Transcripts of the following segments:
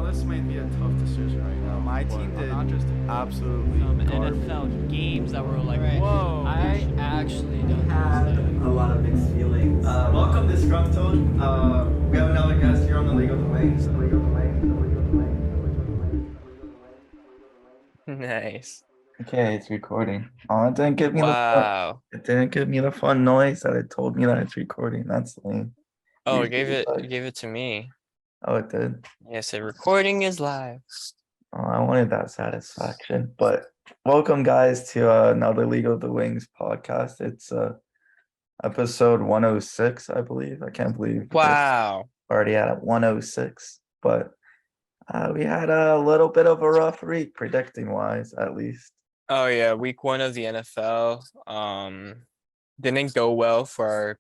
this might be a tough decision right now. My but team I'm did not just absolutely Some garbage. NFL games that were like, Right. whoa. I actually don't Had understand. a lot of mixed feelings. Welcome, Disgruntled. We have another guest here on the League of the Wings. Nice. Okay, it's recording. Oh, it didn't give me Wow. it didn't give me the fun noise that it told me that it's recording. That's lame. Oh, Usually it gave it to me. Oh, it did. Yes, the recording is live. Oh, I wanted that satisfaction. But welcome, guys, to another League of the Wings podcast. It's episode 106, I believe. I can't believe Wow. we're already at 106. But we had a little bit of a rough week, predicting wise, at least. Oh yeah, week 1 of the NFL. Didn't go well for our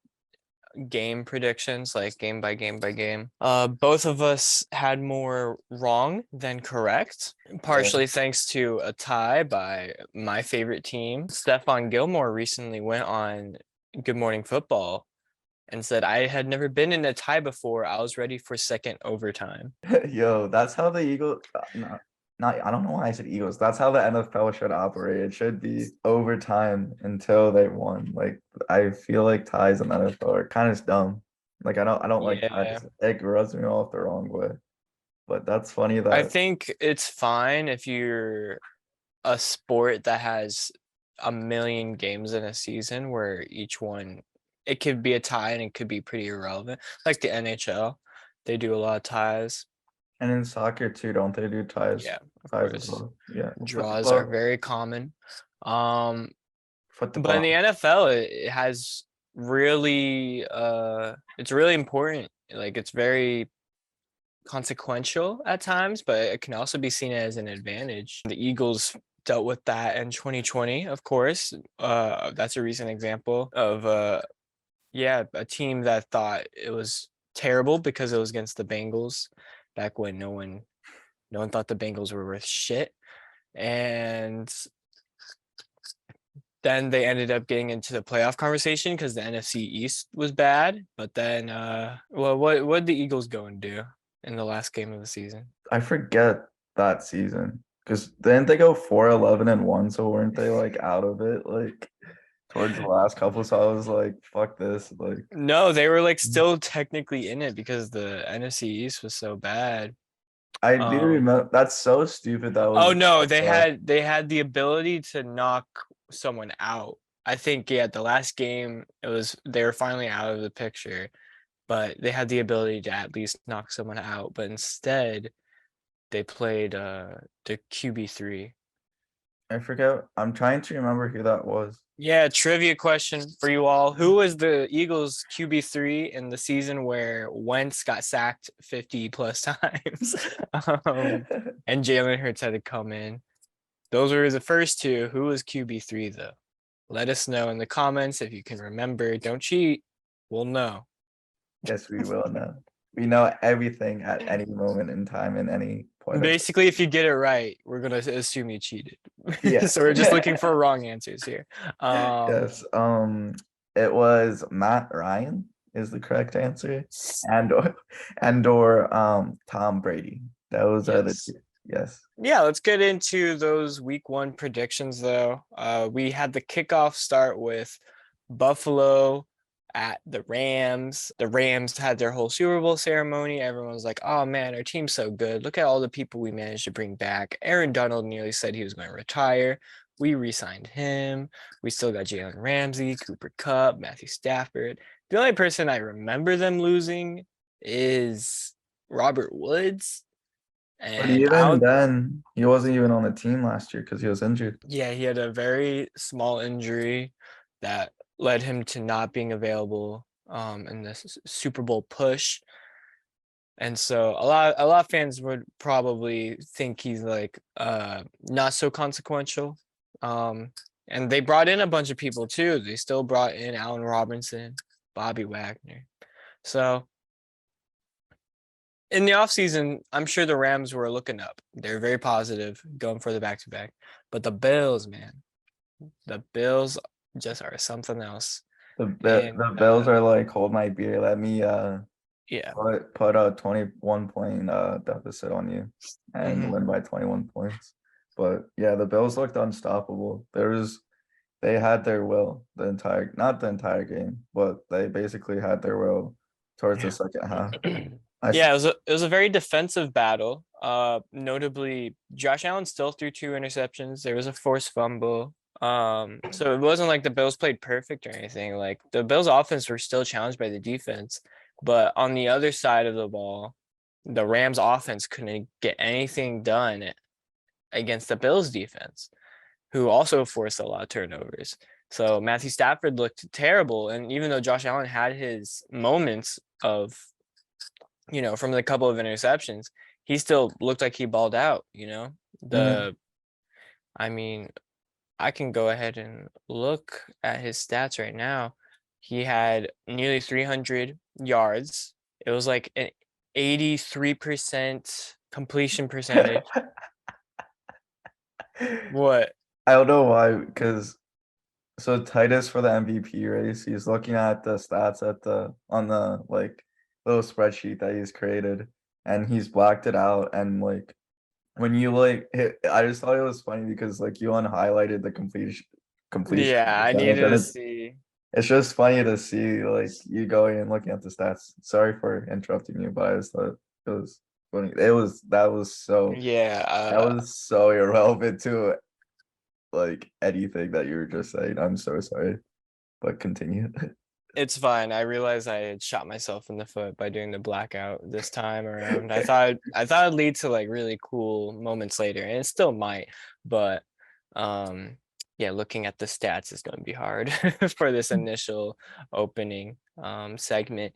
game predictions, like game by game by game. Both of us had more wrong than correct, partially thanks to a tie by my favorite team. Stephon Gilmore recently went on Good Morning Football and said, I had never been in a tie before. I was ready for second overtime. Yo, that's how the Eagles. Not. I don't know why I said Eagles. That's how the NFL should operate. It should be overtime until they won. Like I feel like ties in the NFL are kind of dumb. Like I don't like ties. It rubs me off the wrong way. But that's funny that I think it's fine if you're a sport that has a million games in a season where each one, it could be a tie and it could be pretty irrelevant. Like the NHL, they do a lot of ties. And in soccer too, don't they do ties? Yeah, of ties as course. well. Yeah. Draws are very common. But in the NFL, it has really it's really important. Like it's very consequential at times, but it can also be seen as an advantage. The Eagles dealt with that in 2020, of course. That's a recent example of a team that thought it was terrible because it was against the Bengals back when no one thought the Bengals were worth shit. And then they ended up getting into the playoff conversation because the NFC East was bad. But then what did the Eagles go and do in the last game of the season? I forget that season. Because didn't they go 4-11-1? So weren't they like out of it like towards the last couple? So I was like, fuck this. Like no, they were like still technically in it because the NFC East was so bad. I do remember. That's so stupid. That was. Oh no, they had the ability to knock someone out. I think the last game they were finally out of the picture, but they had the ability to at least knock someone out. But instead, they played the QB3. I forget. I'm trying to remember who that was. Yeah, trivia question for you all. Who was the Eagles QB3 in the season where Wentz got sacked 50 plus times and Jalen Hurts had to come in? Those were the first two. Who was QB3 though? Let us know in the comments if you can remember. Don't cheat. We'll know. Yes, we will know. We know everything at any moment in time in any point. Basically, if you get it right, we're gonna assume you cheated. Yeah. So we're just looking for wrong answers here. Yes. It was Matt Ryan is the correct answer, and Tom Brady. Those are the two. Yes. Yeah, let's get into those week 1 predictions though. We had the kickoff start with Buffalo at the Rams. The Rams had their whole Super Bowl ceremony. Everyone was like, oh man, our team's so good. Look at all the people we managed to bring back. Aaron Donald nearly said he was going to retire. We re-signed him. We still got Jalen Ramsey, Cooper Kupp, Matthew Stafford. The only person I remember them losing is Robert Woods. But even then, he wasn't even on the team last year because he was injured. Yeah, he had a very small injury that led him to not being available in the Super Bowl push. And so a lot of fans would probably think he's like not so consequential. And they brought in a bunch of people too. They still brought in Allen Robinson, Bobby Wagner. So in the offseason, I'm sure the Rams were looking up. They're very positive, going for the back-to-back. But the Bills, man, the Bills just are something else. The Bills are like, hold my beer. Yeah. put a 21 point deficit on you and Mhm. win by 21 points. But yeah, the Bills looked unstoppable. They had their will not the entire game, but they basically had their will towards the second half. Yeah, it was a very defensive battle. Notably, Josh Allen still threw 2 interceptions. There was a forced fumble. So it wasn't like the Bills played perfect or anything. Like the Bills offense were still challenged by the defense. But on the other side of the ball, the Rams offense couldn't get anything done against the Bills defense, who also forced a lot of turnovers. So Matthew Stafford looked terrible. And even though Josh Allen had his moments of, from the couple of interceptions, he still looked like he balled out, I mean, I can go ahead and look at his stats right now. He had nearly 300 yards. It was like an 83% completion percentage. What? I don't know why, because so Titus for the MVP race, he's looking at the stats on the like little spreadsheet that he's created, and he's blacked it out. And like when you like hit, I just thought it was funny because like you unhighlighted the completion Yeah, I percentage, needed and to see. it's just funny to see like you going and looking at the stats. Sorry for interrupting you, but I just thought it was funny. That was so Yeah, irrelevant to like anything that you were just saying. I'm so sorry, but continue. it's fine. I realized I had shot myself in the foot by doing the blackout this time around. I thought it'd lead to like really cool moments later, and it still might, but yeah, looking at the stats is going to be hard for this initial opening segment.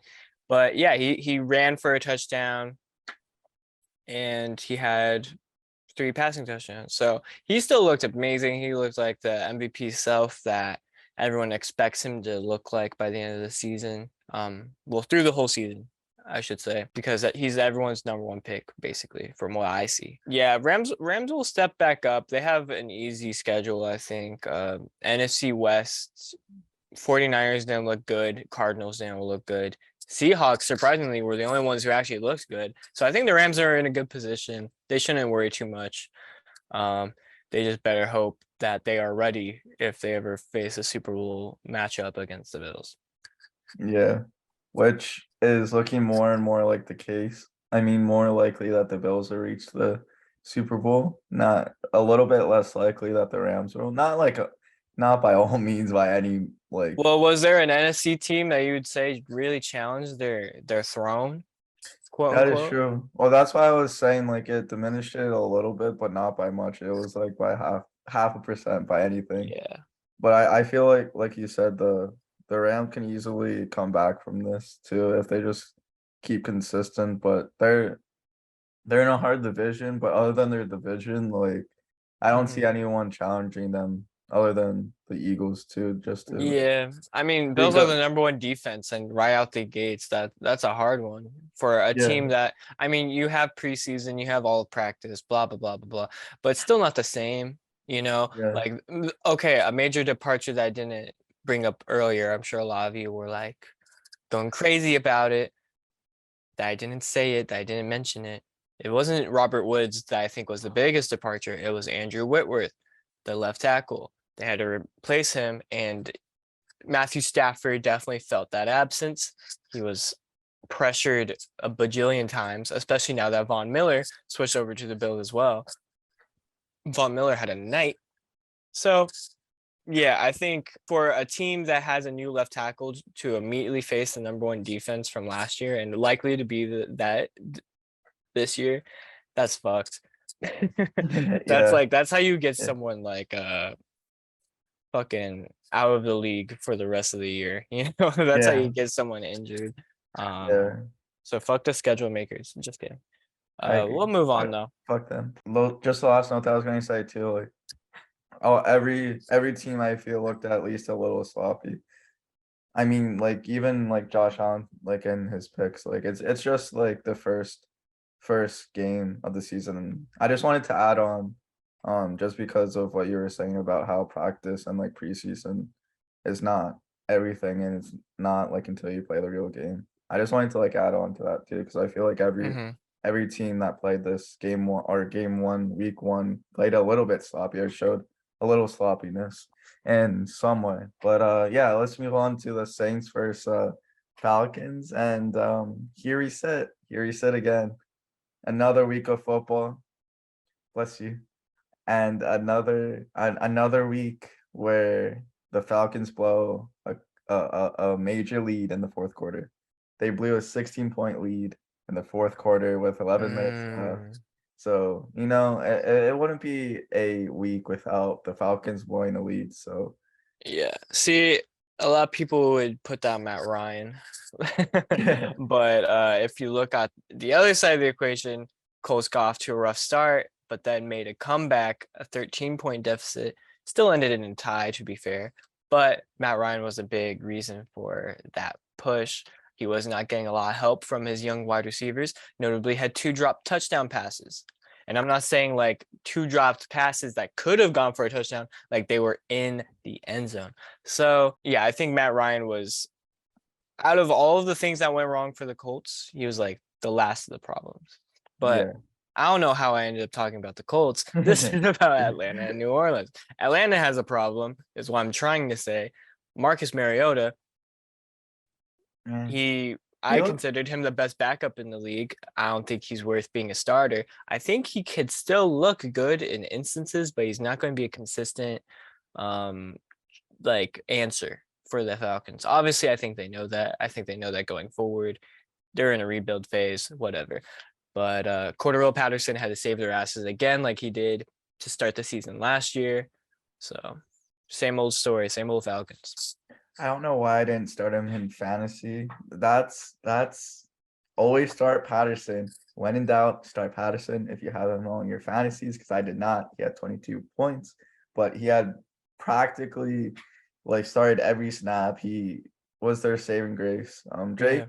But yeah, he ran for a touchdown and he had 3 passing touchdowns. So he still looked amazing. He looked like the MVP self that everyone expects him to look like by the end of the season. Well, through the whole season, I should say, because he's everyone's number 1 pick, basically, from what I see. Yeah, Rams will step back up. They have an easy schedule, I think. NFC West, 49ers didn't look good. Cardinals didn't look good. Seahawks, surprisingly, were the only ones who actually looked good. So I think the Rams are in a good position. They shouldn't worry too much. They just better hope that they are ready if they ever face a Super Bowl matchup against the Bills. Yeah, which is looking more and more like the case. I mean, more likely that the Bills will reach the Super Bowl, not a little bit less likely that the Rams will. Not by all means by any like. Well, was there an NFC team that you would say really challenged their throne, quote That is unquote? true. Well, that's why I was saying like it diminished it a little bit, but not by much. It was like by half a percent by anything. Yeah. But I feel like you said, the Rams can easily come back from this too if they just keep consistent. But they're in a hard division. But other than their division, like I don't see anyone challenging them other than the Eagles too. Just to Yeah, I mean, Bills are the number 1 defense, and right out the gates, that's a hard one for a team that, I mean, you have preseason, you have all practice, blah blah blah blah blah, but it's still not the same, Like, okay, a major departure that I didn't bring up earlier. I'm sure a lot of you were like going crazy about it. That I didn't say it, that I didn't mention it. It wasn't Robert Woods that I think was the biggest departure. It was Andrew Whitworth, the left tackle. They had to replace him, and Matthew Stafford definitely felt that absence. He was pressured a bajillion times, especially now that Von Miller switched over to the Bills as well. Von Miller had a night. So, yeah, I think for a team that has a new left tackle to immediately face the number 1 defense from last year and likely to be that this year, that's fucked. That's how you get someone like fucking out of the league for the rest of the year. That's how you get someone injured. So fuck the schedule makers. Just kidding. We'll move on though. Fuck them. Just the last note that I was gonna say too, like every team I feel looked at least a little sloppy. I mean, like even like Josh Allen, like in his picks, like it's just like the first game of the season. And I just wanted to add on, just because of what you were saying about how practice and like preseason is not everything, and it's not like until you play the real game. I just wanted to like add on to that too, because I feel like every team that played this game one, week one, played a little bit sloppy or showed a little sloppiness in some way. But yeah, let's move on to the Saints versus Falcons. And here we sit again. Another week of football. Bless you. And another week where the Falcons blow a major lead in the fourth quarter. They blew a 16-point lead in the fourth quarter with 11 minutes left. So, you know, it wouldn't be a week without the Falcons blowing a lead. So, Yeah. See, a lot of people would put down Matt Ryan. But if you look at the other side of the equation, Colts got off to a rough start, but then made a comeback, a 13-point deficit, still ended in a tie, to be fair. But Matt Ryan was a big reason for that push. He was not getting a lot of help from his young wide receivers, notably had 2 dropped touchdown passes. And I'm not saying like 2 dropped passes that could have gone for a touchdown, like they were in the end zone. So yeah, I think Matt Ryan was, out of all of the things that went wrong for the Colts, he was like the last of the problems. But yeah. I don't know how I ended up talking about the Colts. This is about Atlanta and New Orleans. Atlanta has a problem, is what I'm trying to say. Marcus Mariota, I considered him the best backup in the league. I don't think he's worth being a starter. I think he could still look good in instances, but he's not going to be a consistent like answer for the Falcons. Obviously, I think they know that. I think they know that going forward. They're in a rebuild phase, whatever. But Cordarrelle Patterson had to save their asses again, like he did to start the season last year. So same old story, same old Falcons. I don't know why I didn't start him in fantasy. That's always start Patterson. When in doubt, start Patterson if you have him on your fantasies, because I did not. He had 22 points, but he had practically like started every snap. He was their saving grace. Drake,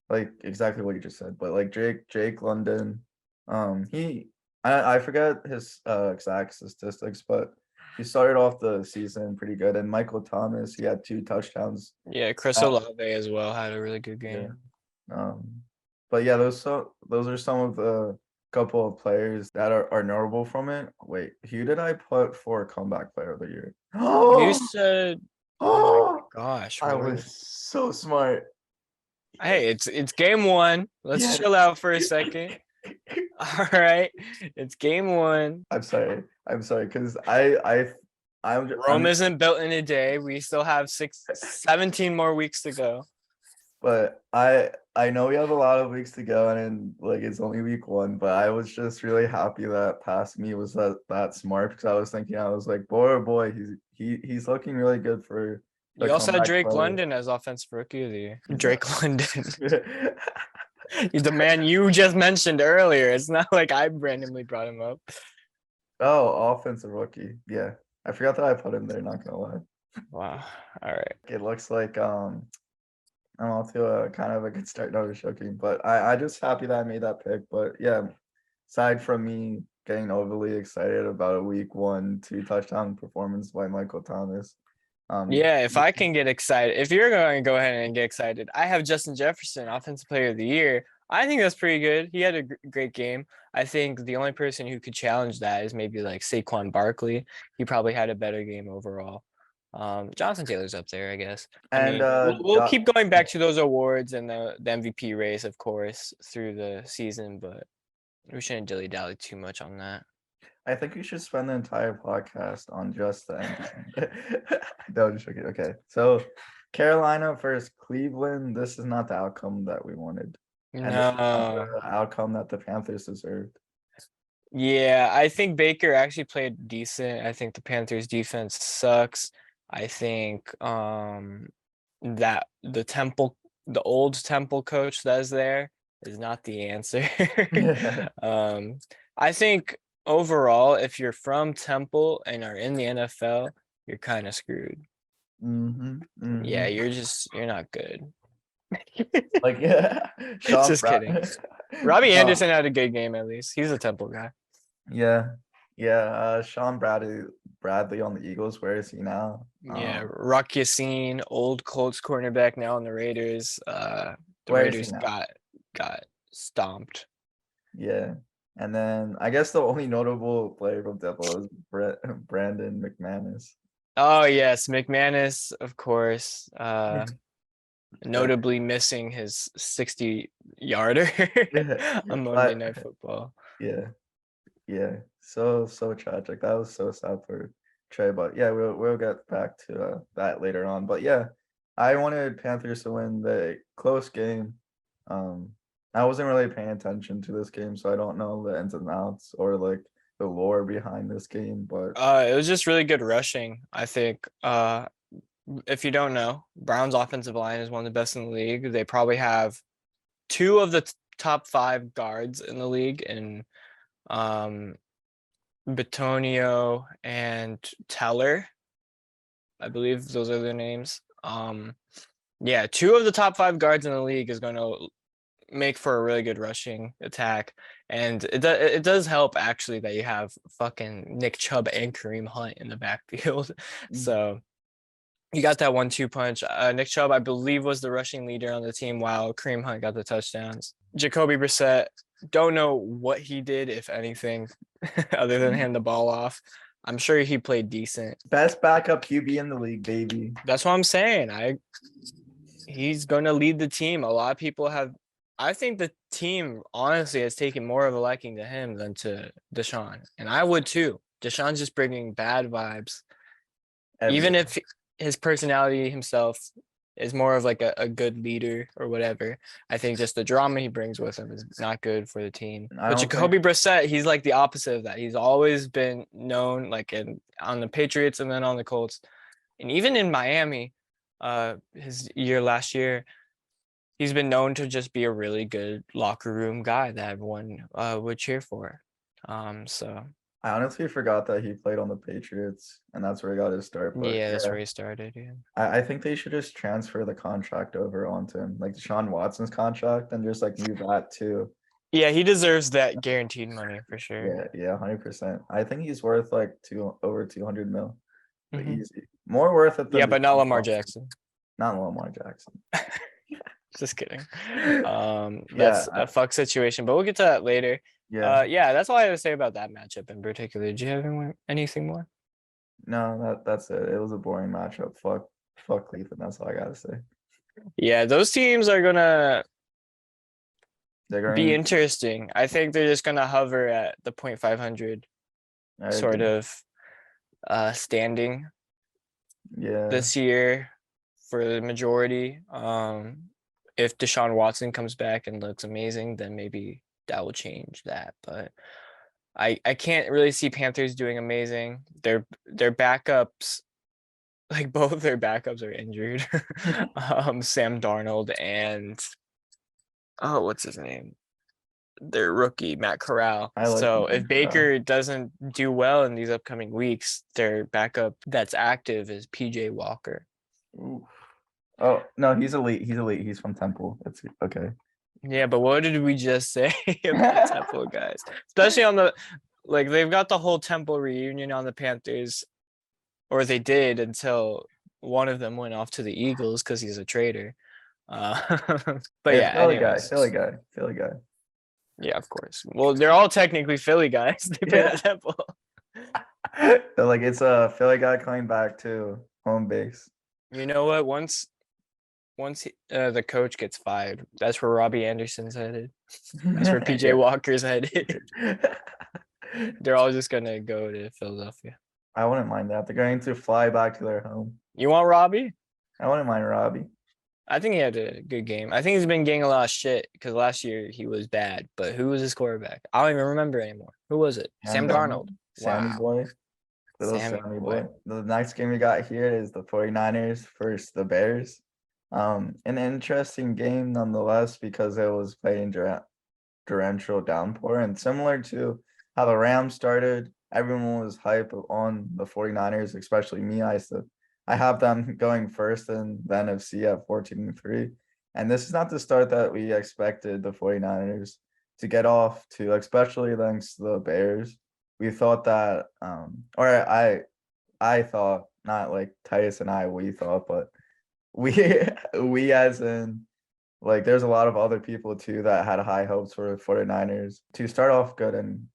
like exactly what you just said, but like Drake London, I forget his exact statistics, but he started off the season pretty good. And Michael Thomas, he had 2 touchdowns. Yeah, Chris Olave as well had a really good game. Yeah. But yeah, those are some of the couple of players that are notable from it. Wait, who did I put for comeback player of the year? You said, oh my gosh, I was so smart. Hey, it's game 1. Let's chill out for a second. All right, it's game 1. I'm sorry, because Rome isn't built in a day. We still have 17 more weeks to go. But I know we have a lot of weeks to go, and like it's only week 1. But I was just really happy that past me was that smart, because I was thinking, I was like, boy, he's looking really good for. You also had Drake London as offensive rookie of the year. Drake London. He's the man you just mentioned earlier. It's not like I randomly brought him up. Oh, offensive rookie. Yeah. I forgot that I put him there, not gonna lie. Wow. All right. It looks like I'm off to a kind of a good start. No, just joking. But I just happy that I made that pick. But yeah, aside from me getting overly excited about a week 1 2 touchdown performance by Michael Thomas. Yeah, if I can get excited, if you're going to go ahead and get excited, I have Justin Jefferson, offensive player of the year. I think that's pretty good. He had a great game. I think the only person who could challenge that is maybe like Saquon Barkley. He probably had a better game overall. Jonathan Taylor's up there, I guess. And we'll keep going back to those awards and the MVP race, of course, through the season, but we shouldn't dilly-dally too much on that. I think we should spend the entire podcast on just the MVP. No, just joking. Okay, so Carolina versus Cleveland. This is not the outcome that we wanted. And this is not the outcome that the Panthers deserved. Yeah, I think Baker actually played decent. I think the Panthers defense sucks. I think that the old Temple coach that is there is not the answer. I think overall, if you're from Temple and are in the NFL, you're kind of screwed. Yeah, you're not good. Like, yeah. Just kidding. Robbie Anderson had a good game, at least. He's a Temple guy. Yeah. Sean Bradley on the Eagles. Where is he now? Yeah, Rock Yassin, old Colts cornerback, now on the Raiders. The Where is he Raiders now? got stomped. Yeah. And then I guess the only notable player from Temple is Brandon McManus. Oh yes, McManus, of course. Notably missing his 60-yarder Yeah. on Monday But Night Football. yeah, yeah. So tragic. That was so sad for Trey. But yeah, we'll get back to that later on. But yeah, I wanted Panthers to win the close game. I wasn't really paying attention to this game, so I don't know the ins and outs or like the lore behind this game. But It was just really good rushing, I think. If you don't know, Browns offensive line is one of the best in the league. They probably have two of the top 5 guards in the league in Bitonio and Teller. I believe those are their names. Yeah, 2 of the top 5 guards in the league is going to make for a really good rushing attack, and it does help actually that you have fucking Nick Chubb and Kareem Hunt in the backfield. So you got that 1-2 punch. Nick Chubb, I believe, was the rushing leader on the team, while Kareem Hunt got the touchdowns. Jacoby Brissett, don't know what he did, if anything, other than hand the ball off. I'm sure he played decent. best backup QB in the league, baby. That's what I'm saying. He's going to lead the team. A lot of people have. I think the team honestly has taken more of a liking to him than to Deshaun, and I would too. Deshaun's just bringing bad vibes, even if his personality himself is more of like a good leader or whatever. I think just the drama he brings with him is not good for the team. But Jacoby Brissett, he's like the opposite of that. He's always been known like on the Patriots and then on the Colts, and even in Miami, his year last year, he's been known to just be a really good locker room guy that everyone would cheer for. So I honestly forgot that he played on the Patriots, and that's where he got his start. But yeah, that's where he started. Yeah, I think they should just transfer the contract over onto him, like Deshaun Watson's contract, and just like move that too. yeah, he deserves that guaranteed money for sure. Yeah, 100%. I think he's worth like over 200 mil. Mhm. Easy, more worth it. Than Yeah, but not Deshaun Lamar Watson. Jackson. Not Lamar Jackson. Just kidding. Yeah, That's a fuck situation, but we'll get to that later. Yeah. Yeah, that's all I have to say about that matchup in particular. Do you have anything more? No, that's it. It was a boring matchup. Fuck Cleveland. That's all I gotta say. Yeah, those teams are gonna They're going be interesting. I think they're just gonna hover at the 0.500 sort of standing Yeah. this year for the majority. If Deshaun Watson comes back and looks amazing, then maybe that will change that. But I can't really see Panthers doing amazing. Their backups, like both their backups are injured. Sam Darnold and what's his name? Their rookie, Matt Corral. So if Baker doesn't do well in these upcoming weeks, their backup that's active is PJ Walker. Ooh. Oh no, he's elite. He's from Temple. It's okay. Yeah, but what did we just say about Temple guys? Especially on the they've got the whole Temple reunion on the Panthers, or they did until one of them went off to the Eagles because he's a traitor. But yeah, Philly guy. Yeah, of course. Well, they're all technically Philly guys. They play at Temple. So like it's a Philly guy coming back to home base. You know what? Once the coach gets fired, that's where Robbie Anderson's headed. That's where PJ Walker's headed. They're all just gonna go to Philadelphia. I wouldn't mind that. They're going to fly back to their home. You want Robbie? I wouldn't mind Robbie. I think he had a good game. I think he's been getting a lot of shit because last year he was bad. But who was his quarterback? I don't even remember anymore. Who was it? Sam Darnold. Sammy boy. Little Sammy boy. The next game we got here is the 49ers versus the Bears. An interesting game nonetheless because it was playing torrential downpour, and similar to how the Rams started, everyone was hype on the 49ers, especially me. I have them going first in the NFC at 14-3. And this is not the start that we expected the 49ers to get off to, especially thanks to the Bears. We thought that, I thought, not like Titus and I, we thought, but we as in Like there's a lot of other people too that had high hopes for the 49ers to start off good and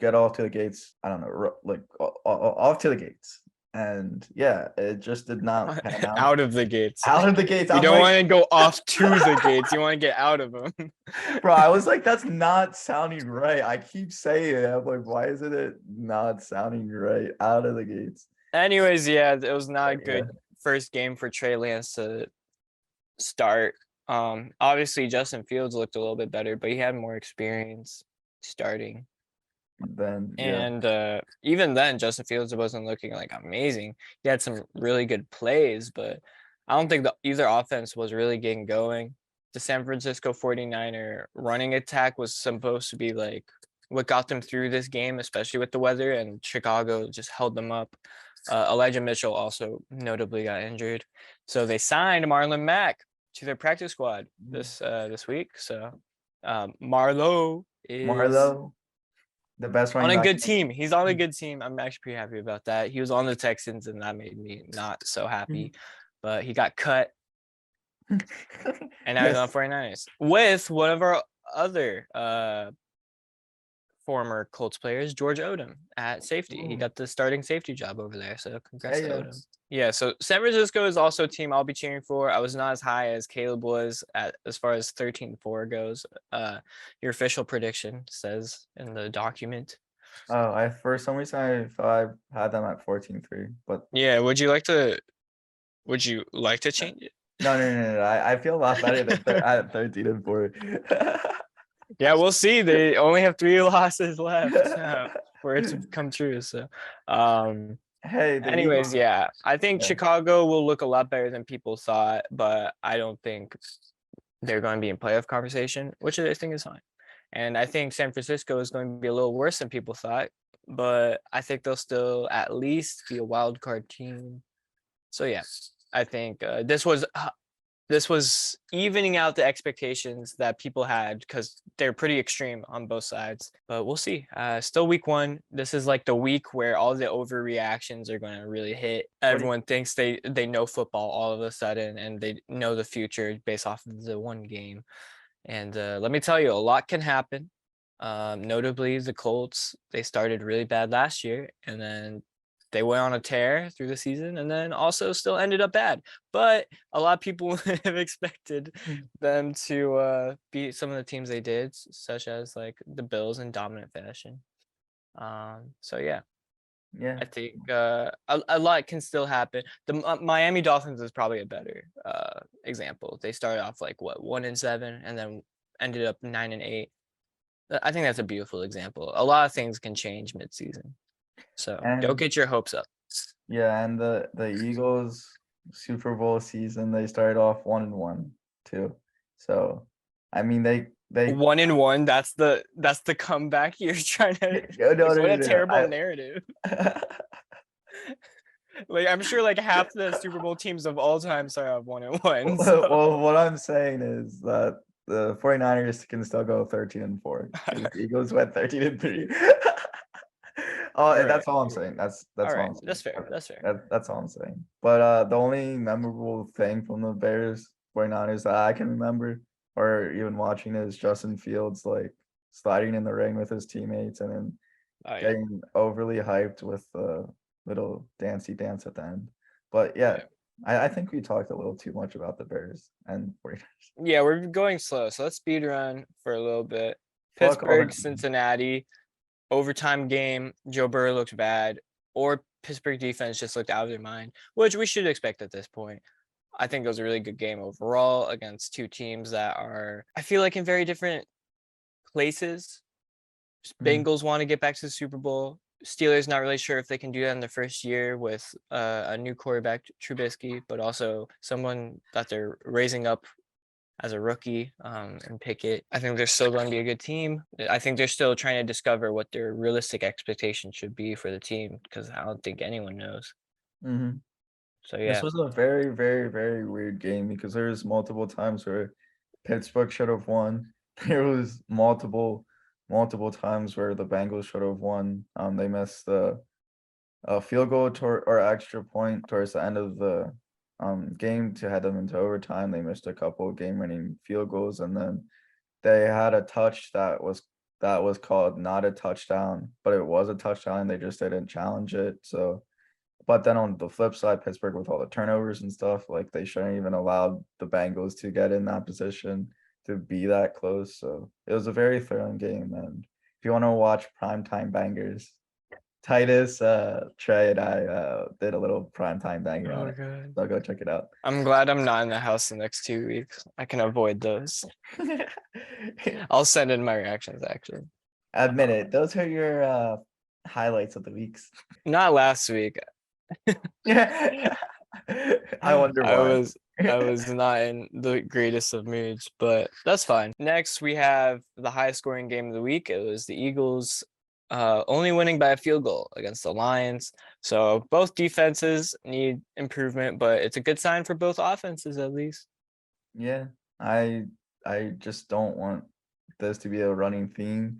get off to the gates. I don't know, like off to the gates. And yeah, it just did not pan out. Out of the gates. Out of the gates. You I'm don't like, want to go off to the gates. You want to get out of them. bro, I was like, that's not sounding right. I keep saying it. I'm like, why isn't it not sounding right? Out of the gates. Anyways, yeah, it was not a But, good first game for Trey Lance to start. Obviously Justin Fields looked a little bit better, but he had more experience starting. Then And even then, Justin Fields wasn't looking like amazing. He had some really good plays, but I don't think either offense was really getting going. The San Francisco 49er running attack was supposed to be like what got them through this game, especially with the weather, and Chicago just held them up. Elijah Mitchell also notably got injured. So they signed Marlon Mack to their practice squad this week. So Marlo is Marlo, the best on running a back. good team. He's on a good team. I'm actually pretty happy about that. He was on the Texans, and that made me not so happy. But he got cut, and now he's on 49ers with one of our other former Colts players, George Odom, at safety. He got the starting safety job over there. So congrats to Odom. Yeah, so San Francisco is also a team I'll be cheering for. I was not as high as Caleb was as far as 13-4 goes. Your official prediction says in the document. Oh, I for some reason I thought I had them at 14-3, but yeah, would you like to change it? No. I feel a lot better than at 13-4. Yeah, we'll see. They only have 3 losses left for it to come true. So, hey, anyways, yeah, I think Yeah. Chicago will look a lot better than people thought, but I don't think they're going to be in playoff conversation, which I think is fine. And I think San Francisco is going to be a little worse than people thought, but I think they'll still at least be a wild card team. So yeah, I think this was evening out the expectations that people had because they're pretty extreme on both sides. But we'll see. Still week 1. This is like the week where all the overreactions are going to really hit. Everyone thinks they know football all of a sudden, and they know the future based off of the one game. And let me tell you, a lot can happen. Notably, the Colts, they started really bad last year, and then they went on a tear through the season, and then also still ended up bad. But a lot of people have expected them to beat some of the teams they did, such as like the Bills in dominant fashion. So yeah, I think a lot can still happen. The Miami Dolphins is probably a better example. They started off like 1-7, and then ended up 9-8. I think that's a beautiful example. A lot of things can change mid-season. So don't get your hopes up. Yeah, and the Eagles Super Bowl season, they started off 1-1 too. So I mean they 1-1. That's the comeback you're trying to. no, What a terrible narrative. Like I'm sure like half the Super Bowl teams of all time start off 1-1. So. Well, what I'm saying is that the 49ers can still go 13-4. The Eagles went 13-3. Oh, Right. that's all I'm saying. That's all right. I'm saying. That's fair. That's fair. That's all I'm saying. But the only memorable thing from the Bears 49ers that I can remember or even watching is Justin Fields like sliding in the ring with his teammates and then getting overly hyped with the little dancey dance at the end. But yeah. I think we talked a little too much about the Bears and 49ers. Yeah, we're going slow. So let's speed run for a little bit. Pittsburgh, Cincinnati. Overtime game, Joe Burrow looked bad, or Pittsburgh defense just looked out of their mind, which we should expect at this point. I think it was a really good game overall against two teams that are, I feel like, in very different places. Bengals want to get back to the Super Bowl. Steelers not really sure if they can do that in their first year with a new quarterback, Trubisky, but also someone that they're raising up as a rookie and Pickett. I think they're still going to be a good team. I think they're still trying to discover what their realistic expectations should be for the team because I don't think anyone knows. So yeah, this was a very, very, very weird game because there was multiple times where Pittsburgh should have won. There was multiple times where the Bengals should have won. They missed the field goal or extra point towards the end of the game to head them into overtime. They missed a couple game-winning field goals, and then they had a touch that was called not a touchdown, but it was a touchdown. They just didn't challenge it. So, but then on the flip side, Pittsburgh with all the turnovers and stuff, like they shouldn't even allow the Bengals to get in that position to be that close. So it was a very thrilling game. And if you want to watch primetime bangers, Titus, Trey, and I did a little primetime banger on it. God. So go check it out. I'm glad I'm not in the house the next 2 weeks. I can avoid those. I'll send in my reactions actually. Admit it, those are your highlights of the weeks. Not last week. I wonder why. I was not in the greatest of moods, but that's fine. Next, we have the highest scoring game of the week. It was the Eagles only winning by a field goal against the Lions. So both defenses need improvement, but it's a good sign for both offenses at least. Yeah, I just don't want this to be a running theme.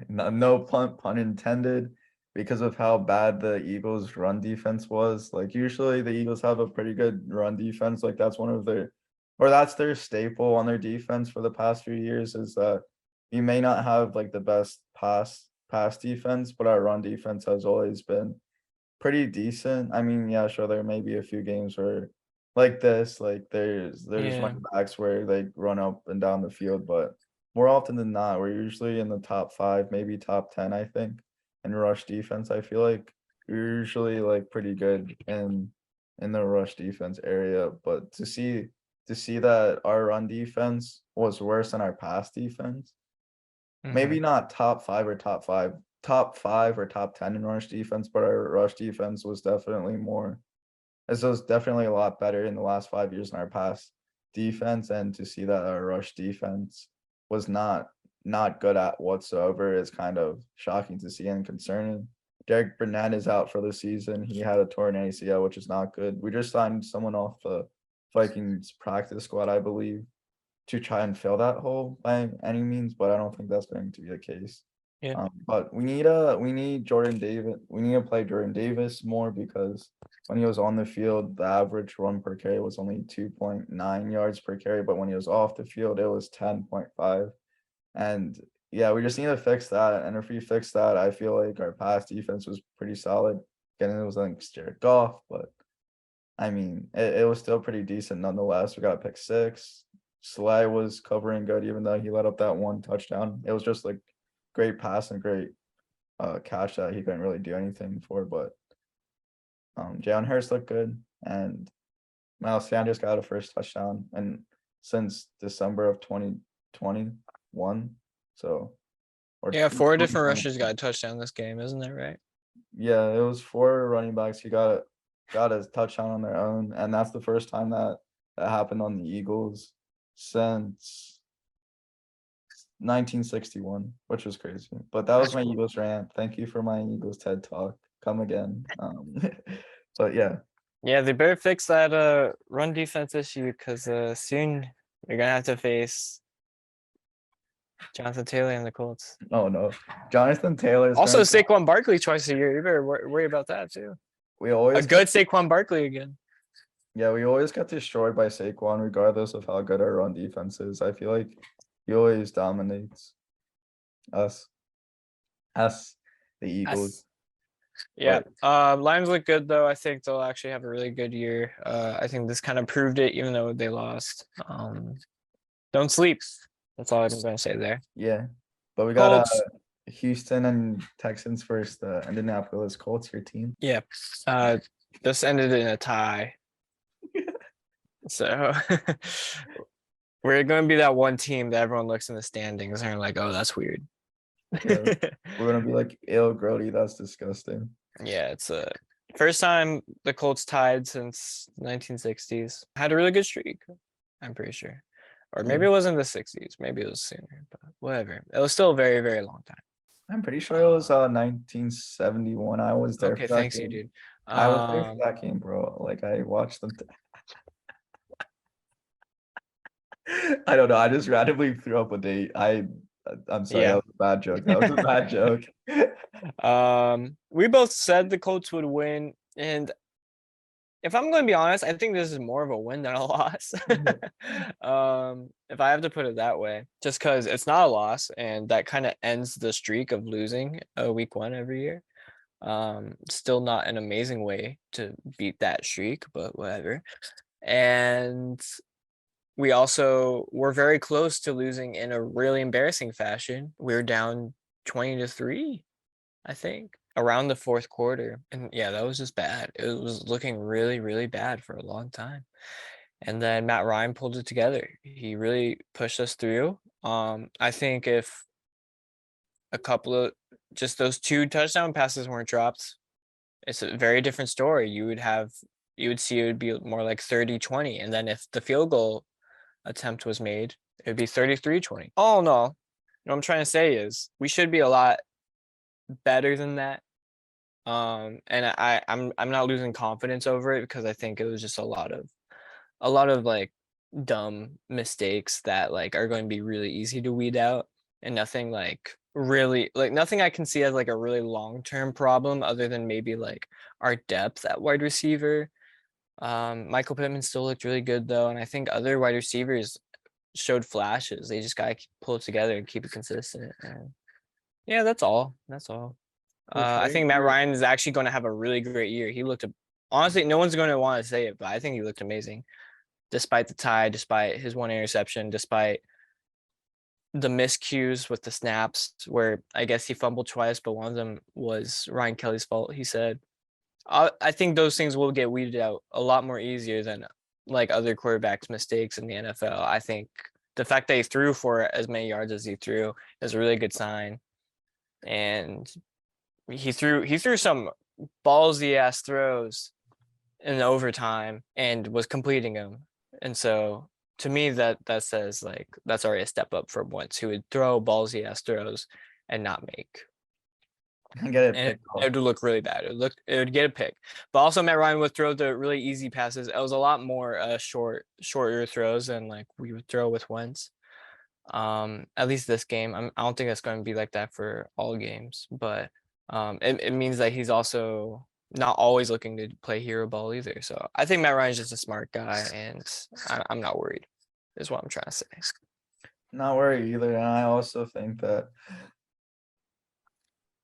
No pun intended, because of how bad the Eagles' run defense was. Like usually the Eagles have a pretty good run defense. Like that's that's their staple on their defense for the past few years, is that you may not have like the best pass defense, but our run defense has always been pretty decent. I mean, yeah, sure, there may be a few games where like this, like there's Yeah. running backs where they run up and down the field, but more often than not, we're usually in the top 5, maybe top 10, I think. In rush defense, I feel like we're usually like pretty good in the rush defense area. But to see that our run defense was worse than our pass defense, maybe not top 5 or top 10 in rush defense, but our rush defense was definitely more. This was definitely a lot better in the last 5 years than our pass defense, and to see that our rush defense was not good at whatsoever is kind of shocking to see and concerning. Derek Burnett is out for the season. He had a torn ACL, which is not good. We just signed someone off the Vikings practice squad, I believe, to try and fill that hole by any means, but I don't think that's going to be the case. Yeah. But we need Jordan Davis. We need to play Jordan Davis more, because when he was on the field, the average run per carry was only 2.9 yards per carry, but when he was off the field, it was 10.5. And yeah, we just need to fix that. And if we fix that, I feel like our pass defense was pretty solid. Again, it was like Jared Goff, but I mean, it was still pretty decent nonetheless. We got a pick 6. Slay was covering good, even though he let up that one touchdown. It was just like great pass and great catch that he couldn't really do anything for. But Jalen Hurts looked good, and Miles Sanders got a first touchdown, and since December of 2021. So, Yeah, 4 different rushers got a touchdown this game, isn't that right? Yeah, it was 4 running backs who got a touchdown on their own, and that's the first time that happened on the Eagles since 1961, which was crazy. But that was my Eagles rant. Thank you for my Eagles TED Talk. Come again. But yeah. Yeah, they better fix that run defense issue, because soon they're gonna have to face Jonathan Taylor and the Colts. Oh no, Jonathan Taylor. Also, Saquon Barkley twice a year. You better worry about that too. We always a good Saquon Barkley again. Yeah, we always get destroyed by Saquon, regardless of how good our run defense is. I feel like he always dominates us, the Eagles. Yeah, Lions look good though. I think they'll actually have a really good year. I think this kind of proved it, even though they lost. Don't sleep. That's all I'm going to say there. Yeah, but we got Houston and Texans first. Indianapolis Colts, your team. Yeah, this ended in a tie. So we're going to be that one team that everyone looks in the standings and are like, oh, that's weird. Yeah, we're going to be like, ew, Grody, that's disgusting. Yeah, it's a first time the Colts tied since 1960s. Had a really good streak, I'm pretty sure. Or maybe it wasn't the 60s. Maybe it was sooner, but whatever. It was still a very, very long time. I'm pretty sure it was 1971. I was there. Okay, thanks, you dude. I was there for that game, bro. Like I watched them. I don't know. I just randomly threw up a date. I'm sorry. Yeah. That was a bad joke. That was a bad joke. We both said the Colts would win, and if I'm going to be honest, I think this is more of a win than a loss. If I have to put it that way, just because it's not a loss, and that kind of ends the streak of losing week 1 every year. Still not an amazing way to beat that streak, but whatever. And we also were very close to losing in a really embarrassing fashion. We were down 20-3, I think, around the 4th quarter. And yeah, that was just bad. It was looking really, really bad for a long time. And then Matt Ryan pulled it together. He really pushed us through. I think if a couple of just those 2 touchdown passes weren't dropped, it's a very different story. You would see it would be more like 30-20. And then if the field goal attempt was made, it would be 33-20. All in all, what I'm trying to say is we should be a lot better than that. And I'm not losing confidence over it, because I think it was just a lot of like dumb mistakes that like are going to be really easy to weed out, and nothing like really, like nothing I can see as like a really long-term problem, other than maybe like our depth at wide receiver. Michael Pittman still looked really good though, and I think other wide receivers showed flashes. They just gotta pull it together and keep it consistent. And yeah, that's all. I think Matt Ryan is actually going to have a really great year. He looked, honestly, no one's going to want to say it, but I think he looked amazing, despite the tie, despite his 1 interception, despite the miscues with the snaps, where I guess he fumbled twice, but one of them was Ryan Kelly's fault, he said. I think those things will get weeded out a lot more easier than like other quarterbacks' mistakes in the NFL. I think the fact that he threw for as many yards as he threw is a really good sign. And he threw some ballsy ass throws in overtime and was completing them. And so to me, that says like that's already a step up from once, who would throw ballsy ass throws and not make. Get And it would look really bad. It would get a pick. But also Matt Ryan would throw the really easy passes. It was a lot more shorter throws than like we would throw with Wentz. At least this game. I don't think it's going to be like that for all games, but it means that he's also not always looking to play hero ball either. So I think Matt Ryan's just a smart guy, and I'm not worried, is what I'm trying to say. Not worried either. And I also think that,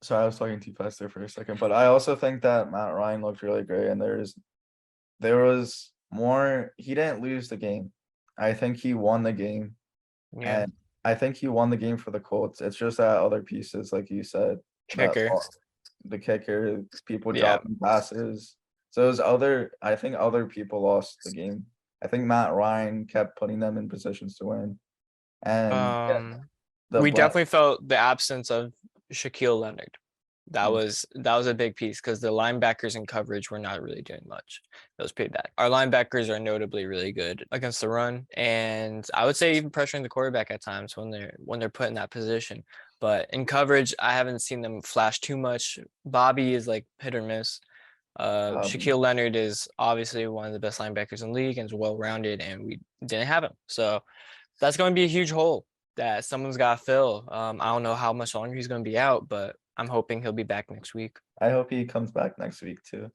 sorry, I was talking too fast there for a second, but I also think that Matt Ryan looked really great, and there was more. He didn't lose the game. I think he won the game. Yeah. And I think he won the game for the Colts. It's just that other pieces, like you said, Kicker. the kicker, people Yeah. dropping passes. So I think other people lost the game. I think Matt Ryan kept putting them in positions to win. And we definitely felt the absence of Shaquille Leonard. That was a big piece, because the linebackers in coverage were not really doing much. That was pretty bad. Our linebackers are notably really good against the run, and I would say even pressuring the quarterback at times when they're put in that position. But in coverage, I haven't seen them flash too much. Bobby is like hit or miss. Shaquille Leonard is obviously one of the best linebackers in the league and is well-rounded, and we didn't have him. So that's going to be a huge hole that someone's got to fill. I don't know how much longer he's going to be out, but I'm hoping he'll be back next week. I hope he comes back next week too.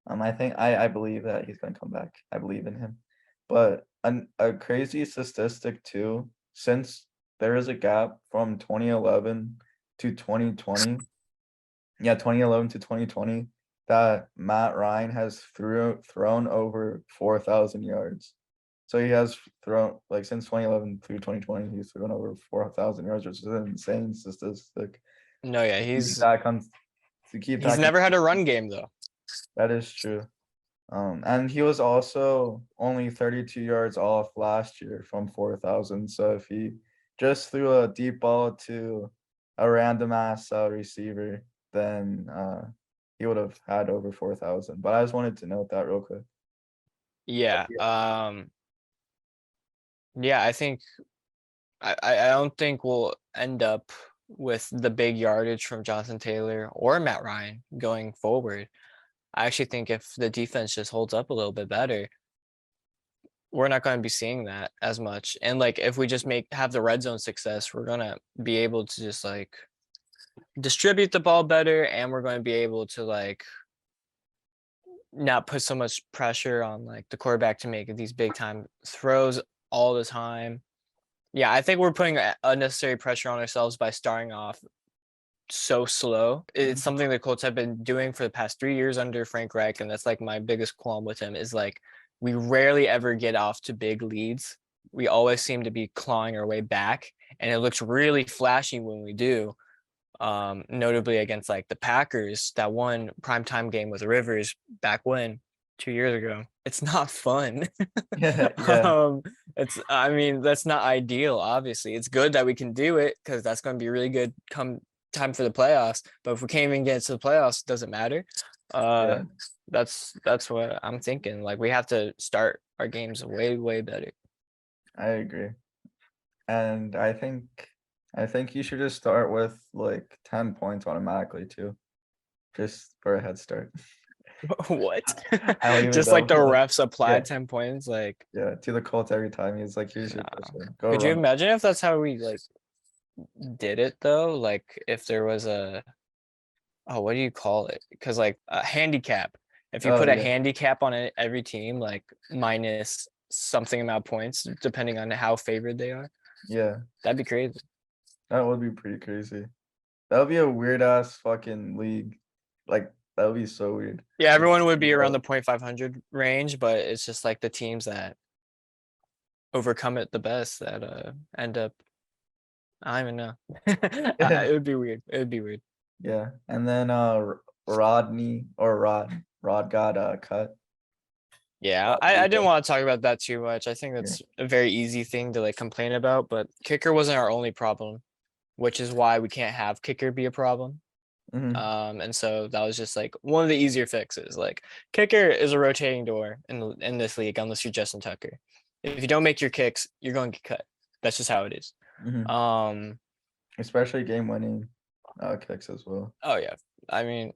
I think I believe that he's gonna come back. I believe in him. But a crazy statistic too, since there is a gap from 2011 to 2020. Yeah, 2011 to 2020, that Matt Ryan has thrown over 4,000 yards. So he has thrown, like, since 2011 through 2020, he's thrown over 4,000 yards, which is an insane statistic. No, yeah, he's never had a run game though. That is true. And he was also only 32 yards off last year from 4,000. So if he just threw a deep ball to a random ass receiver, then he would have had over 4,000. But I just wanted to note that real quick. Yeah. Yeah, I think I don't think we'll end up with the big yardage from Jonathan Taylor or Matt Ryan going forward. I actually think if the defense just holds up a little bit better, we're not going to be seeing that as much. And like if we just have the red zone success, we're going to be able to just like distribute the ball better, and we're going to be able to like not put so much pressure on like the quarterback to make these big time throws all the time. Yeah, I think we're putting unnecessary pressure on ourselves by starting off so slow. It's something the Colts have been doing for the past 3 years under Frank Reich, and that's like my biggest qualm with him is like we rarely ever get off to big leads. We always seem to be clawing our way back, and it looks really flashy when we do. Notably against like the Packers, that one primetime game with Rivers back when 2 years ago. It's not fun. Yeah. I mean, that's not ideal, obviously. It's good that we can do it because that's going to be really good come time for the playoffs. But if we can't even get to the playoffs, it doesn't matter. Yeah. That's what I'm thinking. Like we have to start our games way, way better. I agree. And I think you should just start with like 10 points automatically too. Just for a head start. What? I leave it Just like the up. refs applied Yeah. 10 points. Like, Yeah, to the Colts every time. He's like, here's your Nah. touchdown. Go could you run. imagine if that's how we like did it though? Like if there was what do you call it? Because like a handicap. If you Oh, put a yeah. handicap on it, every team, like minus something amount of points, depending on how favored they are, Yeah, that'd be crazy. that would be pretty crazy. That would be a weird ass fucking league. Like that would be so weird. Yeah, everyone would be around the 0.500 range, but it's just like the teams that overcome it the best that end up. I don't even know. It would be weird. It would be weird. Yeah, and then Rod got cut. Yeah, I didn't want to talk about that too much. I think that's a very easy thing to like complain about, but kicker wasn't our only problem, which is why we can't have kicker be a problem. Mhm. And so that was just like one of the easier fixes. Like kicker is a rotating door in this league, unless you're Justin Tucker. If you don't make your kicks, you're going to get cut. That's just how it is. Mhm. Especially game winning kicks as well. Oh yeah. I mean,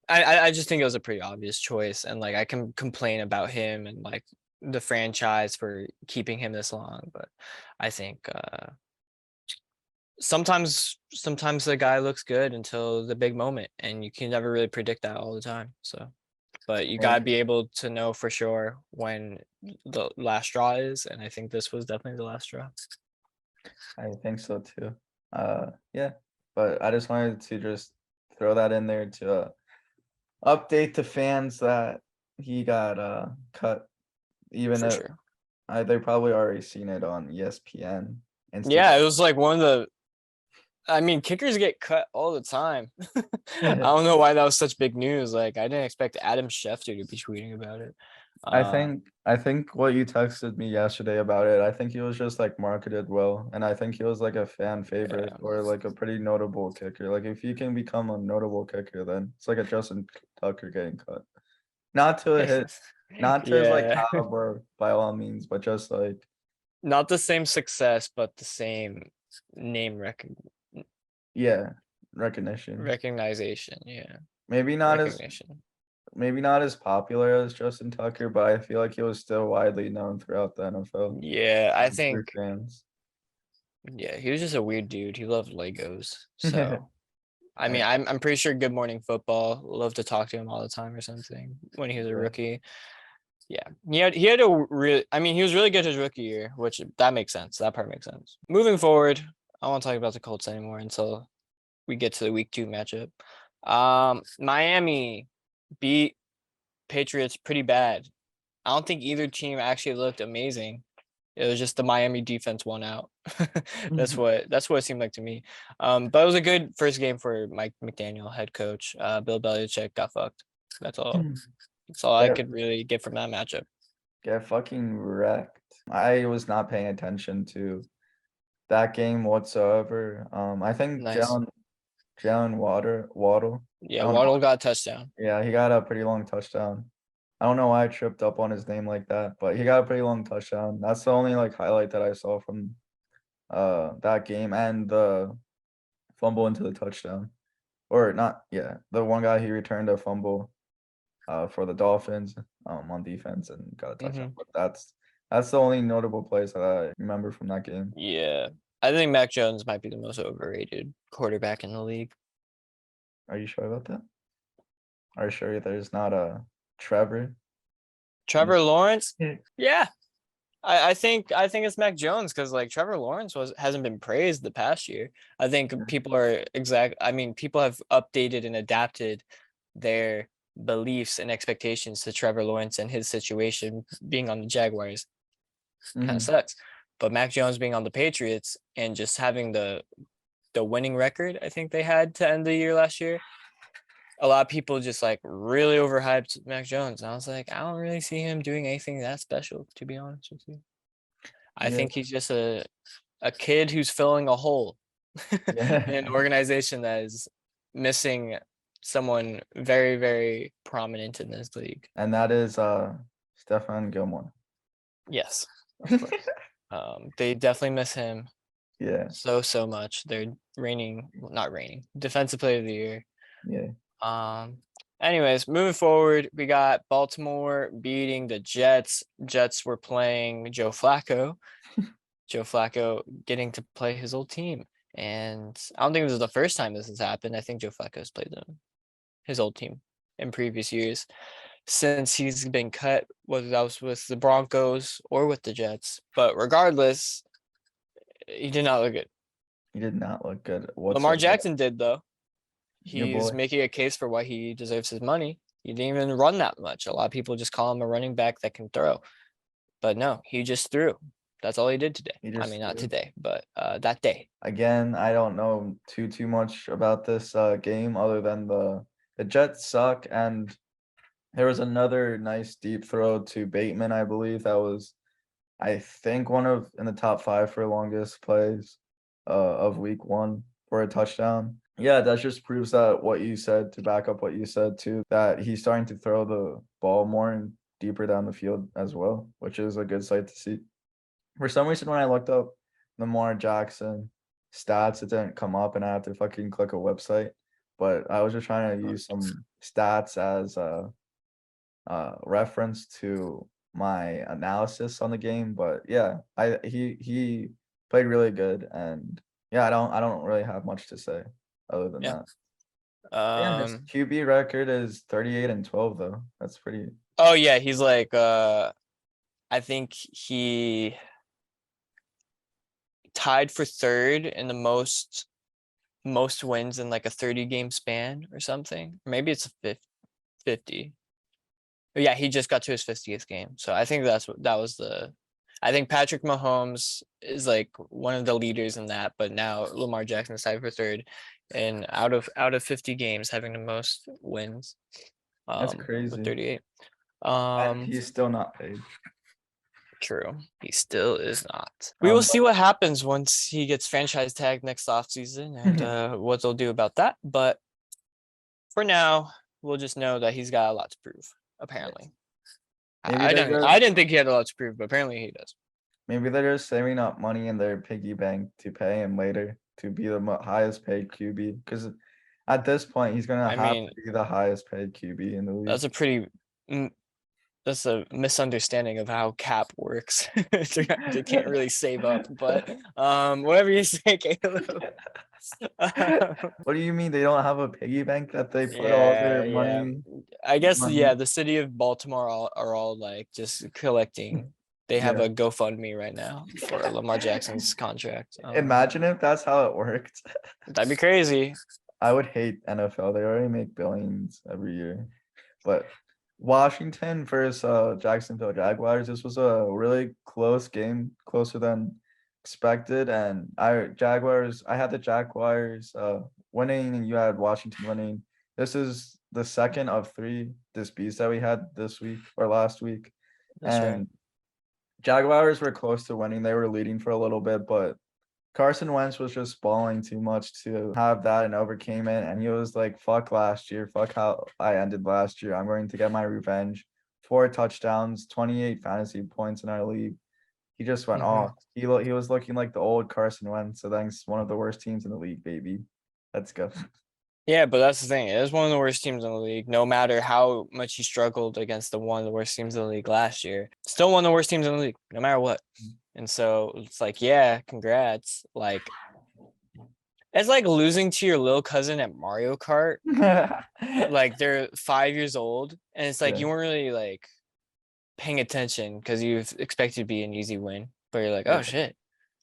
I just think it was a pretty obvious choice, and like I can complain about him and like the franchise for keeping him this long, but I think sometimes the guy looks good until the big moment, and you can never really predict that all the time. So, but you Yeah. gotta be able to know for sure when the last straw is, and I think this was definitely the last straw. I think so too. Yeah, but I just wanted to just throw that in there to update the fans that he got cut. Even For if sure. they probably already seen it on ESPN. Yeah, it was like one of the. I mean, kickers get cut all the time. I don't know why that was such big news. Like, I didn't expect Adam Schefter to be tweeting about it. I think what you texted me yesterday about it, I think he was just like marketed well, and I think he was like a fan favorite or like a pretty notable kicker. Like if you can become a notable kicker, then it's like a Justin Tucker getting cut. Not to his like Yeah. caliber by all means, but just like Not the same success, but the same name yeah, recognition. recognition. Yeah, Maybe not as recognition. maybe not as popular as Justin Tucker, but I feel like he was still widely known throughout the NFL. Yeah, I through think. fans. Yeah, he was just a weird dude. He loved Legos. So, I mean, I'm pretty sure Good Morning Football loved to talk to him all the time or something when he was a rookie. Yeah, he had a really. I mean, he was really good his rookie year, which that makes sense. That part makes sense. Moving forward, I won't talk about the Colts anymore until we get to the week 2 matchup. Miami beat Patriots pretty bad. I don't think either team actually looked amazing. It was just the Miami defense won out. That's what it seemed like to me. But it was a good first game for Mike McDaniel, head coach. Bill Belichick got fucked. That's all. That's all I could really get from that matchup. Get fucking wrecked. I was not paying attention to that game whatsoever. I think Nice. Jalen Waddle. Yeah, Waddle got a touchdown. Yeah, he got a pretty long touchdown. I don't know why I tripped up on his name like that, but he got a pretty long touchdown. That's the only like highlight that I saw from that game, and the fumble into the touchdown. Or not, yeah. The one guy he returned a fumble for the Dolphins on defense and got a touchdown. But that's the only notable plays that I remember from that game. Yeah. I think Mac Jones might be the most overrated quarterback in the league. Are you sure about that? Are you sure there's not a Trevor. Trevor Lawrence. Yeah. Yeah. I think it's Mac Jones because like Trevor Lawrence hasn't been praised the past year. I think people are people have updated and adapted their beliefs and expectations to Trevor Lawrence and his situation being on the Jaguars. Kind of sucks. But Mac Jones being on the Patriots and just having the winning record I think they had to end the year last year. A lot of people just like really overhyped Mac Jones. And I was like, I don't really see him doing anything that special, to be honest with you. I think he's just a kid who's filling a hole in an organization that is missing someone very, very prominent in this league. And that is Stephon Gilmore. Yes, of course. They definitely miss him. Yeah. So much. They're defensive player of the year. Yeah. Anyways, moving forward, we got Baltimore beating the Jets. Jets were playing Joe Flacco. Joe Flacco getting to play his old team. And I don't think this is the first time this has happened. I think Joe Flacco has played his old team in previous years since he's been cut, whether that was with the Broncos or with the Jets. But regardless, he did not look good. He did not look good. Lamar Jackson did, though. Your He's boy. making a case for why he deserves his money. He didn't even run that much. A lot of people just call him a running back that can throw. But no, he just threw. That's all he did today. Not today, but that day. Again, I don't know too much about this game other than the Jets suck, and there was another nice deep throw to Bateman, I believe. That was, I think, in the top 5 for longest plays of week 1 for a touchdown. Yeah, that just proves that what you said, to back up what you said too, that he's starting to throw the ball more and deeper down the field as well, which is a good sight to see. For some reason, when I looked up Lamar Jackson stats, it didn't come up, and I had to fucking click a website. But I was just trying to use some stats as a reference to my analysis on the game. But yeah, he played really good, and yeah, I don't really have much to say other than that. Yeah, his QB record is 38-12 though. That's pretty. Oh yeah, he's like I think he tied for third in the most wins in like a 30 game span or something. Maybe it's a 50. But yeah, he just got to his 50th game. So I think I think Patrick Mahomes is like one of the leaders in that, but now Lamar Jackson is tied for third, and out of 50 games having the most wins. That's crazy. With 38. And he's still not paid. True. He still is not. We will see what happens once he gets franchise tagged next offseason and what they'll do about that. But for now, we'll just know that he's got a lot to prove, apparently. I didn't think he had a lot to prove, but apparently he does. Maybe they're just saving up money in their piggy bank to pay him later to be the highest paid QB. Because at this point, he's going to have to be the highest paid QB in the league. That's a misunderstanding of how cap works. They can't really save up, but whatever you say, Caleb. What do you mean they don't have a piggy bank that they put all their money? I guess the city of Baltimore are all like just collecting. They have a GoFundMe right now for Lamar Jackson's contract. Imagine if that's how it worked. That'd be crazy. I would hate NFL. They already make billions every year. But Washington versus Jacksonville Jaguars. This was a really close game, closer than expected. And I had the Jaguars winning, and you had Washington winning. This is the second of 3 disputes that we had this week or last week. That's right. Jaguars were close to winning. They were leading for a little bit, but Carson Wentz was just balling too much to have that and overcame it. And he was like, fuck last year. Fuck how I ended last year. I'm going to get my revenge. 4 touchdowns, 28 fantasy points in our league. He just went off. He was looking like the old Carson Wentz. So thanks, one of the worst teams in the league, baby. Let's go. Yeah, but that's the thing. It is one of the worst teams in the league, no matter how much he struggled against one of the worst teams in the league last year. Still one of the worst teams in the league, no matter what. And so it's like, yeah, congrats. Like, It's like losing to your little cousin at Mario Kart. Like they're 5 years old, and it's like Yeah. you weren't really like paying attention because you expected to be an easy win, but you're like, Yeah. oh shit,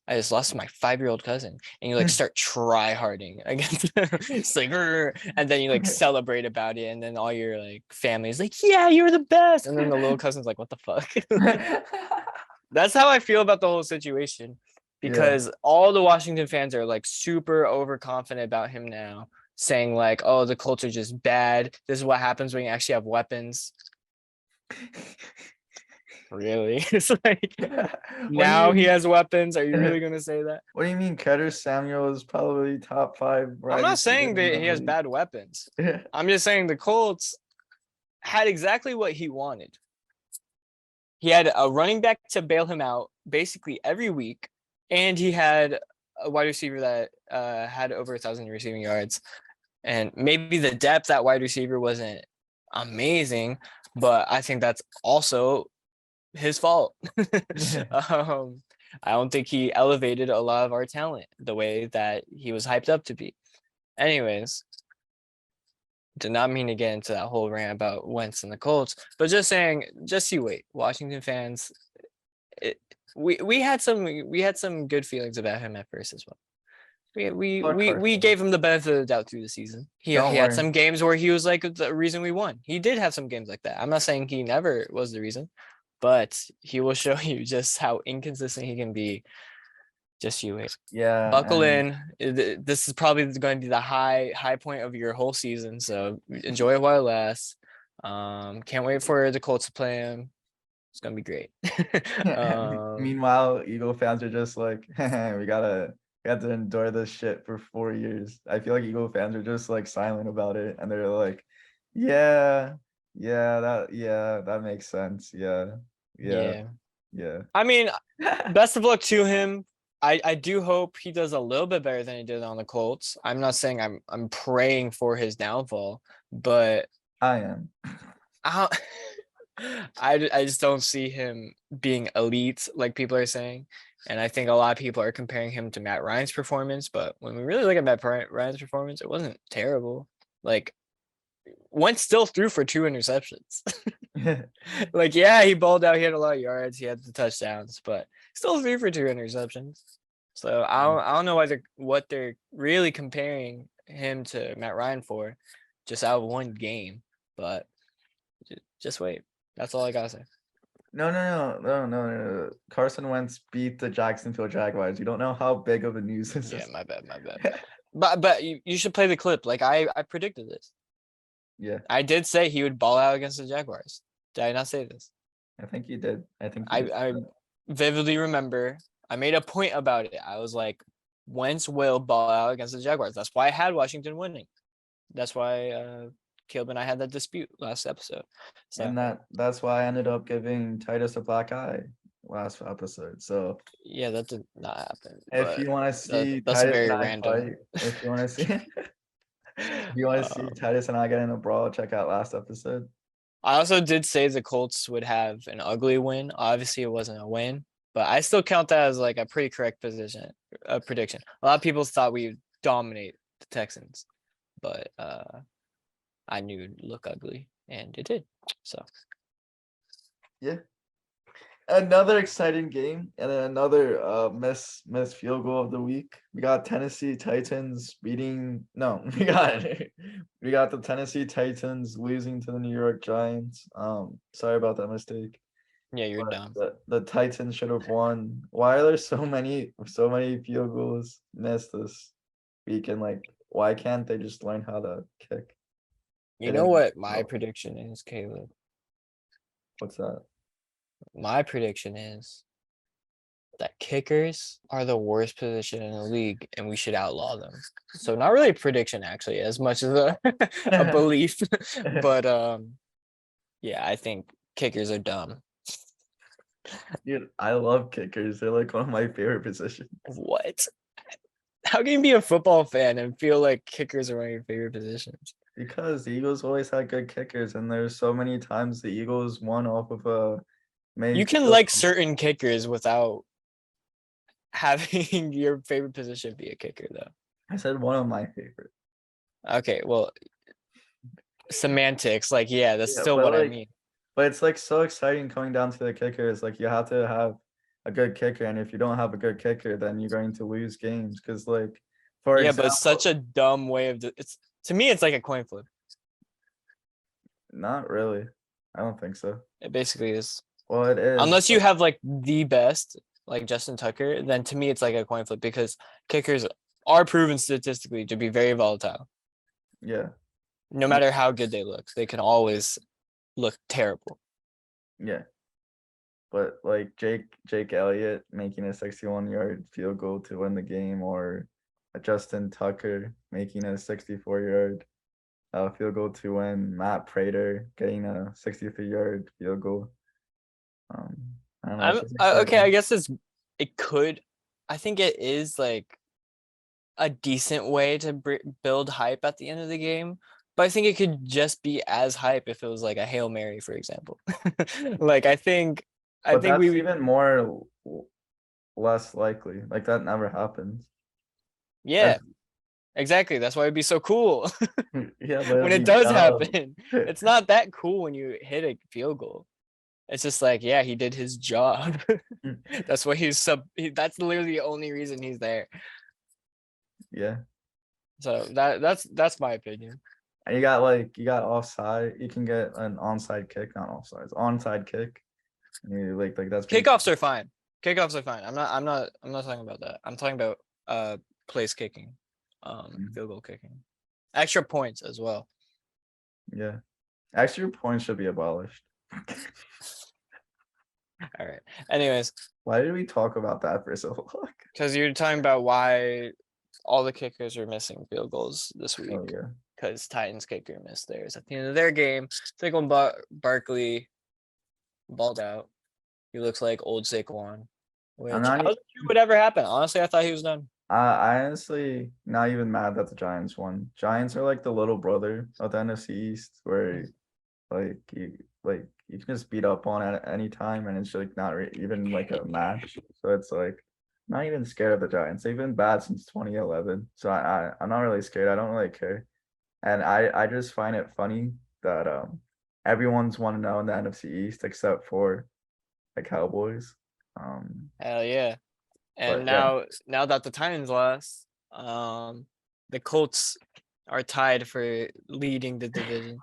I just lost to my 5-year-old cousin, and you like start try harding against them. It's like, "Rrr," and then you like celebrate about it, and then all your like family is like, yeah, you're the best, and then the little cousin's like, what the fuck? That's how I feel about the whole situation, because all the Washington fans are like super overconfident about him now, saying like, oh, the Colts are just bad. This is what happens when you actually have weapons. Really? It's like now he has weapons. Are you really gonna say that? What do you mean? Curtis Samuel is probably top 5. I'm not saying that he has bad weapons. I'm just saying the Colts had exactly what he wanted. He had a running back to bail him out basically every week, and he had a wide receiver that had over 1,000 receiving yards. And maybe the depth at wide receiver wasn't amazing, but I think that's also his fault. I don't think he elevated a lot of our talent the way that he was hyped up to be. Anyways, did not mean to get into that whole rant about Wentz and the Colts, but just saying, just you wait, Washington fans. We had some good feelings about him at first as well. We gave him the benefit of the doubt through the season. He had some games where he was like the reason we won. He did have some games like that. I'm not saying he never was the reason, but he will show you just how inconsistent he can be. Just you wait. Yeah. Buckle in. This is probably going to be the high point of your whole season. So enjoy it while it lasts. Can't wait for the Colts to play him. It's gonna be great. Meanwhile, Eagle fans are just like, we had to endure this shit for 4 years. I feel like Eagle fans are just like silent about it, and they're like, that makes sense. Yeah. I mean, best of luck to him. I do hope he does a little bit better than he did on the Colts. I'm not saying I'm praying for his downfall, but I am. I just don't see him being elite like people are saying. And I think a lot of people are comparing him to Matt Ryan's performance. But when we really look at Matt Ryan's performance, it wasn't terrible. Like, Wentz still threw for 2 interceptions. Like, yeah, he balled out. He had a lot of yards. He had the touchdowns, but still threw for 2 interceptions. So I don't know what they're really comparing him to Matt Ryan for, just out of one game. But just wait. That's all I gotta say. No. Carson Wentz beat the Jacksonville Jaguars. You don't know how big of a news this is. Yeah, my bad. But you should play the clip. Like I predicted this. Yeah. I did say he would ball out against the Jaguars. Did I not say this? I think you did. I vividly remember I made a point about it. I was like, Wentz will ball out against the Jaguars. That's why I had Washington winning. That's why Caleb and I had that dispute last episode. So, and that's why I ended up giving Tytoos a black eye last episode. So yeah, that did not happen. If you want to see that's Tytoos very and I random. fight, if you want to see Tytoos and I get in a brawl, check out last episode. I also did say the Colts would have an ugly win. Obviously, it wasn't a win, but I still count that as like a pretty correct prediction. A lot of people thought we would dominate the Texans, but I knew it'd look ugly, and it did. So, yeah, another exciting game and another miss field goal of the week. We got Tennessee Titans beating. No, we got the Tennessee Titans losing to the New York Giants. Sorry about that mistake. Yeah, you're dumb. The Titans should have won. Why are there so many field goals missed this week? And like, why can't they just learn how to kick? You know what my prediction is, Caleb? What's that? My prediction is that kickers are the worst position in the league, and we should outlaw them. So not really a prediction, actually, as much as a belief. But yeah, I think kickers are dumb. Dude, I love kickers. They're like one of my favorite positions. What? How can you be a football fan and feel like kickers are one of your favorite positions? Because the Eagles always had good kickers, and there's so many times the Eagles won off of a. You can like certain kickers without having your favorite position be a kicker, though. I said one of my favorite. Okay, well, semantics. Like, yeah, that's Yeah, still but what I like, mean. but it's like so exciting coming down to the kickers. Like you have to have a good kicker, and if you don't have a good kicker, then you're going to lose games. Because like, for Yeah, but it's such example, a dumb way of it's to me, it's like a coin flip. not really. I don't think so. It basically is. Well, it is. Unless you but- have like the best, like Justin Tucker, then to me it's like a coin flip because kickers are proven statistically to be very volatile. Yeah, No matter how good they look, they can always look terrible. yeah. But like Jake Elliott making a 61-yard field goal to win the game, or Justin Tucker making a 64-yard field goal to win, Matt Prater getting a 63-yard field goal. I don't know. It's just Okay. I exciting. guess it could. I think it is like a decent way to build hype at the end of the game, but I think it could just be as hype if it was like a Hail Mary, for example. Like I think But that's we even more less likely. Like that never happens. yeah, exactly. That's why it'd be so cool Yeah, but when it'd it be does dumb. happen. It's not that cool when you hit a field goal. It's just like, yeah, he did his job. That's why that's literally the only reason he's there. Yeah. So that's my opinion. And you got offside. You can get an onside kick, not offsides, onside kick. And you like that's pretty Kickoffs are fine. Kickoffs are fine. I'm not talking about that. I'm talking about place kicking, field goal kicking, extra points as well. Yeah. Extra points should be abolished. All right. Anyways, Why did we talk about that for so long? because you're talking about why all the kickers are missing field goals this week. Oh yeah. Because Titans kicker missed theirs at the end of their game. Saquon Barkley balled out. He looks like old Saquon. Which I'm I not wasn't sure would ever happen. Honestly, I thought he was done. I honestly not even mad that the Giants won. Giants are like the little brother of the NFC East, where like you can just beat up on at any time, and it's like not even like a match. So it's like not even scared of the Giants. They've been bad since 2011, so I'm not really scared. I don't really care, and I just find it funny that everyone's 1-0 in the NFC East except for the Cowboys. Hell yeah. And But yeah. now that the Titans lost, the Colts are tied for leading the division.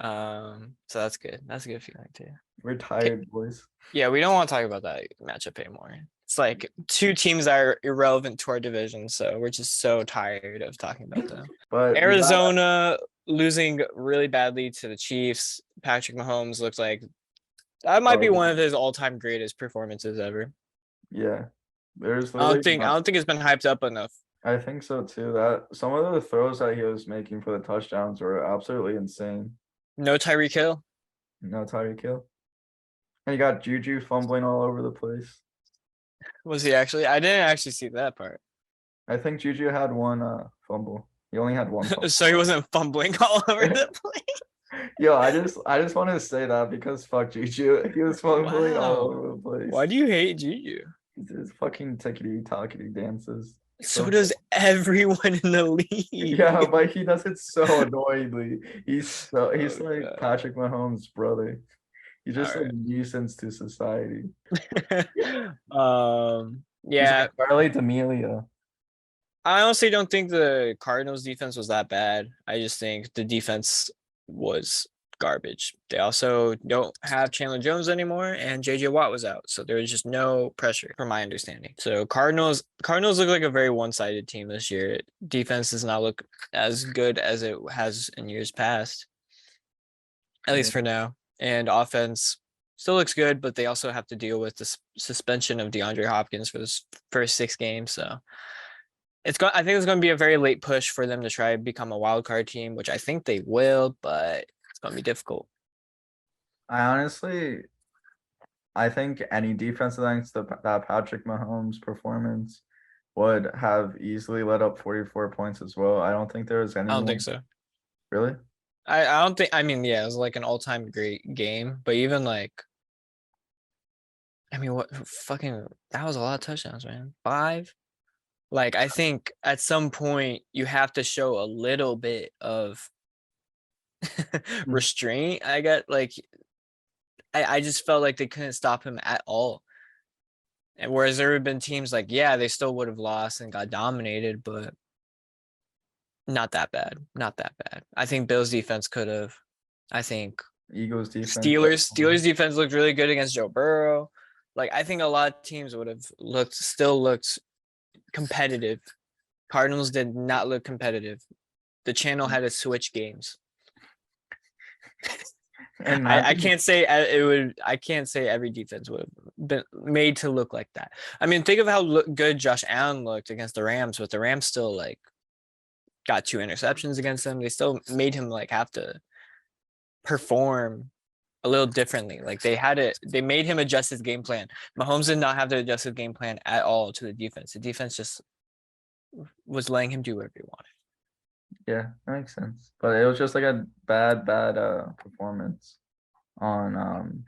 So that's good. That's a good feeling too. We're tired, boys. Yeah, we don't want to talk about that matchup anymore. It's like two teams that are irrelevant to our division, so we're just so tired of talking about them. But Arizona losing really badly to the Chiefs. Patrick Mahomes looks like that might be one of his all-time greatest performances ever. Yeah. There's I don't think it's been hyped up enough. I think so too. That some of the throws that he was making for the touchdowns were absolutely insane. No Tyreek Hill. No Tyreek Hill. And you got Juju fumbling all over the place. Was he actually? I didn't actually see that part. I think Juju had one fumble. He only had one fumble. So he wasn't fumbling all over the place. Yo, I just wanted to say that because fuck Juju. He was fumbling all over the place. Why do you hate Juju? His fucking tickety-tockety dances. So does everyone in the league. Yeah, but he does it so annoyingly. He's like God. Patrick Mahomes' brother. He's just Alright. a nuisance to society. Yeah. Like Charlie D'Amelio. I honestly don't think the Cardinals defense was that bad. I just think the defense was garbage. They also don't have Chandler Jones anymore, and JJ Watt was out, so there was just no pressure from my understanding. So Cardinals look like a very one-sided team this year. Defense does not look as good as it has in years past, at least for now. And offense still looks good, but they also have to deal with the suspension of DeAndre Hopkins for this first 6 games. So I think it's going to be a very late push for them to try and become a wild card team, which I think they will, but it's going to be difficult. I think any defense against that Patrick Mahomes performance would have easily led up 44 points as well. I don't think there was any. I don't think so. Really? I don't think. I mean, yeah, it was like an all-time great game, but even like, I mean, that was a lot of touchdowns, man. 5. Like, I think at some point you have to show a little bit of restraint. I got like, I just felt like they couldn't stop him at all. And whereas there have been teams like, yeah, they still would have lost and got dominated, but not that bad. Not that bad. I think Bills defense could have. I think Eagles defense. Steelers defense looked really good against Joe Burrow. Like, I think a lot of teams would have still looked competitive. Cardinals did not look competitive. The channel had to switch games. And I can't say it would. I can't say every defense would have been made to look like that. I mean, think of how good Josh Allen looked against the Rams, but the Rams still like got 2 interceptions against them. They still made him like have to perform a little differently. Like they made him adjust his game plan. Mahomes did not have to adjust his game plan at all to the defense. The defense just was letting him do whatever he wanted. Yeah, that makes sense. But it was just like a bad performance on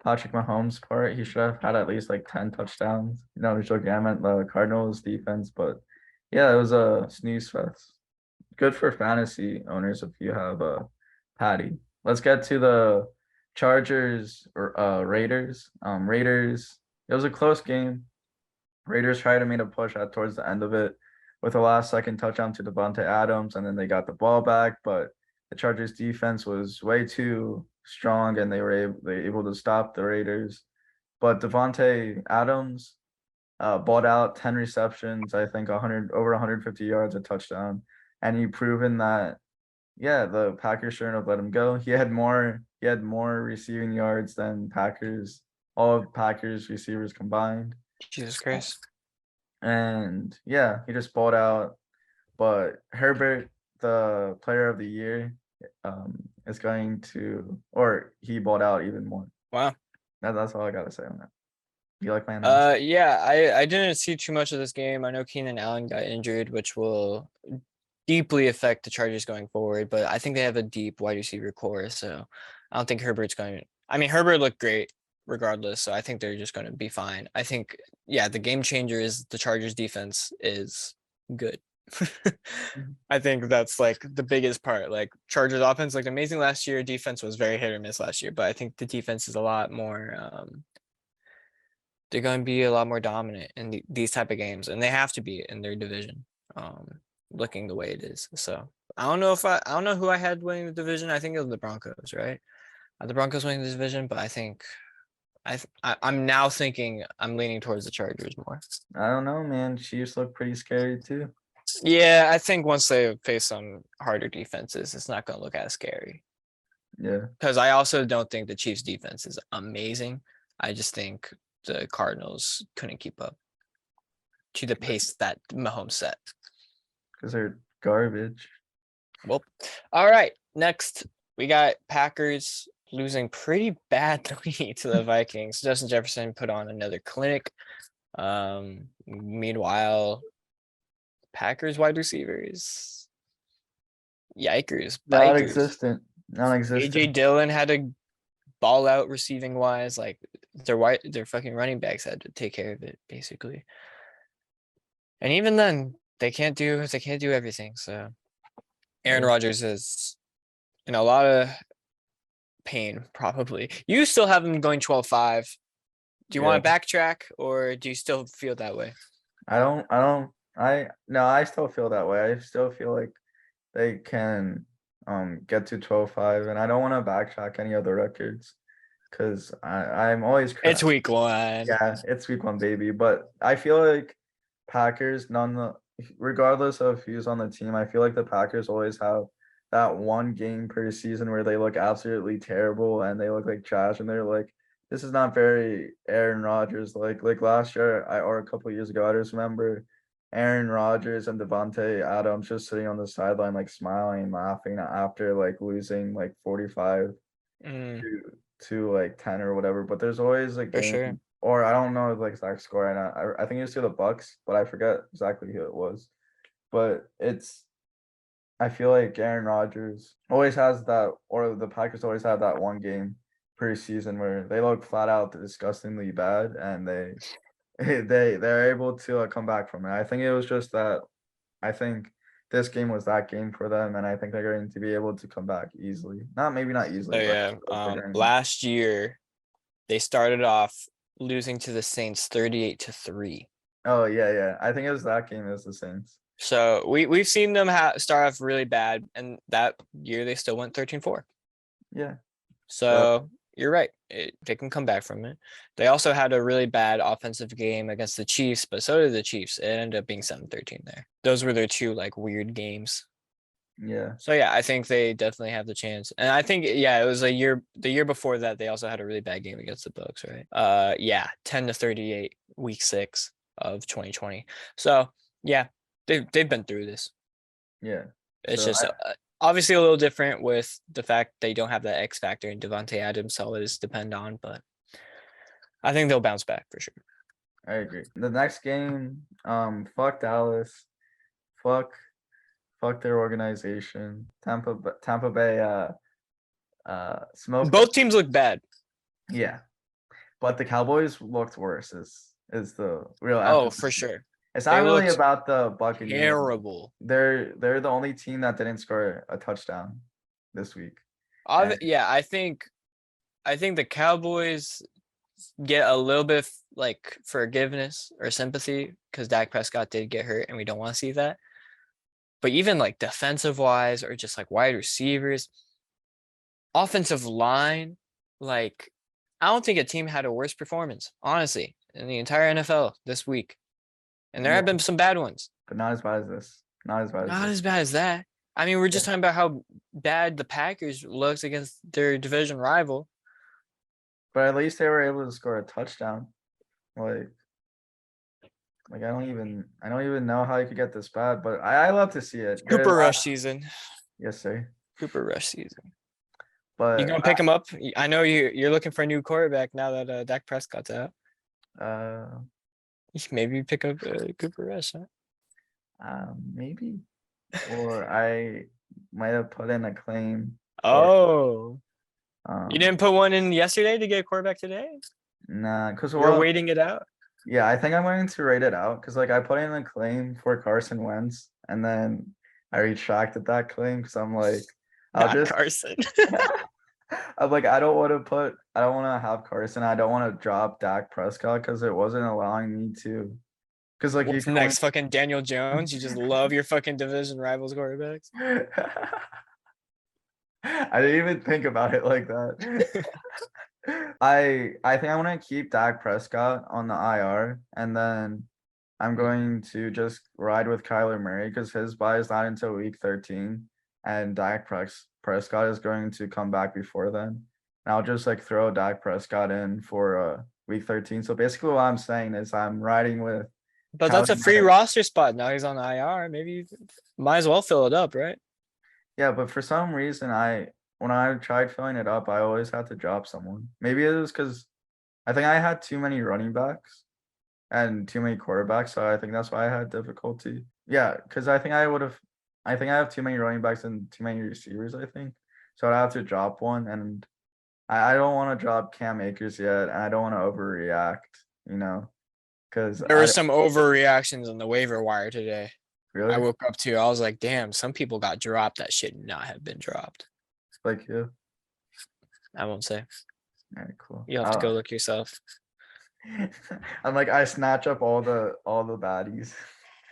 Patrick Mahomes' part. He should have had at least like 10 touchdowns. Joking, I meant the Cardinals defense, but yeah, it was a snooze fest. Good for fantasy owners if you have Patty. Let's get to the Chargers or Raiders. Raiders, it was a close game. Raiders tried to make a push towards the end of it with a last second touchdown to Devontae Adams, and then they got the ball back, but the Chargers defense was way too strong and they were able to stop the Raiders. But Devontae Adams balled out 10 receptions, I think over 150 yards, a touchdown. And he proven that, yeah, the Packers shouldn't have let him go. He had more receiving yards than all of Packers receivers combined. Jesus Christ. And yeah, he just balled out. But Herbert, the player of the year, is going to, or he balled out even more. Wow. That's all I gotta say on that. You like my analysis? Yeah, I didn't see too much of this game. I know Keenan Allen got injured, which will deeply affect the Chargers going forward, but I think they have a deep wide receiver core, so I don't think Herbert's going to. I mean, Herbert looked great regardless, so I think they're just going to be fine. I think, yeah, the game changer is the Chargers defense is good. I think that's like the biggest part. Like, Chargers offense looked amazing last year. Defense was very hit or miss last year, but I think the defense is a lot more they're going to be a lot more dominant in these type of games, and they have to be in their division, looking the way it is. So I don't know who I had winning the division. I think it was the Broncos, right? The Broncos winning the division, but I think I'm now thinking I'm leaning towards the Chargers more. I don't know, man. Chiefs look pretty scary too. Yeah, I think once they face some harder defenses, it's not going to look as scary. Yeah. Because I also don't think the Chiefs defense is amazing. I just think the Cardinals couldn't keep up to the pace that Mahomes set. Because they're garbage. Well, all right. Next, we got Packers losing pretty badly to the Vikings. Justin Jefferson put on another clinic. Meanwhile, Packers wide receivers, yikers, Non-existent. AJ Dillon had to ball out receiving wise. Like, their fucking running backs had to take care of it basically. And even then, they can't do everything. So Aaron Rodgers is in a lot of pain, probably. You still have him going 12-5. Do you want to backtrack, or do you still feel that way? I still feel that way. I still feel like they can get to 12-5, and I don't want to backtrack any other records because I'm always It's week 1. Yeah, it's week 1, baby. But I feel like Packers, regardless of who's on the team, I feel like the Packers always have that one game per season where they look absolutely terrible and they look like trash, and they're like, this is not very Aaron Rodgers. Like last year, or a couple of years ago, I just remember Aaron Rodgers and Devontae Adams just sitting on the sideline, like smiling and laughing after like losing like 45 to like 10 or whatever. But there's always a game, sure. Or I don't know the exact score. And I think it was to the Bucks, but I forget exactly who it was. But I feel like Aaron Rodgers always has that, or the Packers always have that one game per season where they look flat out disgustingly bad, and they're able to come back from it. I think it was just that. I think this game was that game for them, and I think they're going to be able to come back easily. Maybe not easily, So but yeah, they're going- last year they started off losing to the Saints 38-3. Oh yeah. I think it was that game as the Saints. So we've seen them start off really bad, and that year they still went 13-4. Yeah. So you're right. They can come back from it. They also had a really bad offensive game against the Chiefs, but so did the Chiefs. It ended up being 7-13 there. Those were their two like weird games. Yeah. So yeah, I think they definitely have the chance. And I think it was the year before that they also had a really bad game against the Bucs, right? 10-38 week 6 of 2020. So yeah, they've been through this. Yeah. It's So just obviously a little different with the fact they don't have that X factor and Devontae Adams to always depend on, but I think they'll bounce back for sure. I agree. The next game, fuck Dallas, fuck their organization. Tampa Bay, smoke. Both teams look bad. Yeah, but the Cowboys looked worse. Is the real? Oh, emphasis. for sure. It's They not really looked about the Buccaneers. Terrible. They're the only team that didn't score a touchdown this week. Yeah, I think the Cowboys get a little bit like forgiveness or sympathy because Dak Prescott did get hurt and we don't want to see that. But even like defensive wise or just like wide receivers, offensive line, like I don't think a team had a worse performance, honestly, in the entire NFL this week. And there have been some bad ones. But not as bad as this. Not as bad as that. I mean, we're just talking about how bad the Packers looked against their division rival. But at least they were able to score a touchdown. Like I don't even know how you could get this bad, but I love to see it. Cooper Rush season. Yes, sir. Cooper Rush season. But you gonna pick him up? I know you're looking for a new quarterback now that Dak Prescott's out. Maybe pick up Cooper Rush, huh? Maybe. Or I might have put in a claim. Oh. You didn't put one in yesterday to get a quarterback today? Nah, because we're waiting it out. Yeah, I think I'm going to rate it out because like I put in a claim for Carson Wentz and then I retracted that claim because I'm like, Carson. I'm like, I don't want to have Carson. I don't want to drop Dak Prescott because it wasn't allowing me to. Because like what's next, fucking Daniel Jones? You just love your fucking division rivals quarterbacks. I didn't even think about it like that. I think I want to keep Dak Prescott on the IR, and then I'm going to just ride with Kyler Murray because his bye is not until week 13, and Dak Prescott is going to come back before then. And I'll just like throw Dak Prescott in for week 13. So basically, what I'm saying is I'm riding with. But that's a free roster spot. Now he's on the IR. Maybe you might as well fill it up, right? Yeah, but for some reason, when I tried filling it up, I always had to drop someone. Maybe it was because I think I had too many running backs and too many quarterbacks, so I think that's why I had difficulty. Yeah, because I think I have too many running backs and too many receivers, I think. So I'd have to drop one, and I don't want to drop Cam Akers yet, and I don't want to overreact, because there were some overreactions on the waiver wire today. Really? I woke up to, I was like, damn, some people got dropped that should not have been dropped. Like who? I won't say. All right, cool. You'll have to go look yourself. I'm like, I snatch up all the baddies.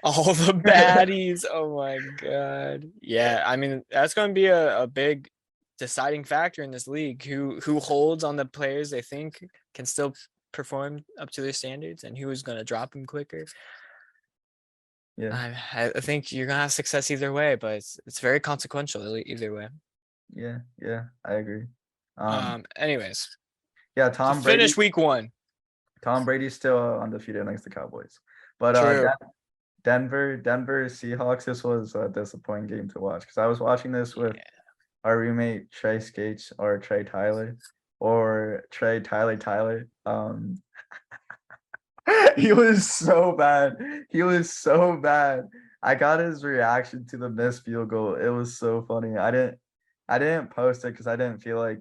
All the baddies. Oh my god. Yeah, I mean, that's going to be a big deciding factor in this league. Who holds on the players they think can still perform up to their standards, and who is going to drop them quicker. Yeah, I think you're gonna have success either way, but it's very consequential either way. Yeah, I agree. Anyways, yeah, Tom Brady finished week 1. Tom Brady's still undefeated against the Cowboys, but Denver Seahawks. This was a disappointing game to watch because I was watching this with our roommate Trey Skates or Trey Tyler or Trey Tyler. He was so bad. I got his reaction to the missed field goal. It was so funny. I didn't post it because I didn't feel like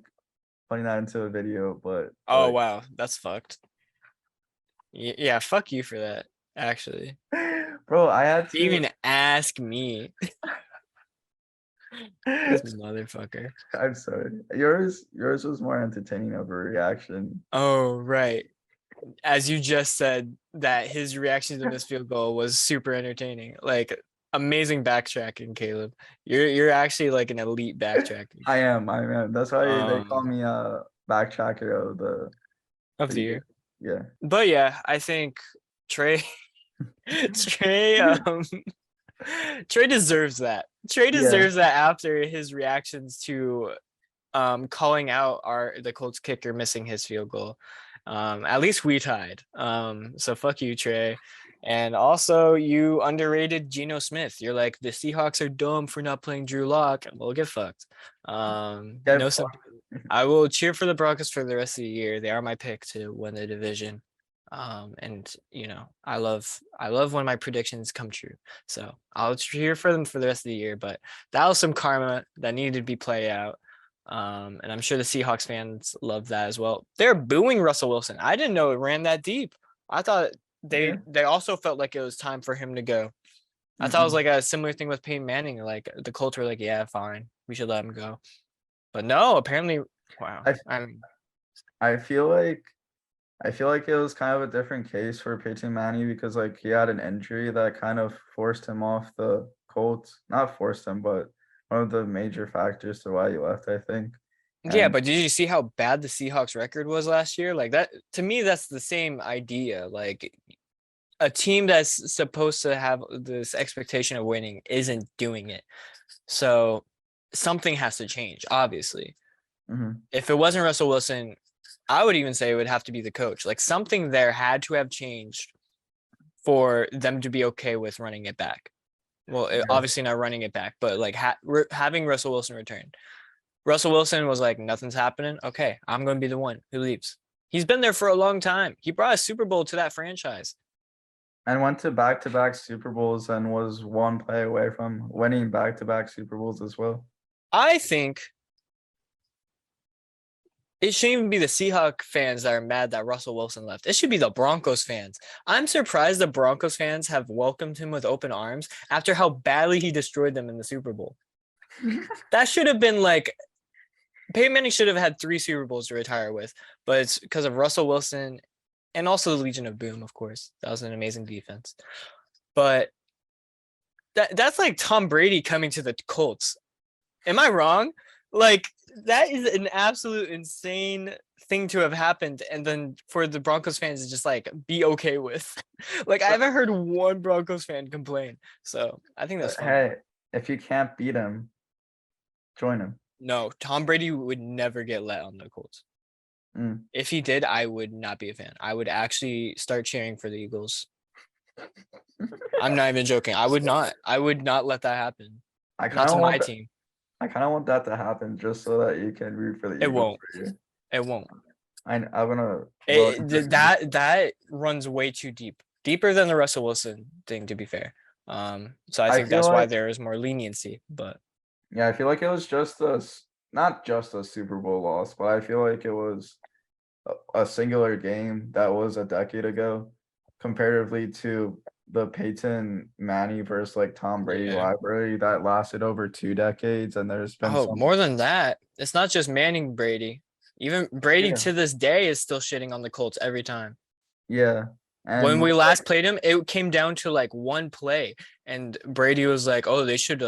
putting that into a video, but wow, that's fucked. Yeah, fuck you for that. Actually, Bro, I had you to. even ask me. This motherfucker. I'm sorry. Yours was more entertaining of a reaction. Oh, right. As you just said, that his reaction to this field goal was super entertaining. Like amazing backtracking, Caleb. You're actually like an elite backtracking. I am. That's why they call Um, me backtracker of the year. yeah. But yeah, I think Trey Trey Trey deserves that. Trey Yeah. deserves that after his reactions to calling out the Colts kicker missing his field goal. At least we tied. So fuck you, Trey. And also you underrated Geno Smith. You're like, the Seahawks are dumb for not playing Drew Lock, and we'll get fucked. Get No, fucked. I will cheer for the Broncos for the rest of the year. They are my pick to win the division. And you know, I love when my predictions come true. So I'll cheer for them for the rest of the year. But that was some karma that needed to be played out. And I'm sure the Seahawks fans love that as well. They're booing Russell Wilson. I didn't know it ran that deep. I thought they also felt like it was time for him to go. I thought it was like a similar thing with Peyton Manning. Like the Colts were like, yeah, fine, we should let him go. But no, apparently, wow. I feel like it was kind of a different case for Peyton Manning because like he had an injury that kind of forced him off the Colts. Not forced him, but one of the major factors to why he left, I think. Yeah, And but did you see how bad the Seahawks record was last year? Like that, to me, that's the same idea. Like a team that's supposed to have this expectation of winning isn't doing it. So something has to change, obviously. If it wasn't Russell Wilson, I would even say it would have to be the coach. Like something there had to have changed for them to be okay with running it back. Well, obviously not running it back, but like having Russell Wilson return. Russell Wilson was like, nothing's happening. Okay, I'm going to be the one who leaves. He's been there for a long time. He brought a Super Bowl to that franchise. And went to back-to-back Super Bowls and was one play away from winning back-to-back Super Bowls as well. I think it shouldn't even be the Seahawks fans that are mad that Russell Wilson left. It should be the Broncos fans. I'm surprised the Broncos fans have welcomed him with open arms after how badly he destroyed them in the Super Bowl. That should have been like, Peyton Manning should have had 3 Super Bowls to retire with, but it's because of Russell Wilson and also the Legion of Boom, of course. That was an amazing defense. But that's like Tom Brady coming to the Colts. Am I wrong? Like, that is an absolute insane thing to have happened. And then for the Broncos fans to just like be okay with. Like, I haven't heard one Broncos fan complain. So I think that's fun. Hey, if you can't beat him, join him. No, Tom Brady would never get let on the Colts. If he did, I would not be a fan. I would actually start cheering for the Eagles. I'm not even joking. I would not let that happen. Not to my team. I kind of want that to happen just so that you can root for the Eagles. It won't. It won't. I'm gonna. That runs way too deep, deeper than the Russell Wilson thing. To be fair, so I think that's why there is more leniency. But yeah, I feel like it was just not just a Super Bowl loss, but I feel like it was a singular game that was a decade ago, comparatively to the Peyton Manning versus like Tom Brady rivalry that lasted over 2 decades, and there's been more than that. It's not just Manning Brady. Even Brady to this day is still shitting on the Colts every time. Yeah. And when we last played him, it came down to like one play, and Brady was like, "Oh, they should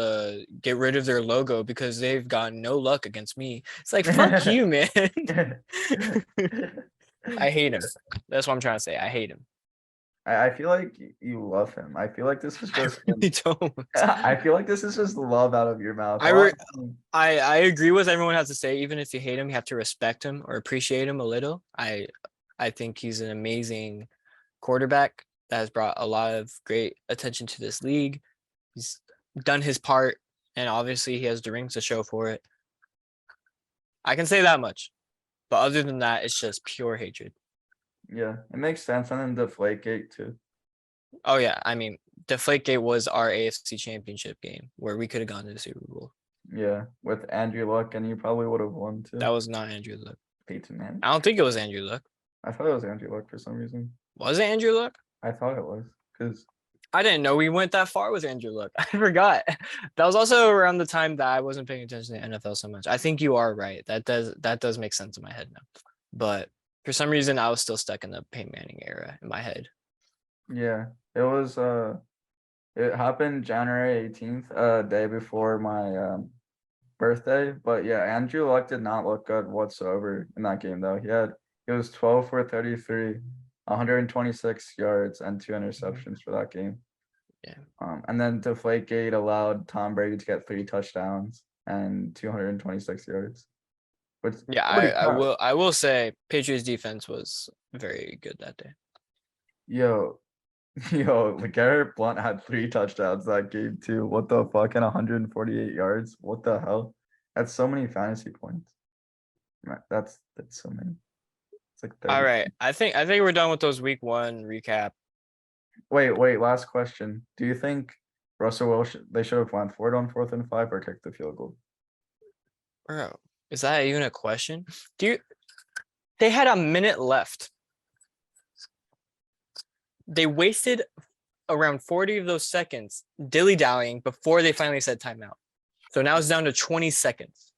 get rid of their logo because they've got no luck against me." It's like, fuck you, man. I hate him. That's what I'm trying to say. I hate him. I feel like you love him. I feel like this is just. I really don't. I feel like this is just love out of your mouth. I agree with everyone has to say. Even if you hate him, you have to respect him or appreciate him a little. I think he's an amazing quarterback that has brought a lot of great attention to this league. He's done his part, and obviously he has the rings to show for it. I can say that much, but other than that, it's just pure hatred. Yeah, it makes sense. And then Deflategate too. Oh yeah, I mean, Deflategate was our AFC Championship game where we could have gone to the Super Bowl. Yeah, with Andrew Luck, and you probably would have won too. That was not Andrew Luck. Peyton Manning. I don't think it was Andrew Luck. I thought it was Andrew Luck for some reason. Was it Andrew Luck? I thought it was because I didn't know we went that far with Andrew Luck. I forgot. That was also around the time that I wasn't paying attention to the NFL so much. I think you are right. That does make sense in my head now. But for some reason, I was still stuck in the Peyton Manning era in my head. yeah, it was it happened January 18th, day before my birthday. But yeah, Andrew Luck did not look good whatsoever in that game though. He was 12 for 33, 126 yards and 2 interceptions for that game. Yeah. And then Deflategate allowed Tom Brady to get 3 touchdowns and 226 yards. Which Yeah, I will say Patriots defense was very good that day. Yo, LeGarrette Blount had 3 touchdowns that game too. What the fuck? And 148 yards. What the hell? That's so many fantasy points. That's so many. It's like 30. All right. I think we're done with those week 1 recap. Wait, last question. Do you think Russell Wilson they should have went for it on 4th and 5 or kicked the field goal? Bro, is that even a question? They had a minute left. They wasted around 40 of those seconds dilly-dallying before they finally said timeout. So now it's down to 20 seconds.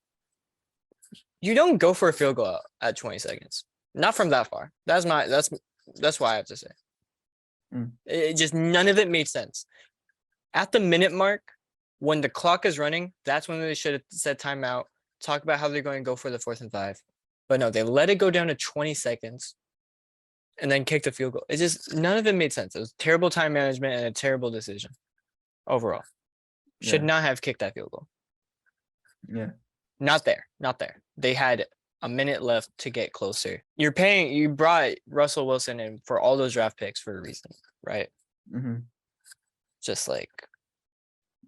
You don't go for a field goal at 20 seconds. Not from that far. That's why I have to say. It just none of it made sense. At the minute mark, when the clock is running, that's when they should have said timeout, talk about how they're going to go for the 4th and 5. But no, they let it go down to 20 seconds and then kicked the field goal. It just none of it made sense. It was terrible time management and a terrible decision overall. Should not have kicked that field goal. Yeah. Not there. They had a minute left to get closer. You brought Russell Wilson in for all those draft picks for a reason, right? Mm-hmm. Just like,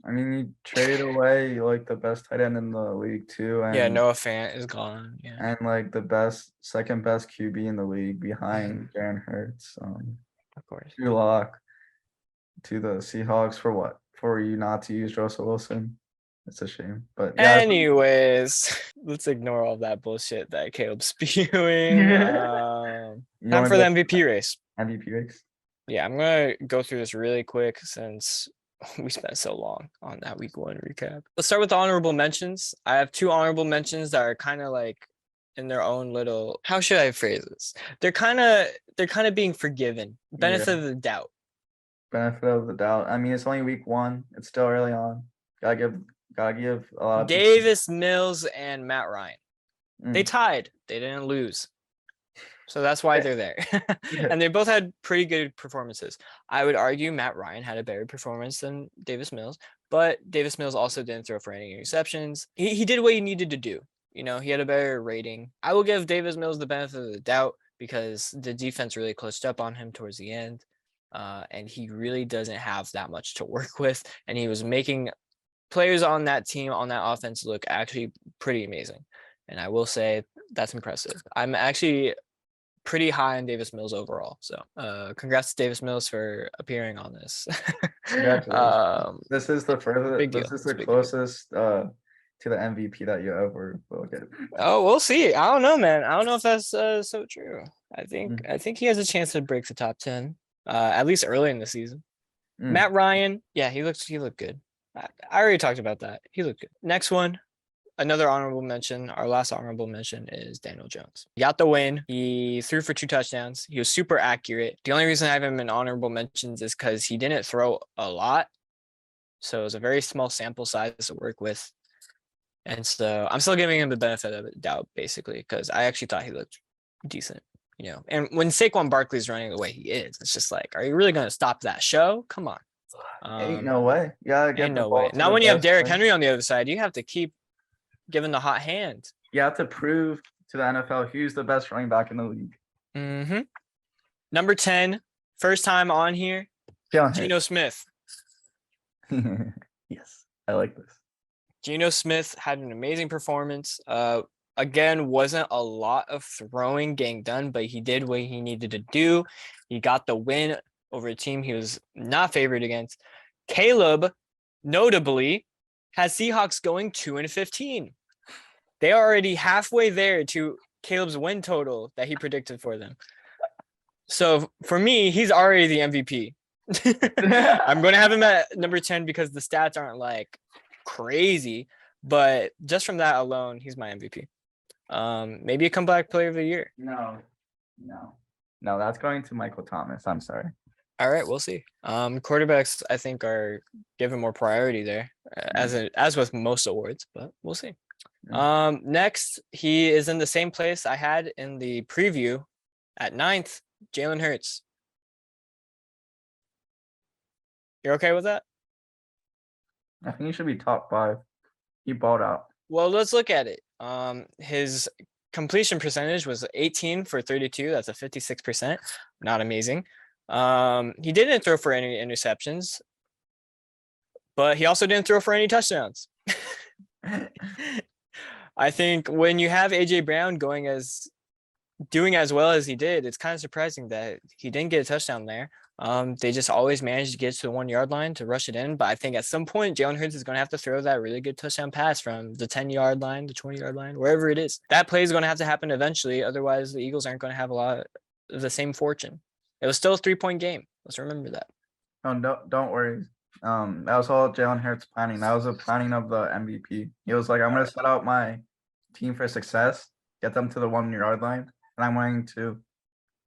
I mean, you trade away like the best tight end in the league too, and yeah, Noah Fant is gone. Yeah, and like the second best QB in the league behind Jalen Hurts. of course. Drew Lock to the Seahawks for what? For you not to use Russell Wilson? It's a shame, but yeah. Anyways, let's ignore all that bullshit that Caleb's spewing. Time for the MVP race. MVP race. Yeah, I'm gonna go through this really quick since we spent so long on that week 1 recap. Let's start with the honorable mentions. I have 2 honorable mentions that are kind of like in their own little. How should I phrase this? They're kind of being forgiven. Benefit of the doubt. Benefit of the doubt. I mean, it's only week 1. It's still early on. Gotta give a lot of Davis Mills and Matt Ryan. people. They tied. They didn't lose. So that's why they're there. And they both had pretty good performances. I would argue Matt Ryan had a better performance than Davis Mills, but Davis Mills also didn't throw for any interceptions. He did what he needed to do. You know, he had a better rating. I will give Davis Mills the benefit of the doubt because the defense really closed up on him towards the end. And he really doesn't have that much to work with. And he was making players on that team, on that offense look actually pretty amazing. And I will say that's impressive. I'm actually pretty high on Davis Mills overall. So congrats to Davis Mills for appearing on this. This is the furthest, deal. this is the closest to the MVP that you ever will get. Oh, we'll see. I don't know, man. I don't know if that's so true. I think he has a chance to break the top 10, at least early in the season. Matt Ryan, yeah, he looked good. I already talked about that. He looked good. Next one, another honorable mention. Our last honorable mention is Daniel Jones. He got the win. He threw for 2 touchdowns. He was super accurate. The only reason I have him in honorable mentions is because he didn't throw a lot. So it was a very small sample size to work with. And so I'm still giving him the benefit of the doubt, basically, because I actually thought he looked decent. You know, and when Saquon Barkley's running the way he is, it's just like, are you really going to stop that show? Come on. Ain't no way. Yeah, ain't no way. Not when you have Derrick Henry on the other side. You have to keep giving the hot hand. You have to prove to the NFL who's the best running back in the league. Number 10, first time on here, Geno Smith. Yes, I like this. Geno Smith had an amazing performance. Again, wasn't a lot of throwing getting done, but he did what he needed to do. He got the win over a team he was not favored against. Caleb, notably, has Seahawks going 2-15. They are already halfway there to Caleb's win total that he predicted for them. So for me, he's already the MVP. I'm going to have him at number 10 because the stats aren't like crazy, but just from that alone, he's my MVP. Maybe a comeback player of the year. No, that's going to Michael Thomas. I'm sorry. All right, we'll see. Quarterbacks, I think, are given more priority there, as with most awards, but we'll see. Next, he is in the same place I had in the preview at 9th, Jalen Hurts. You're okay with that? I think he should be top 5. He balled out. Well, let's look at it. His completion percentage was 18 for 32. That's a 56%. Not amazing. He didn't throw for any interceptions, but he also didn't throw for any touchdowns. I think when you have AJ Brown doing as well as he did, it's kind of surprising that he didn't get a touchdown there. They just always managed to get to the 1 yard line to rush it in. But I think at some point, Jalen Hurts is going to have to throw that really good touchdown pass from the 10 yard line, the 20 yard line, wherever it is. That play is going to have to happen eventually. Otherwise, the Eagles aren't going to have a lot of the same fortune. It was still a 3-point game. Let's remember that. Oh, don't worry. That was all Jalen Hurts planning. That was a planning of the MVP. He was like, I'm going to set out my team for success, get them to the 1 yard line, and I'm going to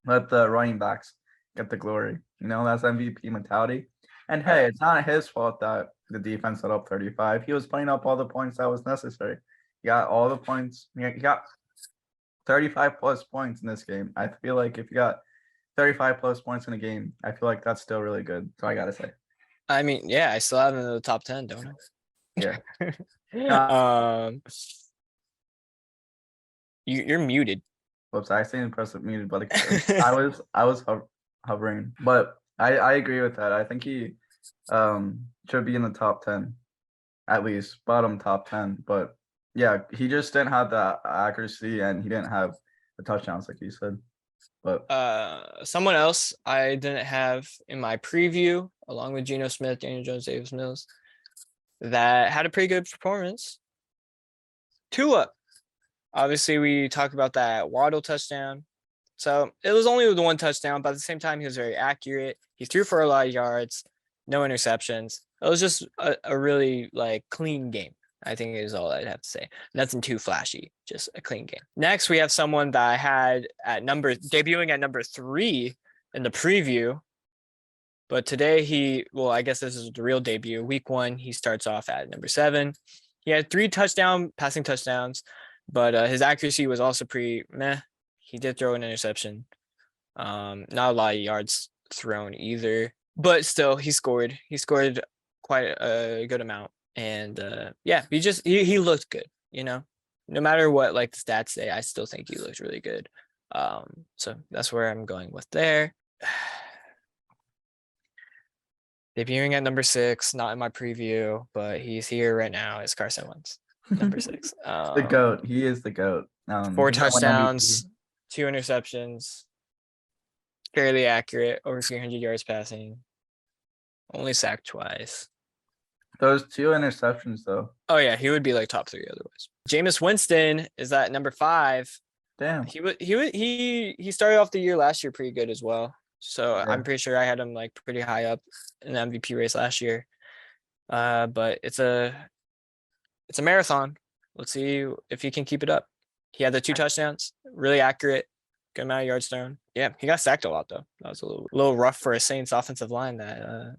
let the running backs get the glory. That's MVP mentality. And hey, it's not his fault that the defense set up 35. He was putting up all the points that was necessary. He got all the points. He got 35 plus points in this game. I feel like if you got 35 plus points in a game, I feel like that's still really good. So I gotta say. I mean, yeah, I still have him in the top 10, don't I? Yeah. You're muted. Whoops, I say impressive muted, but I was hovering. But I agree with that. I think he should be in the top 10, at least bottom top 10. But yeah, he just didn't have the accuracy and he didn't have the touchdowns like you said. But someone else I didn't have in my preview, along with Geno Smith, Daniel Jones, Davis Mills, that had a pretty good performance. Tua. Obviously, we talked about that Waddle touchdown. So it was only the 1 touchdown, but at the same time, he was very accurate. He threw for a lot of yards, no interceptions. It was just a really clean game. I think is all I'd have to say. Nothing too flashy, just a clean game. Next, we have someone that I had debuting at number 3 in the preview. But today I guess this is the real debut. Week 1, he starts off at number 7. He had 3 passing touchdowns, but his accuracy was also pretty meh. He did throw an interception. Not a lot of yards thrown either, but still he scored. He scored quite a good amount. And yeah, he looked good, no matter what the stats say, I still think he looked really good. So that's where I'm going with there. Debuting at number 6, not in my preview, but he's here right now, is Carson Wentz, number 6. The GOAT. He is the GOAT. 4 touchdowns, 2 interceptions, fairly accurate, over 300 yards passing, only sacked twice. Those 2 interceptions, though. Oh yeah, he would be top 3 otherwise. Jameis Winston is at number 5. Damn. He started off the year last year pretty good as well. So Yeah. I'm pretty sure I had him pretty high up in the MVP race last year. But it's a marathon. Let's see if he can keep it up. He had the 2 touchdowns, really accurate, good amount of yards thrown. Yeah, he got sacked a lot though. That was a little rough for a Saints offensive line that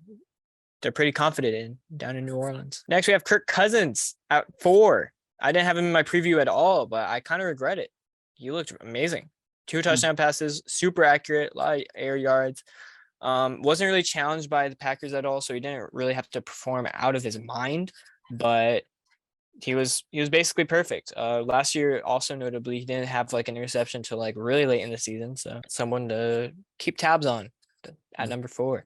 they're pretty confident in down in New Orleans. Next, we have Kirk Cousins at 4. I didn't have him in my preview at all, but I kind of regret it. He looked amazing. 2 touchdown passes, super accurate, a lot of air yards. Wasn't really challenged by the Packers at all, so he didn't really have to perform out of his mind, but he was basically perfect. Last year, also notably, he didn't have an interception till really late in the season, so someone to keep tabs on at number 4.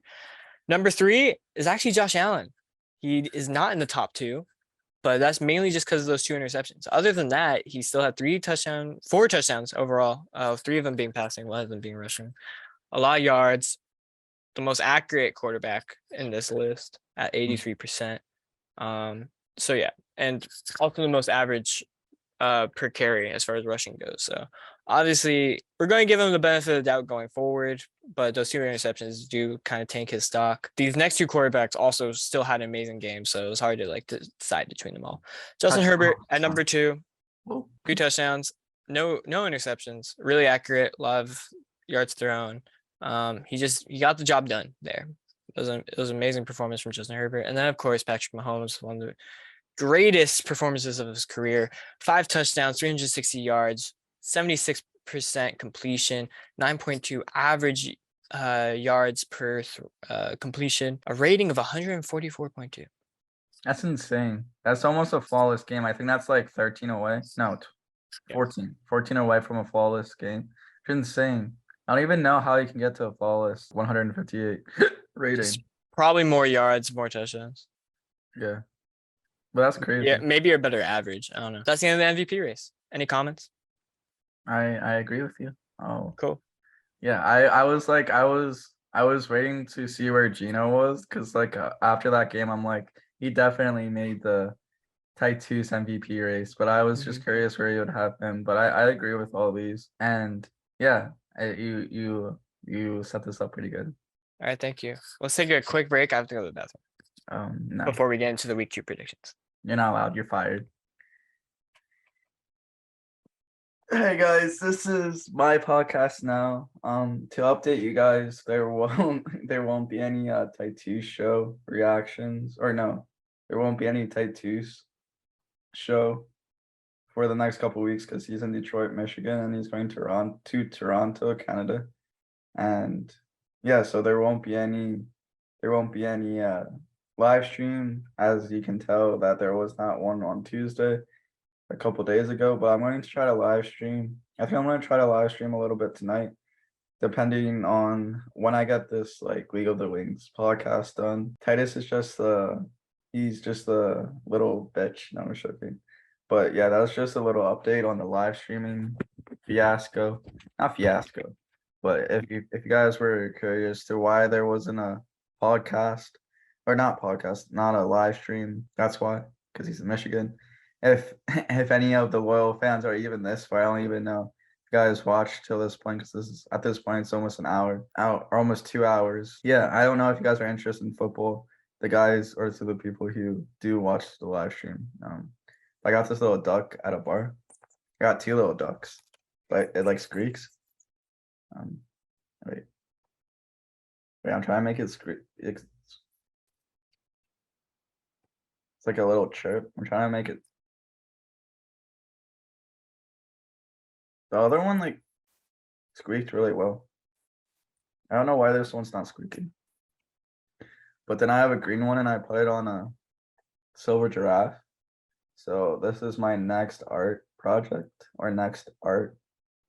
Number 3 is actually Josh Allen. He is not in the top 2, but that's mainly just because of those 2 interceptions. Other than that, he still had 4 touchdowns overall, 3 of them being passing, 1 of them being rushing. A lot of yards, the most accurate quarterback in this list at 83%. So yeah, and also the most average per carry as far as rushing goes. So obviously we're going to give him the benefit of the doubt going forward, but those 2 interceptions do kind of tank his stock. These next 2 quarterbacks also still had an amazing game, so it was hard to like decide between them all. Justin Herbert at number 2, 2 touchdowns, no interceptions, really accurate, a lot of yards thrown. He got the job done there. It was an amazing performance from Justin Herbert. And then of course Patrick Mahomes, one of the greatest performances of his career. 5 touchdowns, 360 yards, 76% completion, 9.2 average yards per completion, a rating of 144.2. That's insane. That's almost a flawless game. I think that's like 13 away. No, 14. 14 away from a flawless game. It's insane. I don't even know how you can get to a flawless 158 rating. Just probably more yards, more touchdowns. Yeah. But that's crazy. Yeah, maybe a better average. I don't know. That's the end of the MVP race. Any comments? I agree with you. Oh, cool. Yeah, I was waiting to see where Gino was, because like after that game, I'm like, he definitely made the Tytoos MVP race, but I was just curious where he would have him. But I agree with all these, and yeah, you set this up pretty good. All right, thank you. Let's take a quick break. I have to go to the bathroom. No, before we get into the week 2 predictions. You're not allowed. You're fired. Hey guys, this is my podcast now. To update you guys, there won't be any Tytoos show reactions, or no, there won't be any Tytoos show for the next couple weeks, because he's in Detroit, Michigan, and he's going to Toronto, Canada, and yeah, so there won't be any live stream, as you can tell that there was not one on Tuesday a couple days ago, but I'm going to try to live stream. I think I'm going to try to live stream a little bit tonight, depending on when I get this like League of the Wings podcast done. Titus is he's just a little bitch. No, I'm joking. But yeah, that was just a little update on the live streaming fiasco. Not fiasco, but if you guys were curious to why there wasn't a podcast, or not a live stream, that's why, because he's in Michigan. If any of the loyal fans are even this far, I don't even know if you guys watched till this point, because at this point it's almost an hour out, or almost 2 hours. Yeah, I don't know if you guys are interested in football, the guys, or to the people who do watch the live stream. I got this little duck at a bar. I got 2 little ducks, but it like squeaks. Wait, I'm trying to make it squeak. It's like a little chirp. I'm trying to make it. The other one like squeaked really well. I don't know why this one's not squeaking. But then I have a green one, and I put it on a silver giraffe. So this is my next art project, or next art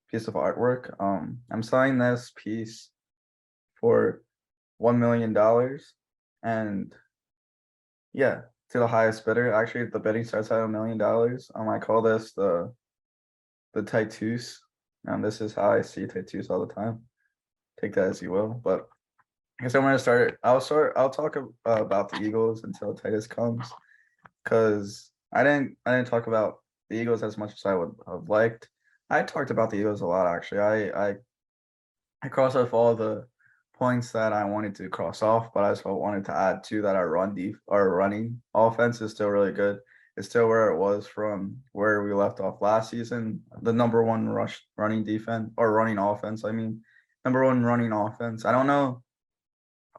piece of artwork. I'm selling this piece for $1 million, and yeah, to the highest bidder. Actually, the bidding starts at $1 million. I call this the Tytoos, and this is how I see Tytoos all the time. Take that as you will, but I guess I'm gonna start. I'll talk about the Eagles until Titus comes, because I didn't talk about the Eagles as much as I would have liked. I talked about the Eagles a lot, actually. I crossed off all the points that I wanted to cross off, but I also wanted to add to that our running offense is still really good. It's still where it was from where we left off last season. The number 1 running defense, or running offense. I mean, number 1 running offense. I don't know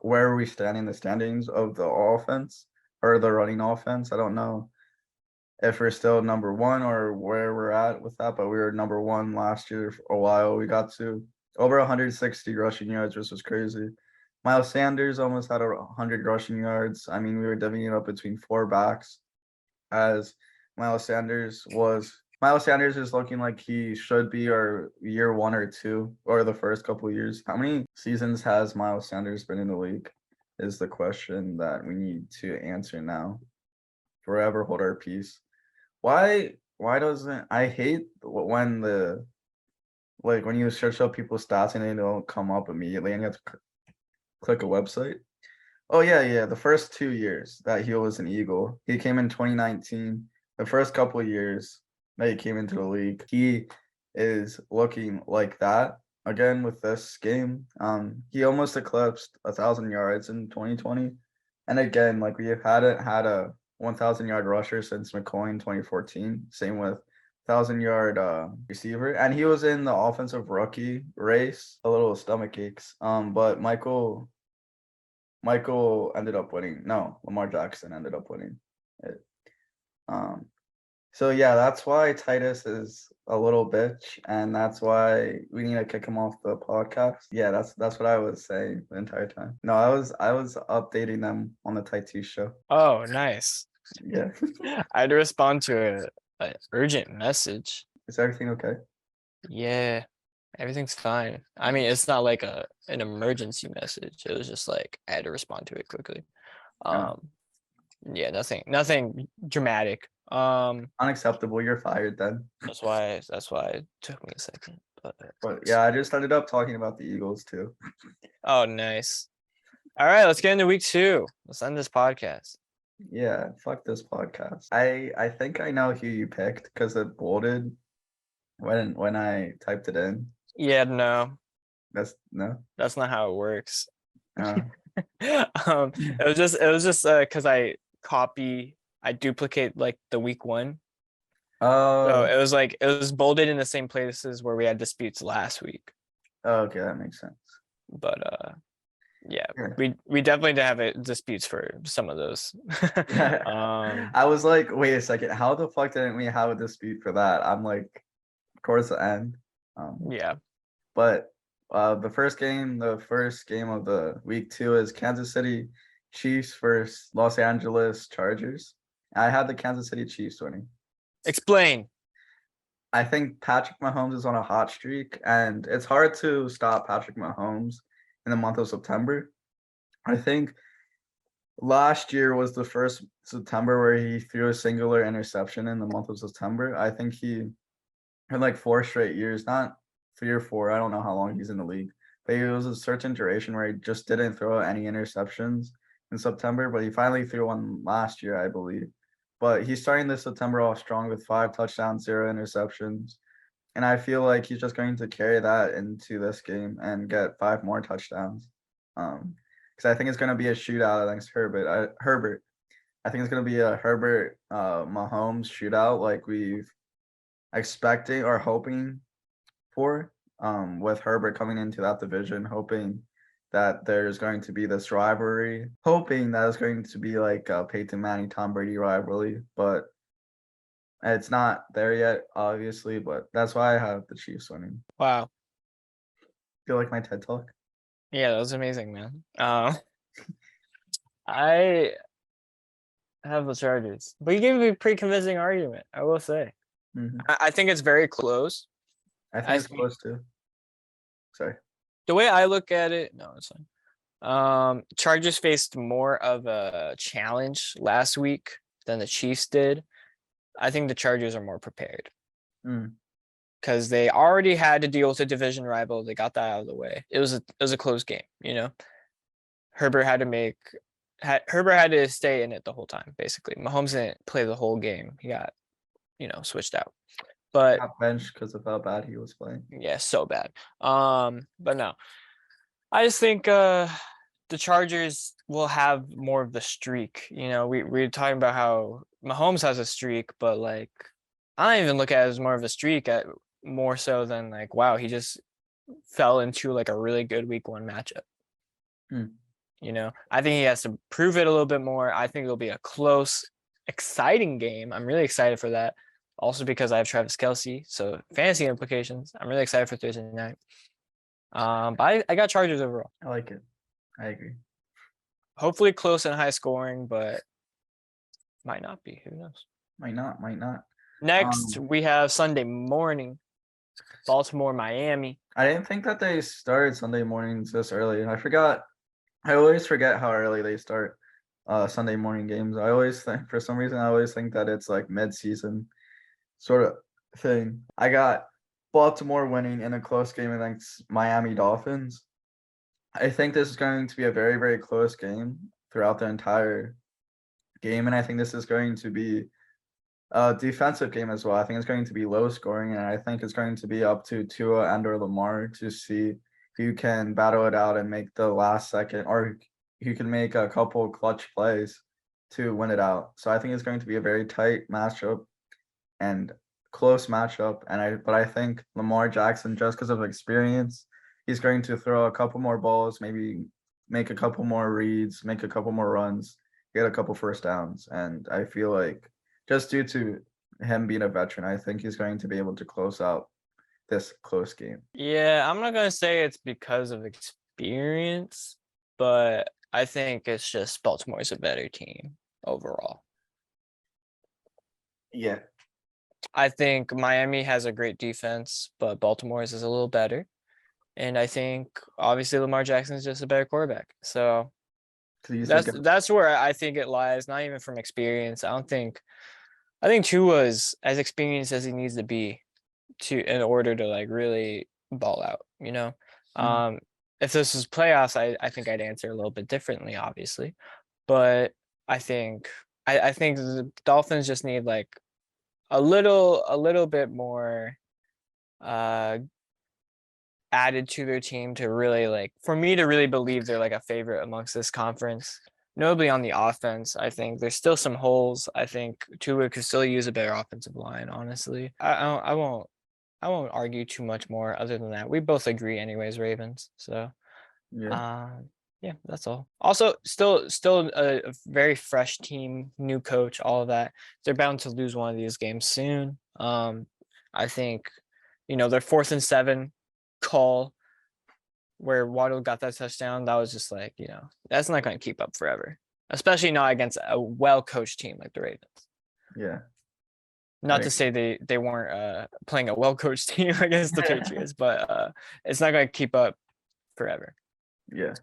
where we stand in the standings of the offense, or the running offense. I don't know if we're still number 1 or where we're at with that, but we were number 1 last year for a while. We got to over 160 rushing yards, which was crazy. Miles Sanders almost had 100 rushing yards. I mean, we were dividing it up between 4 backs, as Miles Sanders is looking like he should be our year 1 or 2, or the first couple of years. How many seasons has Miles Sanders been in the league is the question that we need to answer now. Forever hold our peace. Why doesn't, I hate when when you search up people's stats and they don't come up immediately, and you have to click a website. Oh yeah, the first 2 years that he was an Eagle, he came in 2019. The first couple of years, that he came into the league. He is looking like that again with this game. He almost eclipsed 1,000 yards in 2020. And again, like we hadn't had a 1,000-yard rusher since McCoy in 2014. Same with 1,000-yard receiver. And he was in the offensive rookie race, a little stomach aches. But Michael ended up winning. No, Lamar Jackson ended up winning it. So yeah, that's why Titus is a little bitch, and that's why we need to kick him off the podcast. Yeah, that's what I was saying the entire time. No, I was updating them on the Tytoos show. Oh, nice. Yeah. I had to respond to a urgent message. Is everything okay? Yeah, everything's fine. I mean, it's not like an emergency message. It was just like I had to respond to it quickly. Yeah, nothing dramatic. Unacceptable. You're fired then. That's why it took me a second. But yeah, I just ended up talking about the Eagles too. Oh, nice. All right, let's get into week 2. Let's end this podcast. Yeah, fuck this podcast. I think I know who you picked because it bolded when I typed it in. Yeah, no. That's That's not how it works. uh, It was just because I duplicate like the week 1. So it was bolded in the same places where we had disputes last week. Okay, that makes sense. But yeah, Sure. we definitely have disputes for some of those. I was like, wait a second, how the fuck didn't we have a dispute for that? I'm like, towards the end. Yeah. But the first game of the week 2 is Kansas City Chiefs versus Los Angeles Chargers. I had the Kansas City Chiefs winning. Explain. I think Patrick Mahomes is on a hot streak, and it's hard to stop Patrick Mahomes in the month of September. I think last year was the first September where he threw a singular interception in the month of September. I think he had like 4 straight years, not 3 or 4. I don't know how long he's in the league, but it was a certain duration where he just didn't throw any interceptions in September, but he finally threw one last year, I believe. But he's starting this September off strong with 5 touchdowns, 0 interceptions. And I feel like he's just going to carry that into this game and get 5 more touchdowns. Because I think it's going to be a shootout against Herbert. I think it's going to be a Herbert Mahomes shootout like we've expecting or hoping for, with Herbert coming into that division, hoping that there's going to be this rivalry, hoping that it's going to be like a Peyton Manning, Tom Brady rivalry, but it's not there yet, obviously, but that's why I have the Chiefs winning. Wow. Feel like my TED Talk? Yeah, that was amazing, man. I have the Chargers, but you gave me a pretty convincing argument, I will say. Mm-hmm. I think it's very close. I think it's close too. Sorry. The way I look at it, no, it's fine. Chargers faced more of a challenge last week than the Chiefs did. I think the Chargers are more prepared because they already had to deal with a division rival. They got that out of the way. It was a close game, you know. Herbert had to stay in it the whole time, basically. Mahomes didn't play the whole game. He got, switched out. But got benched because of how bad he was playing. Yeah, so bad. But no, I just think the Chargers will have more of the streak. We're talking about how Mahomes has a streak, but like I don't even look at it as more of a streak, more so than like, wow, he just fell into like a really good week 1 matchup. I think he has to prove it a little bit more. I think it'll be a close, exciting game. I'm really excited for that. Also because I have Travis Kelce, so fantasy implications. I'm really excited for Thursday night. But I got Chargers overall. I like it. I agree. Hopefully close and high scoring, but might not be. Who knows? Might not. Next, we have Sunday morning, Baltimore, Miami. I didn't think that they started Sunday mornings this early. I forgot. I always forget how early they start Sunday morning games. I always think, for some reason, that it's like mid-season sort of thing. I got Baltimore winning in a close game against Miami Dolphins. I think this is going to be a very, very close game throughout the entire game, and I think this is going to be Defensive game as well. I think it's going to be low scoring, and I think it's going to be up to Tua and or Lamar to see who can battle it out and make the last second, or who can make a couple clutch plays to win it out. So I think it's going to be a very tight matchup and close matchup. But I think Lamar Jackson, just because of experience, he's going to throw a couple more balls, maybe make a couple more reads, make a couple more runs, get a couple first downs, and I feel like just due to him being a veteran, I think he's going to be able to close out this close game. Yeah, I'm not gonna say it's because of experience, but I think it's just Baltimore's a better team overall. Yeah. I think Miami has a great defense, but Baltimore's is a little better. And I think obviously Lamar Jackson is just a better quarterback. So that's where I think it lies, not even from experience. I think Tua's as experienced as he needs to be in order to like really ball out, you know. If this was playoffs, I think I'd answer a little bit differently, obviously. But I think the Dolphins just need like a little bit more added to their team to really like, for me to really believe they're like a favorite amongst this conference. Notably on the offense, I think there's still some holes. I think Tua could still use a better offensive line, honestly. I won't argue too much more other than that. We both agree anyways, Ravens. So yeah, that's all. Also, still a very fresh team, new coach, all of that. They're bound to lose one of these games soon. I think, you know, their 4th and 7 call where Waddle got that touchdown, that was just like, you know, that's not going to keep up forever, especially not against a well-coached team like the Ravens. Yeah. Not to say they weren't playing a well-coached team against the Patriots, but it's not going to keep up forever. Yeah.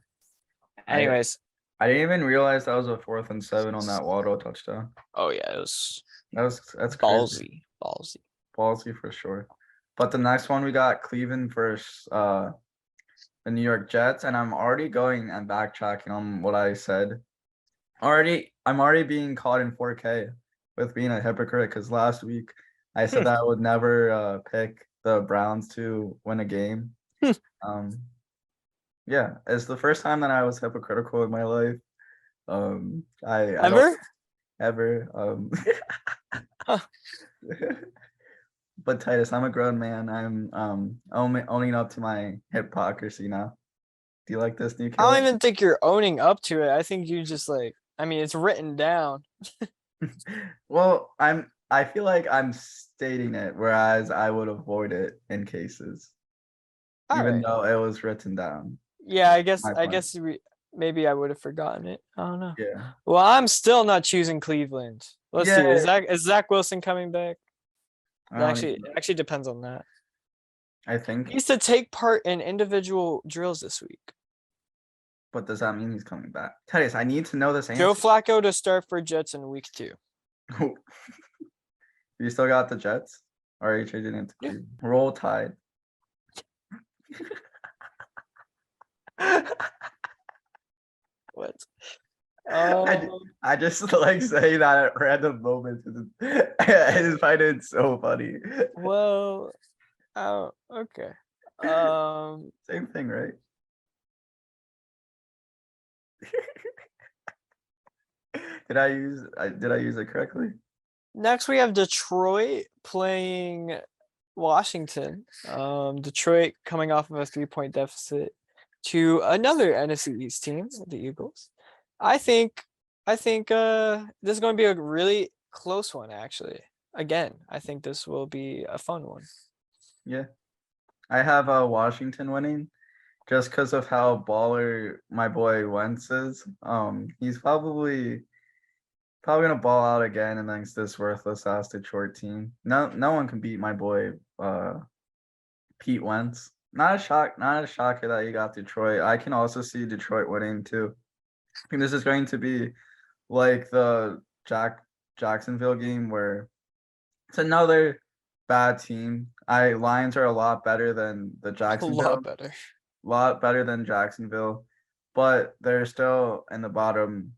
Anyways. I didn't even realize that was a 4th and 7 on that Waddle touchdown. Oh yeah, that's ballsy. Crazy. Ballsy for sure. But the next one we got Cleveland versus the New York Jets, and I'm already going and backtracking on what I said. I'm already being caught in 4K with being a hypocrite because last week I said that I would never pick the Browns to win a game. Yeah, it's the first time that I was hypocritical in my life. Ever. But Titus, I'm a grown man. I'm owning up to my hypocrisy now. Do you like this new killer? I don't even think you're owning up to it. I think you just like, I mean, it's written down. Well, I feel like I'm stating it, whereas I would avoid it in cases, even though it was written down. Yeah, I guess maybe I would have forgotten it. I don't know. Yeah. Well, I'm still not choosing Cleveland. Let's see. Is Zach Wilson coming back? It actually depends on that. I think he needs to take part in individual drills this week. But does that mean he's coming back? Titus, I need to know this answer. Joe Flacco to start for Jets in week 2. You still got the Jets? Or are you changing it to Cleveland? Roll Tide. What? I just like saying that at random moments. I just find it so funny. Well, okay. Same thing, right? Did I use it correctly? Next, we have Detroit playing Washington. Detroit coming off of a 3-point deficit to another NFC East team, the Eagles. I think this is going to be a really close one, actually. Again, I think this will be a fun one. Yeah. I have Washington winning just because of how baller my boy Wentz is. He's probably gonna ball out again against this worthless ass Detroit team. No one can beat my boy Pete Wentz. Not a shocker that you got Detroit. I can also see Detroit winning too. I think this is going to be like the Jacksonville game where it's another bad team. Lions are a lot better than the Jacksonville. A lot better than Jacksonville, but they're still in the bottom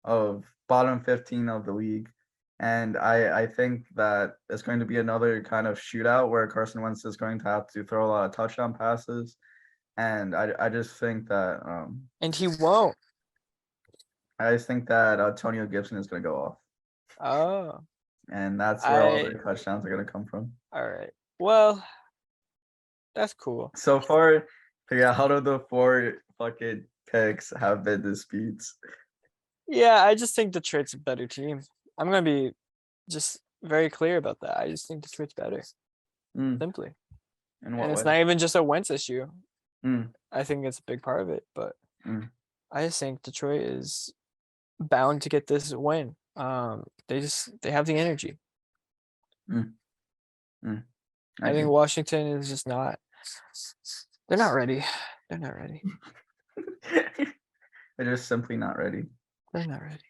15 of the league. And I think that it's going to be another kind of shootout where Carson Wentz is going to have to throw a lot of touchdown passes. And I just think that And he won't. I just think that Antonio Gibson is going to go off. Oh, And that's where all I- the touchdowns are going to come from. all right. Well, that's cool. So far, yeah, out of the 4 fucking picks have been disputes. Yeah, I just think Detroit's a better team. I'm gonna be just very clear about that. I just think Detroit's better, Mm, simply. in what And it's way? not even just a Wentz issue. Mm, I think it's a big part of it, but Mm. I just think Detroit is bound to get this win. They have the energy. I I think Washington is just not. They're not ready. They're not ready. They're just simply not ready. They're not ready.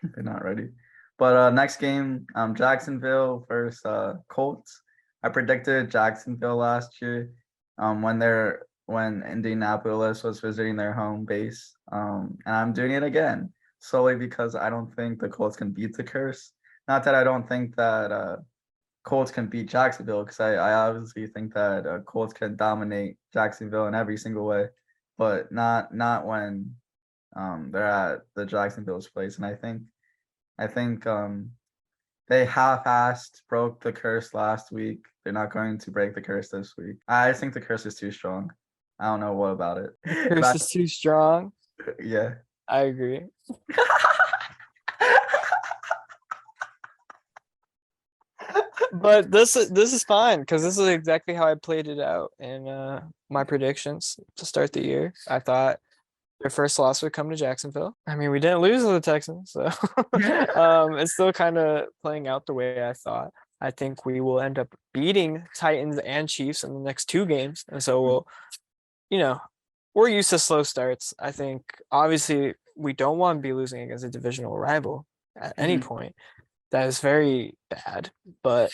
They're not ready. But next game, Jacksonville versus Colts. I predicted Jacksonville last year, when Indianapolis was visiting their home base. And I'm doing it again solely because I don't think the Colts can beat the curse. Not that I don't think that Colts can beat Jacksonville, because I obviously think that Colts can dominate Jacksonville in every single way, but not when they're at the Jacksonville's place. And I think they half-assed broke the curse last week. They're not going to break the curse this week. I just think the curse is too strong. I don't know what about it. Curse is too strong. Yeah. I agree. But this is fine because this is exactly how I played it out in my predictions to start the year. I thought their first loss would come to Jacksonville. I mean, we didn't lose to the Texans, so it's still kind of playing out the way I thought. I think we will end up beating Titans and Chiefs in the next 2 games, and so we're used to slow starts. I think obviously we don't want to be losing against a divisional rival at any point. That is very bad, but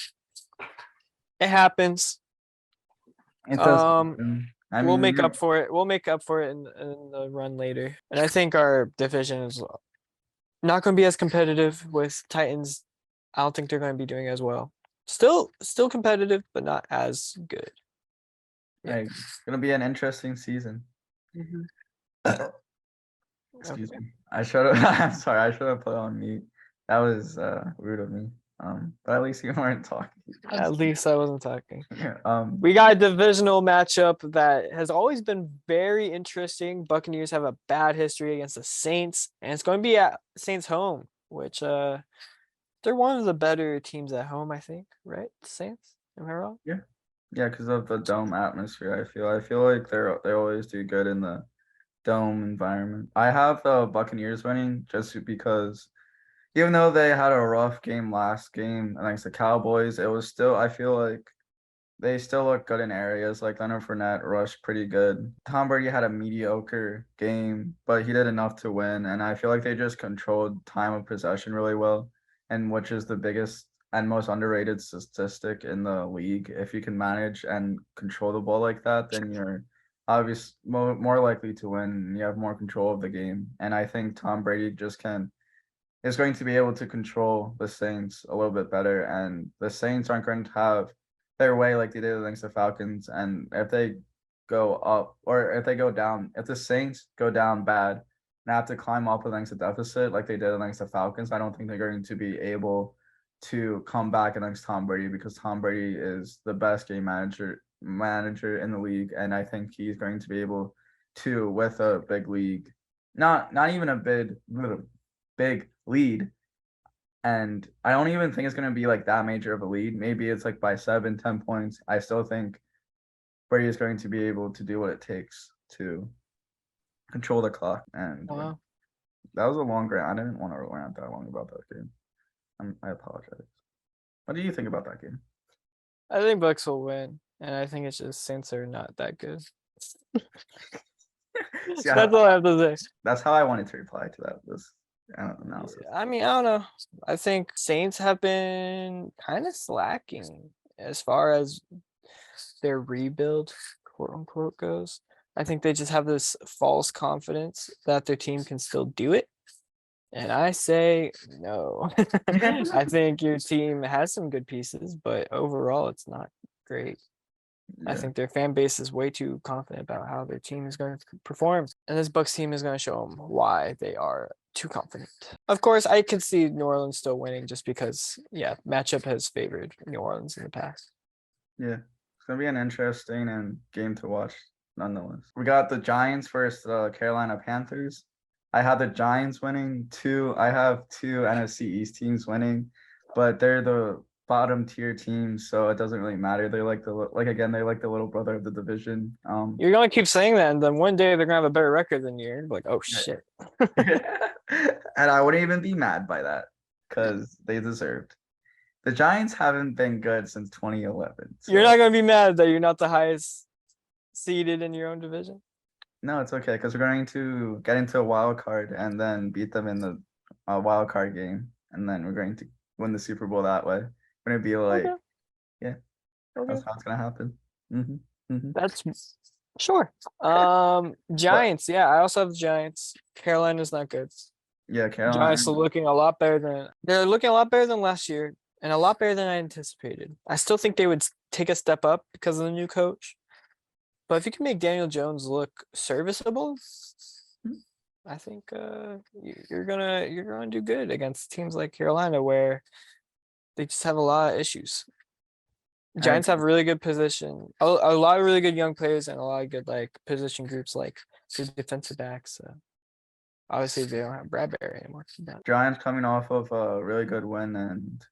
it happens. It does happen. I We'll mean, make up for it. We'll make up for it in the run later. And I think our division is not going to be as competitive with Titans. I don't think they're going to be doing as well. Still competitive, but not as good. Yeah. Hey, it's gonna be an interesting season. Excuse Okay. me. I should have. I'm sorry. I should have put on mute. That was rude of me. But at least you weren't talking. At least I wasn't talking. Yeah. We got a divisional matchup that has always been very interesting. Buccaneers have a bad history against the Saints, and it's going to be at Saints home, which they're one of the better teams at home, I think, right? The Saints? Am I wrong? Yeah, because of the dome atmosphere. I feel like they always do good in the dome environment. I have the Buccaneers winning just because even though they had a rough game last game against the Cowboys, it was still, I feel like they still look good in areas. Like Leonard Fournette rushed pretty good. Tom Brady had a mediocre game, but he did enough to win. And I feel like they just controlled time of possession really well, and which is the biggest and most underrated statistic in the league. If you can manage and control the ball like that, then you're obviously more likely to win. And you have more control of the game. And I think Tom Brady is going to be able to control the Saints a little bit better, and the Saints aren't going to have their way like they did against the Falcons. And if they go up, or if they go down, if the Saints go down bad and have to climb up against a deficit like they did against the Falcons, I don't think they're going to be able to come back against Tom Brady, because Tom Brady is the best game manager in the league, and I think he's going to be able to, with a big league, not even a big lead. And I don't even think it's going to be like that major of a lead. Maybe it's like by 7-10 points. I still think Brady is going to be able to do what it takes to control the clock. And that was a long rant. I didn't want to rant that long about that game. I apologize. What do you think about that game? I think Bucks will win, and I think it's just Saints are not that good. See, That's all I have to say. That's how I wanted to reply to that. This analysis. I mean, I don't know. I think Saints have been kind of slacking as far as their rebuild, quote unquote, goes. I think they just have this false confidence that their team can still do it. And I say no. I think your team has some good pieces, but overall it's not great. I Yeah. think their fan base is way too confident about how their team is going to perform. And this Bucks team is going to show them why they are too confident. Of course, I could see New Orleans still winning just because, yeah, matchup has favored New Orleans in the past. Yeah, it's gonna be an interesting game to watch, nonetheless. We got the Giants versus Carolina Panthers. I have the Giants winning two. I have two NFC East teams winning, but they're the bottom tier teams, so it doesn't really matter. They're like they're like the little brother of the division. You're gonna keep saying that, and then one day they're gonna have a better record than you. Like, oh shit. And I wouldn't even be mad by that because they deserved. The Giants haven't been good since 2011. You're so- not gonna be mad that you're not the highest seeded in your own division. No, it's okay because we're going to get into a wild card and then beat them in the wild card game, and then we're going to win the Super Bowl that way. We're gonna be like, Okay. yeah, Okay. that's how it's gonna happen. That's sure. Giants. Yeah, I also have the Giants. Carolina's not good. Yeah, Carolina. Giants are looking a lot better than last year and a lot better than I anticipated. I still think they would take a step up because of the new coach. But if you can make Daniel Jones look serviceable, I think you're gonna do good against teams like Carolina where they just have a lot of issues. Giants have really good position, a lot of really good young players, and a lot of good like position groups like the defensive backs. Obviously, they don't have Bradbury anymore. Giants coming off of a really good win, and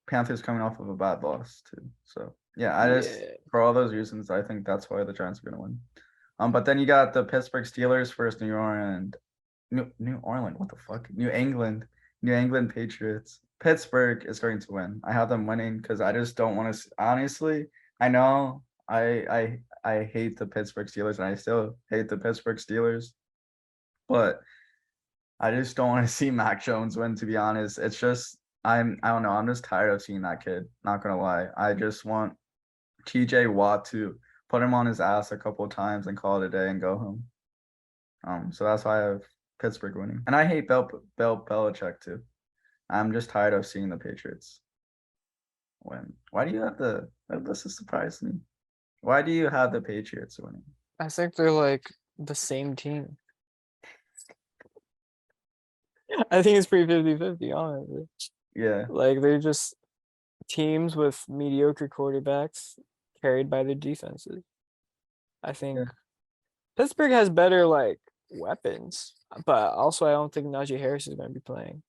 Panthers coming off of a bad loss too. So yeah, for all those reasons, I think that's why the Giants are gonna win. But then you got the Pittsburgh Steelers versus New Orleans. What the fuck? New England Patriots. Pittsburgh is going to win. I have them winning because I just don't want to. Honestly, I know I hate the Pittsburgh Steelers, and I still hate the Pittsburgh Steelers, but I just don't want to see Mac Jones win. To be honest, it's just I don't know. I'm just tired of seeing that kid. Not gonna lie. I just want TJ Watt to put him on his ass a couple of times and call it a day and go home. So that's why I have Pittsburgh winning. And I hate Bill Belichick too. I'm just tired of seeing the Patriots win. Why do you have this has surprised me. Why do you have the Patriots winning? I think they're like the same team. I think it's pretty 50-50, honestly. Yeah. Like they're just teams with mediocre quarterbacks carried by their defenses. I think Pittsburgh has better like weapons, but also I don't think Najee Harris is going to be playing.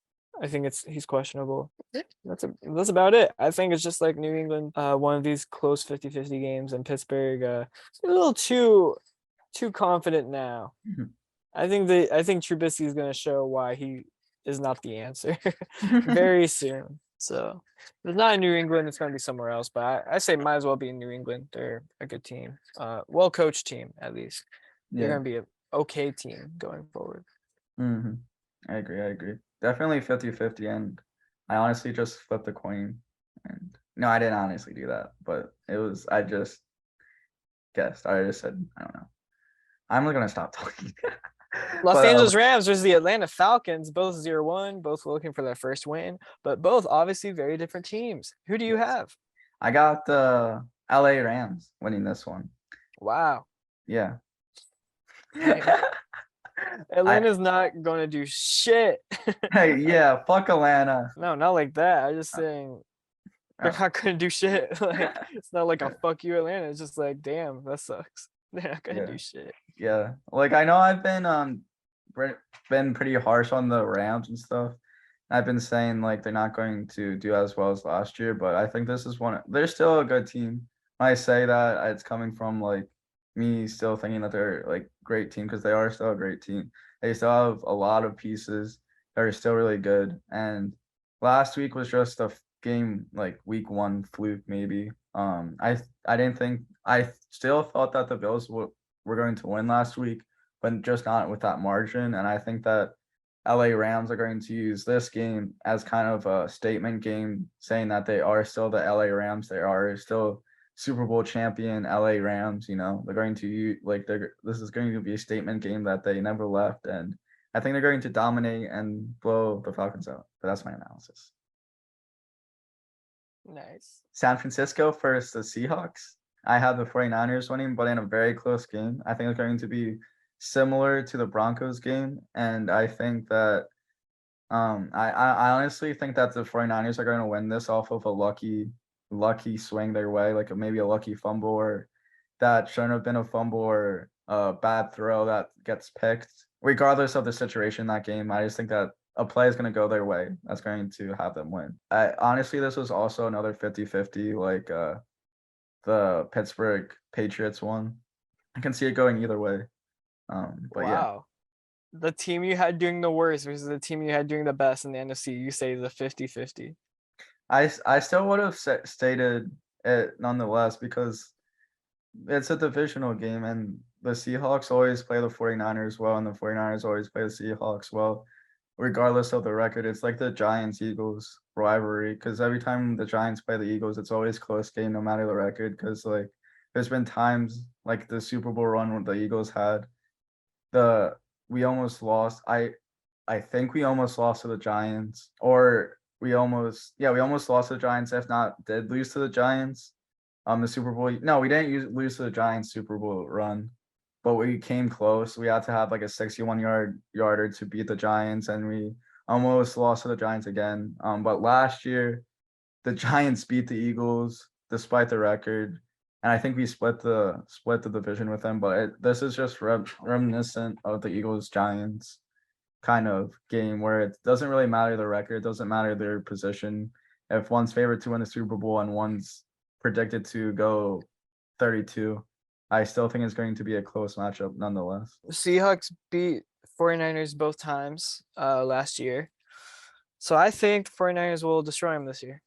I think he's questionable. That's about it. I think it's just like New England, one of these close 50-50 games, and Pittsburgh a little too confident now. I think Trubisky is going to show why he is not the answer very soon. So if it's not in New England, it's going to be somewhere else. But I say might as well be in New England. They're a good team, well coached team at least. They're going to be an okay team going forward. I agree. Definitely 50-50, and I honestly just flipped a coin. And no, I didn't honestly do that, but I just guessed. I just said, I don't know. I'm gonna stop talking. Los Angeles Rams versus the Atlanta Falcons, both 0-1, both looking for their first win, but both obviously very different teams. Who do you have? I got the LA Rams winning this one. Wow. Yeah. Atlanta's not going to do shit. Hey, yeah, fuck Atlanta. No, not like that. I'm just saying they're not going to do shit. Like it's not like a fuck you Atlanta. It's just like, damn, that sucks. They're not going to do shit. Yeah, like I know I've been pretty harsh on the Rams and stuff. I've been saying like they're not going to do as well as last year, but I think this is they're still a good team. When I say that, it's coming from like me still thinking that they're like great team because they are still a great team. They still have a lot of pieces that are still really good. And last week was just a game like week 1 fluke maybe. I still thought that the Bills were going to win last week, but just not with that margin. And I think that LA Rams are going to use this game as kind of a statement game, saying that they are still the LA Rams. They are still Super Bowl champion LA Rams. You know, they're going to this is going to be a statement game that they never left. And I think they're going to dominate and blow the Falcons out. But that's my analysis. Nice. San Francisco versus the Seahawks. I have the 49ers winning, but in a very close game. I think it's going to be similar to the Broncos game. And I think that I honestly think that the 49ers are going to win this off of a lucky swing their way, like maybe a lucky fumble or that shouldn't have been a fumble or a bad throw that gets picked. Regardless of the situation in that game, I just think that a play is going to go their way. That's going to have them win. Honestly, this was also another 50-50, like the Pittsburgh Patriots one. I can see it going either way. But yeah. Wow. The team you had doing the worst versus the team you had doing the best in the NFC, you say the 50-50. I still would have stated it nonetheless because it's a divisional game and the Seahawks always play the 49ers well and the 49ers always play the Seahawks well, regardless of the record. It's like the Giants-Eagles rivalry because every time the Giants play the Eagles, it's always close game no matter the record because like there's been times like the Super Bowl run where the Eagles had we almost lost. I think we almost lost to the Giants or we almost lost to the Giants, if not did lose to the Giants. The Super Bowl. No, we didn't lose to the Giants Super Bowl run, but we came close. We had to have like a 61-yarder to beat the Giants, and we almost lost to the Giants again. But last year, the Giants beat the Eagles despite the record, and I think we split the division with them. But this is just reminiscent of the Eagles Giants kind of game where it doesn't really matter the record, it doesn't matter their position. If one's favored to win the Super Bowl and one's predicted to go 32, I still think it's going to be a close matchup nonetheless. Seahawks beat 49ers both times last year. So I think 49ers will destroy them this year.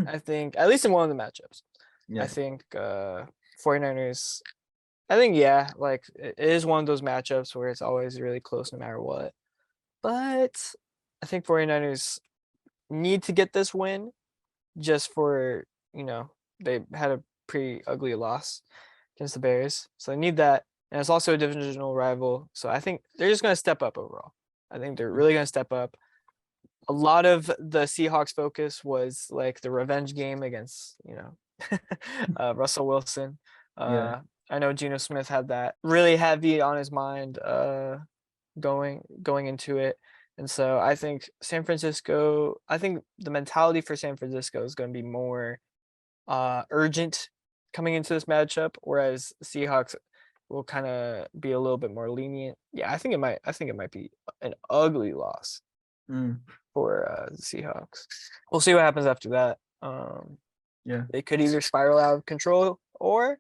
I think, at least in one of the matchups. Yeah. I think 49ers, like it is one of those matchups where it's always really close no matter what. But I think 49ers need to get this win just for, they had a pretty ugly loss against the Bears. So they need that. And it's also a divisional rival. So I think they're just going to step up overall. I think they're really going to step up. A lot of the Seahawks focus was like the revenge game against, Russell Wilson. Yeah. I know Geno Smith had that really heavy on his mind going into it. And so I think the mentality for San Francisco is going to be more urgent coming into this matchup, whereas Seahawks will kind of be a little bit more lenient. Yeah, I think it might be an ugly loss for the Seahawks. We'll see what happens after that. They could either spiral out of control or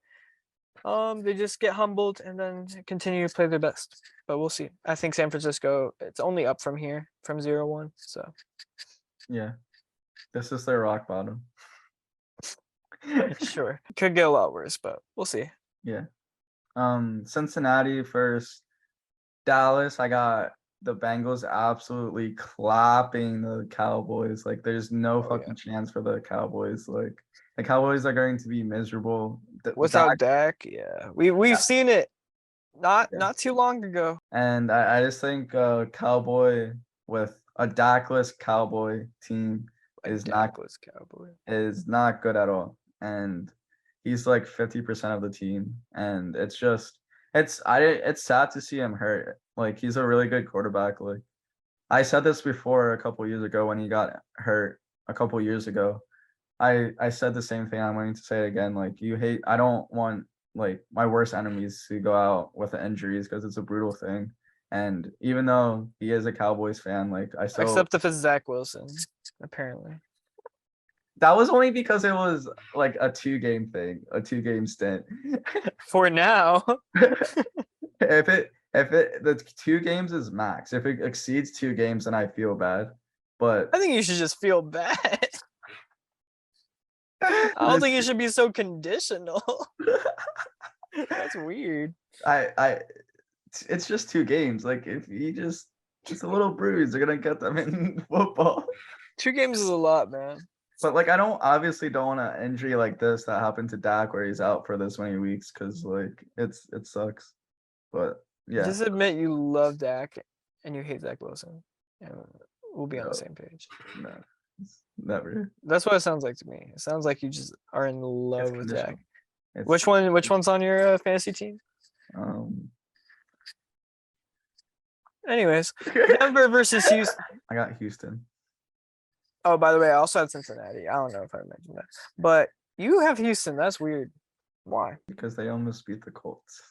they just get humbled and then continue to play their best. But we'll see. I think San Francisco, it's only up from here, from 0-1. So yeah, this is their rock bottom. Sure, could get a lot worse, but we'll see. Yeah. Cincinnati first. Dallas, I got the Bengals absolutely clapping the Cowboys. Like there's no fucking chance for the Cowboys. Like the Cowboys are going to be miserable. Without Dak, yeah. We've seen it not too long ago. And I just think Cowboy with a Dakless Cowboy team is not good at all. And he's like 50% of the team. And it's sad to see him hurt. Like he's a really good quarterback. Like I said this before a couple years ago when he got hurt a couple years ago. I said the same thing. I'm going to say it again. Like I don't want like my worst enemies to go out with injuries because it's a brutal thing. And even though he is a Cowboys fan, like except if it's Zach Wilson, apparently. That was only because it was like a 2-game stint. For now. If the 2 games is max. If it exceeds 2 games, then I feel bad. But I think you should just feel bad. I don't think you should be so conditional. That's weird. It's just 2 games. Like if he just a little bruise, they're gonna get them in football. 2 games is a lot, man. But like I don't want an injury like this that happened to Dak where he's out for this many weeks because like it sucks. But yeah. Just admit you love Dak and you hate Zach Wilson, and we'll be on No. the same page. No, never. That's what it sounds like to me. It sounds like you just are in It's love with Zach. conditional. It's, Which one? Which one's on your fantasy team? Anyways, Denver versus Houston. I got Houston Oh, by the way, I also had Cincinnati. I don't know if I mentioned that, but you have Houston. That's weird. Why? because they almost beat the Colts,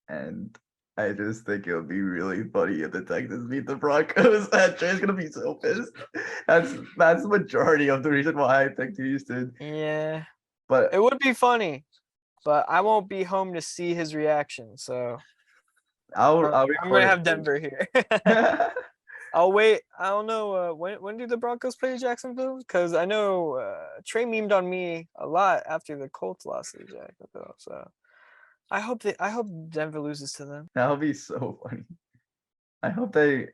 and I just think it would be really funny if the Texans beat the Broncos. And Trey's gonna be so pissed. That's the majority of the reason why I picked Houston. Yeah, But it would be funny, but I won't be home to see his reaction. So I'll I'm record gonna it have for Denver here. you. I'll wait. I don't know when do the Broncos play Jacksonville? Because I know Trey memed on me a lot after the Colts lost to Jacksonville. So I hope Denver loses to them. That'll be so funny. I hope they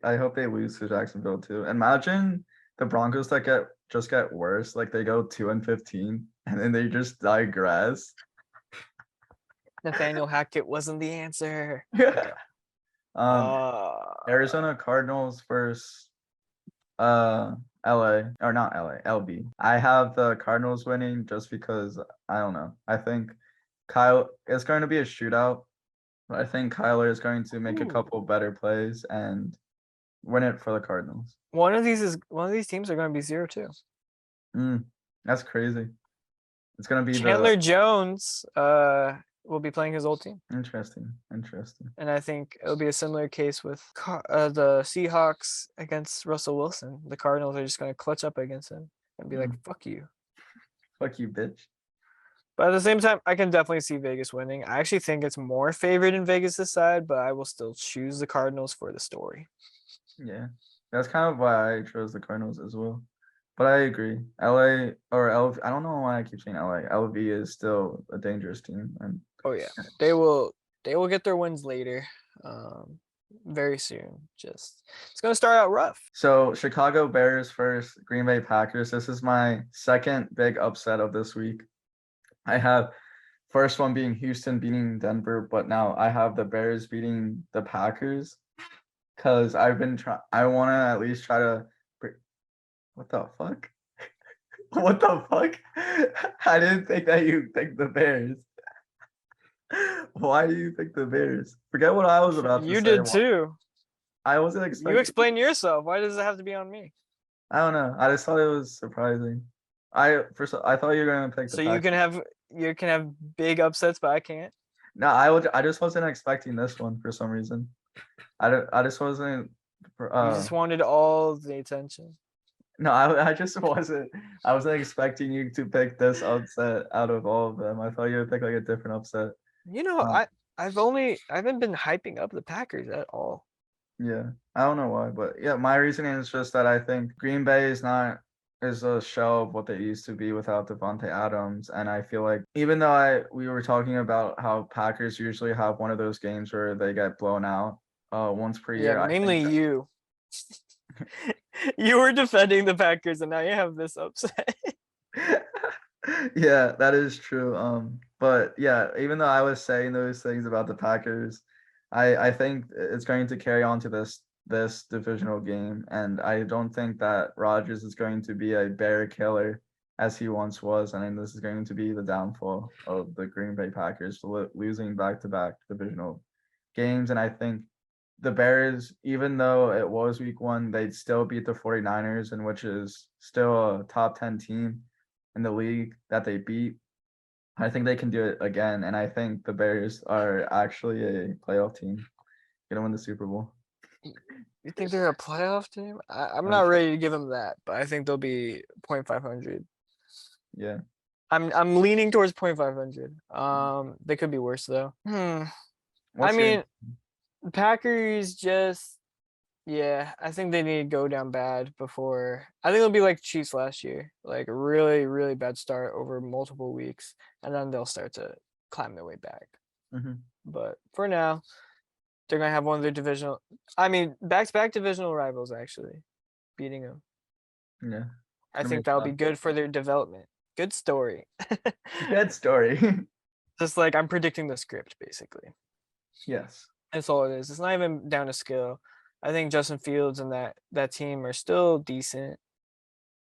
lose to Jacksonville too. Imagine the Broncos that just get worse, like they go 2-15 and then they just digress. Nathaniel Hackett wasn't the answer. Arizona Cardinals versus LA, or not LA, LB. I have the Cardinals winning just because I don't know. I think it's going to be a shootout, but I think Kyler is going to make a couple better plays and win it for the Cardinals. One of these teams are going to be 0-2. That's crazy. It's going to be Chandler Jones will be playing his old team. Interesting. And I think it'll be a similar case with the Seahawks against Russell Wilson. The Cardinals are just going to clutch up against him and be like, fuck you. Fuck you, bitch. But at the same time, I can definitely see Vegas winning. I actually think it's more favored in Vegas' side, but I will still choose the Cardinals for the story. Yeah, that's kind of why I chose the Cardinals as well. But I agree. LA or LV, I don't know why I keep saying LA. LV is still a dangerous team. And oh yeah, they will get their wins later, very soon. Just it's gonna start out rough. So Chicago Bears versus Green Bay Packers. This is my second big upset of this week. I have first one being Houston beating Denver, but now I have the Bears beating the Packers because I want to at least try to. What the fuck? What the fuck? I didn't think that you picked the Bears. Why do you pick the Bears? Forget what I was about to say. You did too. I wasn't expecting. You explain yourself. Why does it have to be on me? I don't know. I just thought it was surprising. I thought you were gonna pick the So Packers. you can have big upsets, but I can't. No, I just wasn't expecting this one for some reason. I just wasn't. You just wanted all the attention. No, I just wasn't. I wasn't expecting you to pick this upset out of all of them. I thought you would pick like a different upset. You know, I haven't been hyping up the Packers at all. Yeah, I don't know why, but yeah, my reasoning is just that I think Green Bay is a shell of what they used to be without Devontae Adams, and I feel like even though we were talking about how Packers usually have one of those games where they get blown out once per year. Yeah, mainly you. You were defending the Packers, and now you have this upset. Yeah, that is true. But yeah, even though I was saying those things about the Packers, I think it's going to carry on to this divisional game, and I don't think that Rodgers is going to be a bear killer as he once was, and this is going to be the downfall of the Green Bay Packers losing back-to-back divisional games. And I think the Bears, even though it was week 1, they'd still beat the 49ers, and which is still a top 10 team in the league that they beat. I think they can do it again, and I think the Bears are actually a playoff team, gonna win the Super Bowl. You think they're a playoff team? I'm not ready to give them that, but I think they'll be 0.500. Yeah, I'm leaning towards 0.500. They could be worse though. I mean, Packers just, yeah, I think they need to go down bad before. I think it'll be like Chiefs last year, like a really, really bad start over multiple weeks, and then they'll start to climb their way back. But for now, they're going to have one of their back-to-back divisional rivals actually beating them. Yeah. I think that'll be good for their development. Good story. Good story. Just like I'm predicting the script, basically. Yes. That's all it is. It's not even down to skill. I think Justin Fields and that team are still decent.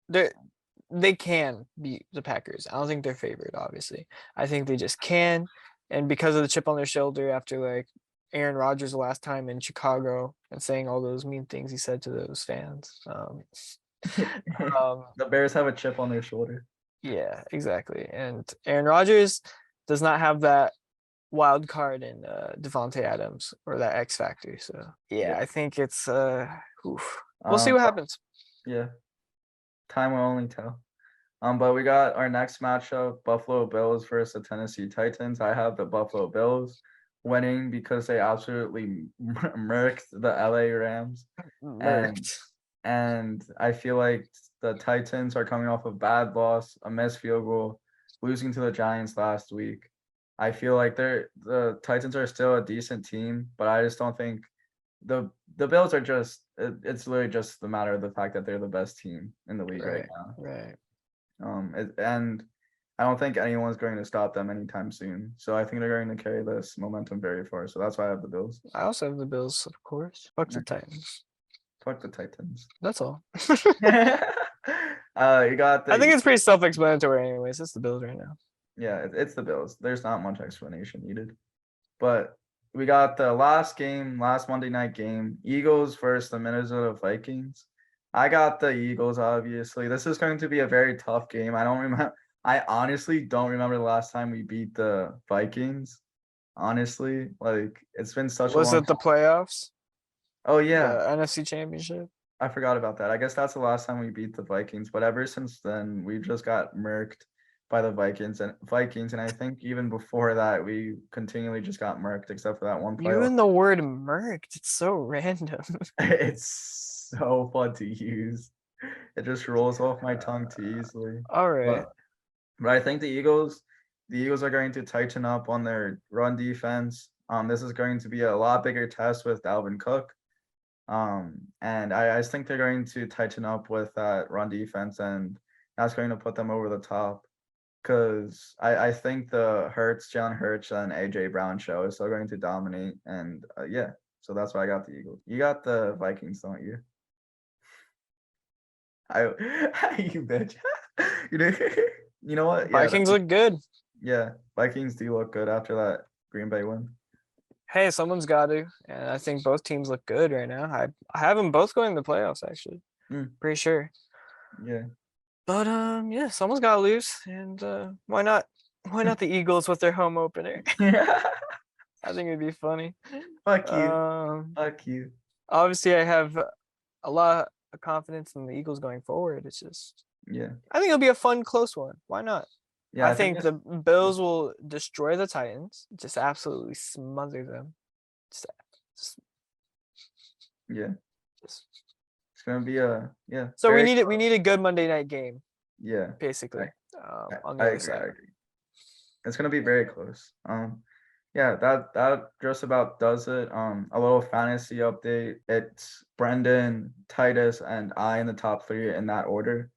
They can beat the Packers. I don't think they're favored, obviously. I think they just can. And because of the chip on their shoulder after like Aaron Rodgers the last time in Chicago and saying all those mean things he said to those fans. The Bears have a chip on their shoulder. Yeah, exactly. And Aaron Rodgers does not have that wild card in Devontae Adams or that X factor. So yeah, I think it's we'll see what happens. Yeah. Time will only tell. But we got our next matchup, Buffalo Bills versus the Tennessee Titans. I have the Buffalo Bills winning because they absolutely murked the LA Rams. And I feel like the Titans are coming off a bad loss, a missed field goal, losing to the Giants last week. I feel like the Titans are still a decent team, but I just don't think the Bills are just it's literally just the matter of the fact that they're the best team in the league right now. Right. And I don't think anyone's going to stop them anytime soon. So I think they're going to carry this momentum very far. So that's why I have the Bills. I also have the Bills, of course. Fuck the Titans. Fuck the Titans. That's all. You got I think it's pretty self-explanatory anyways. It's the Bills right now. Yeah, it's the Bills. There's not much explanation needed. But we got the last Monday night game, Eagles versus the Minnesota Vikings. I got the Eagles, obviously. This is going to be a very tough game. I honestly don't remember the last time we beat the Vikings. Honestly, like it's been such a long time. Was it the playoffs? Oh yeah. The NFC Championship. I forgot about that. I guess that's the last time we beat the Vikings. But ever since then, we just got murked by the Vikings. And I think even before that, we continually just got murked, except for that one playoff. You and the word murked. It's so random. It's so fun to use. It just rolls off my tongue too easily. All right. But I think the Eagles are going to tighten up on their run defense. This is going to be a lot bigger test with Dalvin Cook. And I just think they're going to tighten up with that run defense, and that's going to put them over the top. Because I think the Jalen Hurts and AJ Brown show is still going to dominate. And yeah, so that's why I got the Eagles. You got the Vikings, don't you? You bitch. You know what? Yeah, Vikings look good. Yeah, Vikings do look good after that Green Bay win. Hey, someone's got to, and I think both teams look good right now. I have them both going to the playoffs, actually. Pretty sure. Yeah. But yeah, someone's got to lose, and why not? Why not the Eagles with their home opener? I think it'd be funny. Fuck you. Fuck you. Obviously, I have a lot of confidence in the Eagles going forward. It's just, I think it'll be a fun, close one. Why not? Yeah, I think the Bills will destroy the Titans, just absolutely smother them. It's gonna be So we need a good Monday night game. Yeah, basically. On the I other agree, side. I agree. It's gonna be very close. Yeah, that just about does it. A little fantasy update. It's Brendan, Titus, and I in the top 3 in that order.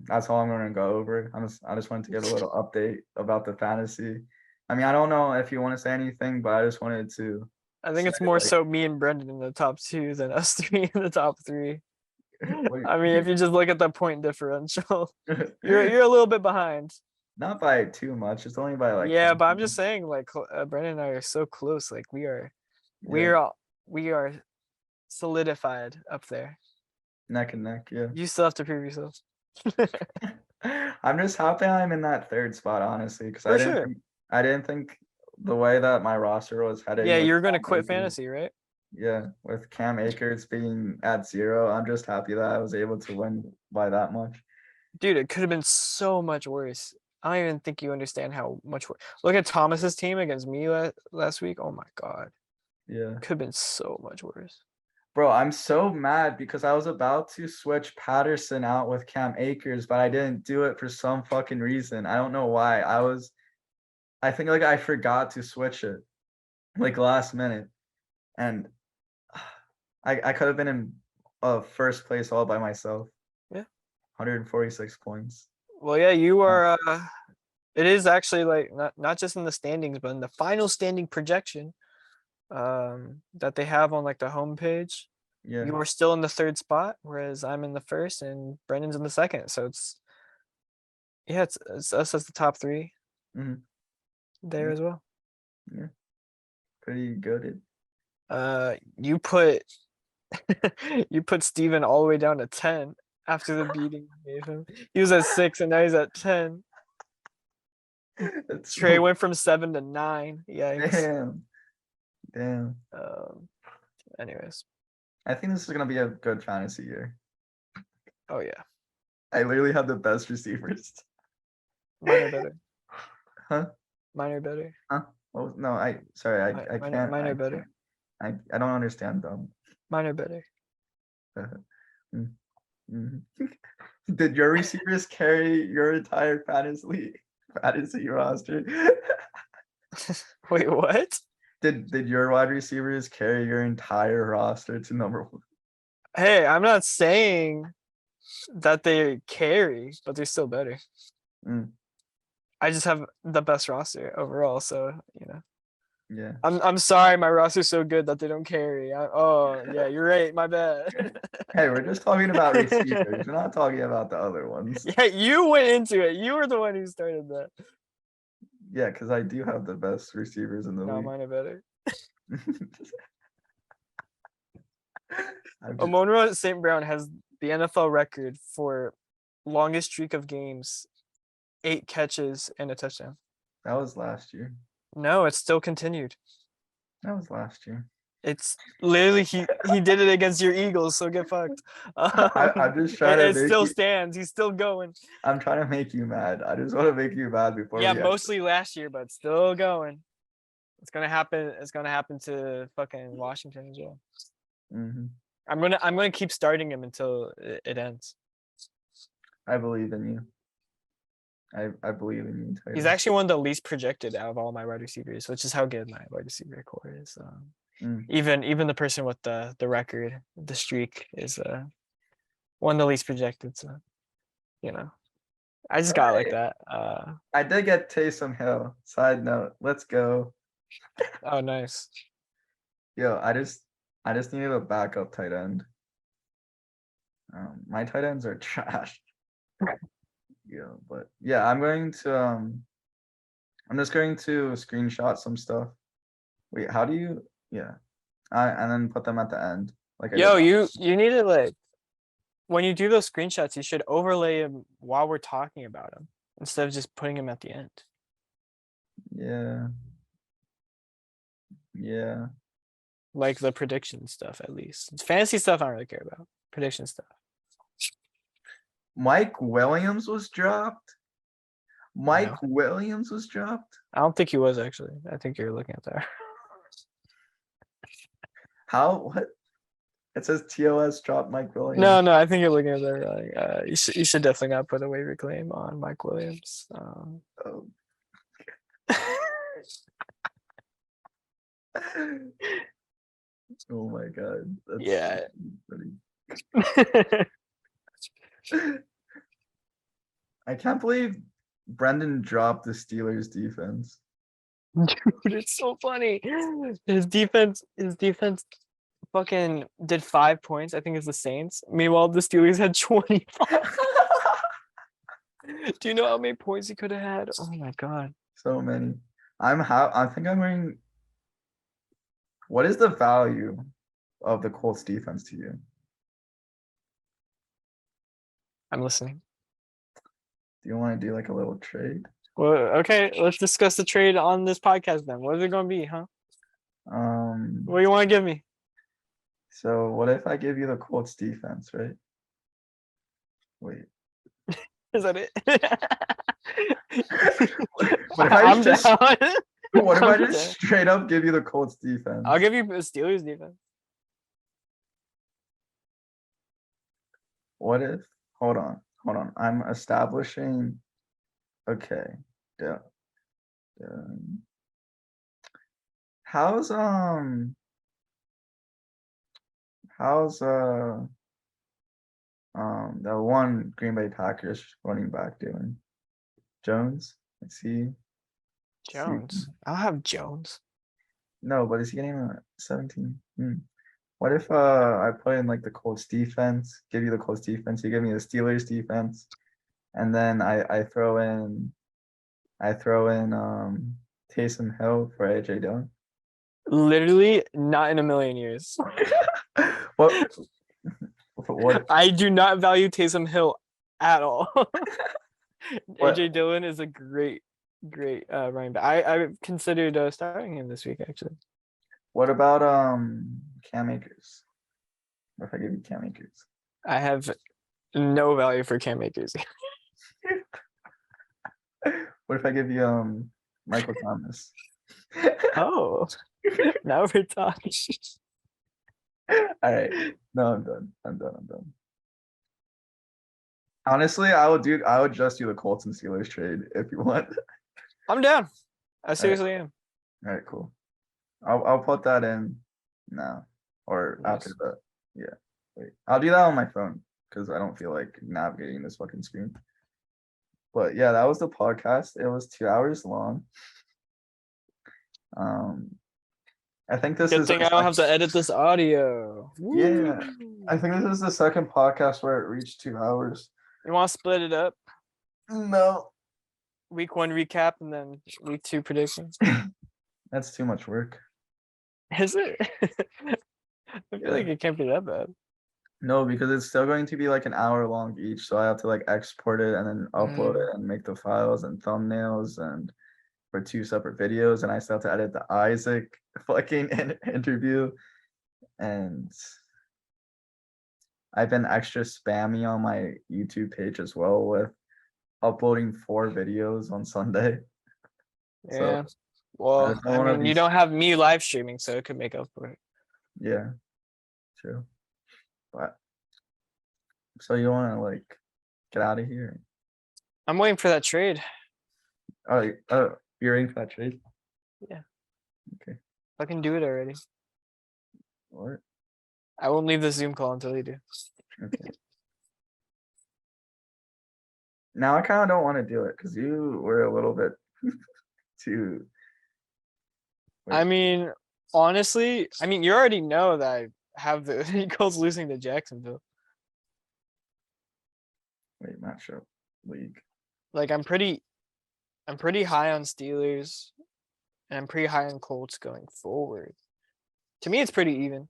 That's all I'm going to go over. I just wanted to give a little update about the fantasy. I mean, I don't know if you want to say anything, but I just wanted to. I think it's more so me and Brendan in the top 2 than us 3 in the top 3. I mean, if you just look at the point differential, you're a little bit behind. Not by too much. It's only by like. Yeah, but I'm just saying, like Brendan and I are so close. Like we are solidified up there. Neck and neck. Yeah. You still have to prove yourself. I'm just happy I'm in that 3rd spot, honestly, because I didn't think the way that my roster was headed. Yeah, you're gonna quit fantasy, right? Yeah, with Cam Akers being at 0, I'm just happy that I was able to win by that much. Dude, it could have been so much worse. I don't even think you understand how much worse. Look at Thomas's team against me last week. Oh my god. Yeah. Could have been so much worse. Bro, I'm so mad because I was about to switch Patterson out with Cam Akers, but I didn't do it for some fucking reason. I don't know why. I think like I forgot to switch it like last minute. And I could have been in first place all by myself. Yeah. 146 points. Well, yeah, you are it is actually like not just in the standings, but in the final standing projection. That they have on like the homepage. Yeah. You are still in the third spot, whereas I'm in the first and Brendan's in the second. So it's us as the top three Mhm. there Yeah. as well. Yeah. Pretty good. You put you put Steven all the way down to 10 after the beating you gave him. He was at 6 and now he's at 10. That's Trey so- went from 7 to 9. Yikes. Damn. Anyways. I think this is gonna be a good fantasy year. Oh yeah. I literally have the best receivers. Mine are better. Huh? Mine are better. Huh? Oh no, I can't. Mine are better. I don't understand them. Mine are better. Mhm. Did your receivers carry your entire fantasy roster? Wait, what? Did your wide receivers carry your entire roster to number one? Hey, I'm not saying that they carry, but they're still better. Mm, I just have the best roster overall, so yeah. I'm sorry, my roster's so good that they don't carry. Oh yeah, you're right. My bad. Hey, we're just talking about receivers. We're not talking about the other ones. Yeah, you went into it. You were the one who started that. Yeah, because I do have the best receivers in the No, league. mine are better. I'm just- Monroe St. Brown has the NFL record for longest streak of games, 8 catches and a touchdown. that was last year. No, it's still continued. That was last year. It's literally he did it against your Eagles, so get fucked. I'm just trying to It make still you, stands. He's still going. I'm trying to make you mad. I just want to make you mad before Yeah, we mostly last year, but still going. It's gonna happen. It's gonna happen to fucking Washington as well. Mhm. I'm gonna keep starting him until it ends. I believe in you. I believe in you. He's Tyler. actually one of the least projected out of all my wide receivers, which is how good my wide receiver core is. Mm. Even the person with the record, the streak, is one of the least projected. So, I just got it like that. I did get Taysom Hill. Side note, let's go. Oh, nice. Yo, I just needed a backup tight end. My tight ends are trash. Yeah, but yeah, I'm just going to screenshot some stuff. Wait, how do you? Yeah, and then put them at the end. Like I Yo, did. you need to when you do those screenshots, you should overlay them while we're talking about them instead of just putting them at the end. Yeah. Yeah. Like the prediction stuff, at least. Fantasy stuff I don't really care about. Prediction stuff. Mike Williams was dropped. Mike No. Williams was dropped. I don't think he was actually. I think you're looking at that. How? What? It says TOS dropped Mike Williams. No, I think you're looking at that. You should definitely not put a waiver claim on Mike Williams. Oh. Oh my god. That's Yeah. funny. I can't believe Brendan dropped the Steelers defense. Dude, it's so funny. His defense fucking did 5 points. I think it's the Saints. Meanwhile, the Steelers had 25. Do you know how many points he could have had? Oh my god. So many. I think I'm wearing. What is the value of the Colts defense to you? I'm listening. Do you want to do like a little trade? Well, okay, let's discuss the trade on this podcast then. What is it gonna be, huh? What do you want to give me? So what if I give you the Colts defense, right? Wait. Is that it? What if I I'm just down. what if I I'm just down. straight up give you the Colts defense? I'll give you the Steelers defense. What if? Hold on. I'm establishing. Okay. Yeah. How's the one Green Bay Packers running back doing? Jones? Is he? Jones. I'll have Jones. No, but is he getting a 17? What if I play in like the Colts defense, give you the Colts defense, you give me the Steelers defense, and then I throw in Taysom Hill for AJ Dillon. Literally not in a million years. What what I do not value Taysom Hill at all. What? AJ Dillon is a great running back. I considered starting him this week actually. what about Cam Akers? What if I give you Cam Akers? I have no value for Cam Akers. What if I give you Michael Thomas? Oh, now we're talking. All right. No, I'm done. Honestly, I would just do the Colts and Steelers trade if you want. I'm down. I seriously am. All right, cool. I'll put that in now or Nice. after that. Yeah. Wait. I'll do that on my phone because I don't feel like navigating this fucking screen. But yeah, that was the podcast. It was 2 hours long. I think this Good is thing I don't have to edit this audio. Yeah. Woo. I think this is the second podcast where it reached 2 hours. You want to split it up? No. Week 1 recap and then week 2 predictions. That's too much work. Is it? I feel like it can't be that bad. No, because it's still going to be like an hour long each. So I have to like export it and then upload it and make the files and thumbnails and for 2 separate videos. And I still have to edit the Isaac fucking interview. And I've been extra spammy on my YouTube page as well with uploading 4 videos on Sunday. Yeah. So, Well, just don't I wanna mean, be you don't have me live streaming, so it could make up for it. yeah, true. But so you want to like get out of here? I'm waiting for that trade. Oh, you're in for that trade? Yeah. Okay. I can do it already. What? I won't leave the Zoom call until you do. Okay. Now I kind of don't want to do it because you were a little bit too. I mean, honestly, you already know that I have the Eagles losing to Jacksonville. Wait, matchup league. Like I'm pretty high on Steelers, and I'm pretty high on Colts going forward. To me, it's pretty even.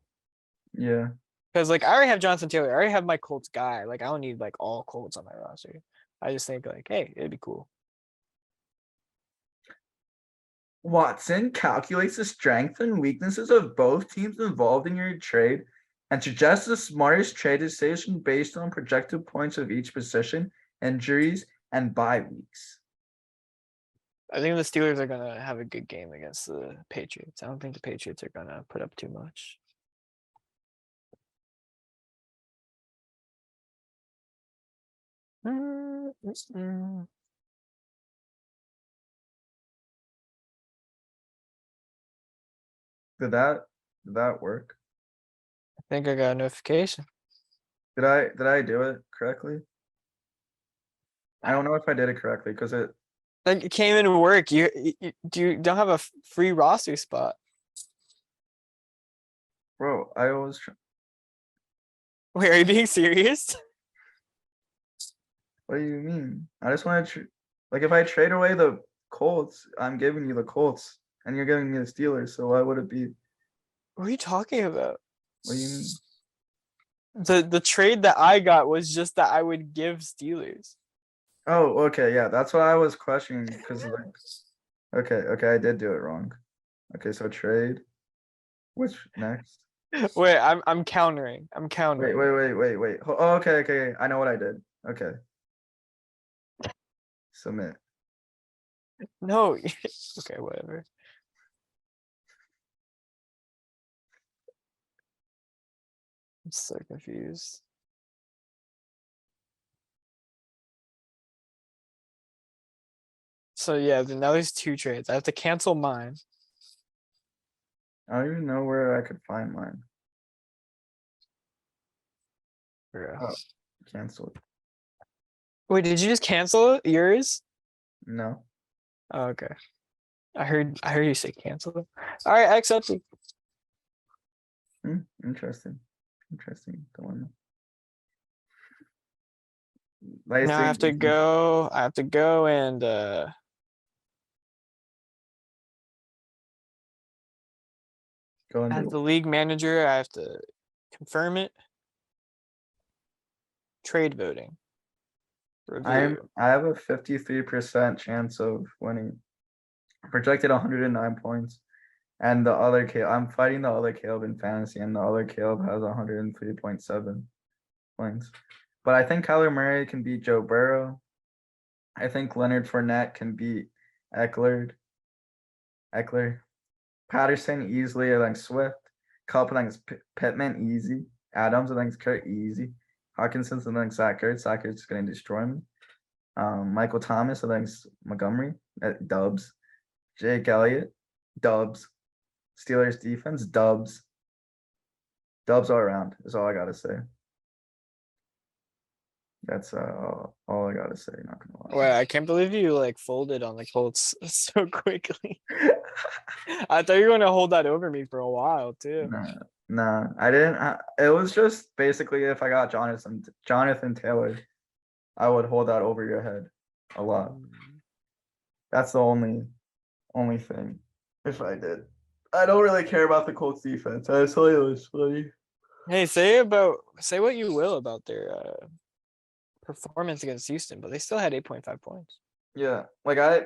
Yeah. Because like I already have Jonathan Taylor, I already have my Colts guy. Like I don't need like all Colts on my roster. I just think like, hey, it'd be cool. Watson calculates the strengths and weaknesses of both teams involved in your trade and suggests the smartest trade decision based on projected points of each position, injuries, and bye weeks. I think the Steelers are gonna have a good game against the Patriots. I don't think the Patriots are gonna put up too much. Did that work? I think I got a notification. Did I do it correctly? I don't know if I did it correctly because it. Like it came in work. You don't have a free roster spot. Bro, I was. Wait, are you being serious? What do you mean? I just want to like if I trade away the Colts, I'm giving you the Colts, and you're giving me the Steelers. So why would it be? What are you talking about? What do you mean? The trade that I got was just that I would give Steelers. Oh, okay, yeah, that's what I was questioning because like, okay, I did do it wrong. Okay, so trade. Which next? Wait, I'm countering. I'm countering. Wait. Oh, okay. I know what I did. Okay. Submit. No. Okay, whatever. I'm so confused. So yeah, now there's 2 trades. I have to cancel mine. I don't even know where I could find mine. Yeah. Oh, cancel it. Wait, did you just cancel yours? No. Oh, okay. I heard you say cancel. All right, I accept it. Interesting. Interesting dilemma. Now I have to go. I have to go and Go as into the league manager, I have to confirm it. Trade voting. Review. I have a 53% chance of winning. Projected 109 points. And the other Caleb, I'm fighting the other Caleb in fantasy, and the other Caleb has 103.7 points. But I think Kyler Murray can beat Joe Burrow. I think Leonard Fournette can beat Eckler. Patterson easily, I think Swift. Cup, I think it's Pittman easy. Adams, I think it's Kurt easy. Hawkinson, I think Zach Ertz. Zach Ertz is going to destroy me. Michael Thomas, I think it's Montgomery. Dubs. Jake Elliott. Dubs. Steelers defense. Dubs. Dubs all around is all I gotta say. That's all I gotta say. Not gonna lie. Wait, I can't believe you like folded on the Colts so quickly. I thought you were going to hold that over me for a while too. Nah, I didn't. It was just basically if I got Jonathan Taylor, I would hold that over your head a lot. That's the only thing. If I did, I don't really care about the Colts defense. I just thought it was funny. Hey, say what you will about their performance against Houston, but they still had 8.5 points. Yeah, like I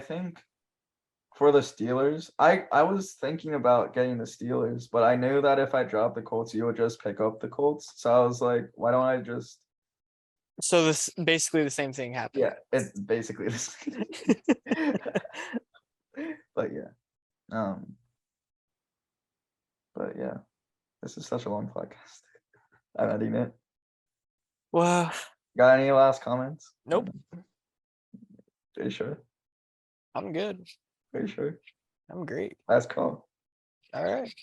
think for the Steelers, I was thinking about getting the Steelers, but I knew that if I dropped the Colts, you would just pick up the Colts. So I was like, why don't I just? So this basically the same thing happened. Yeah, it's basically the same. But yeah, but yeah, this is such a long podcast. I'm editing it. Well, Got any last comments? nope. Are you sure? I'm good. Are you sure? I'm great. Last call. All right.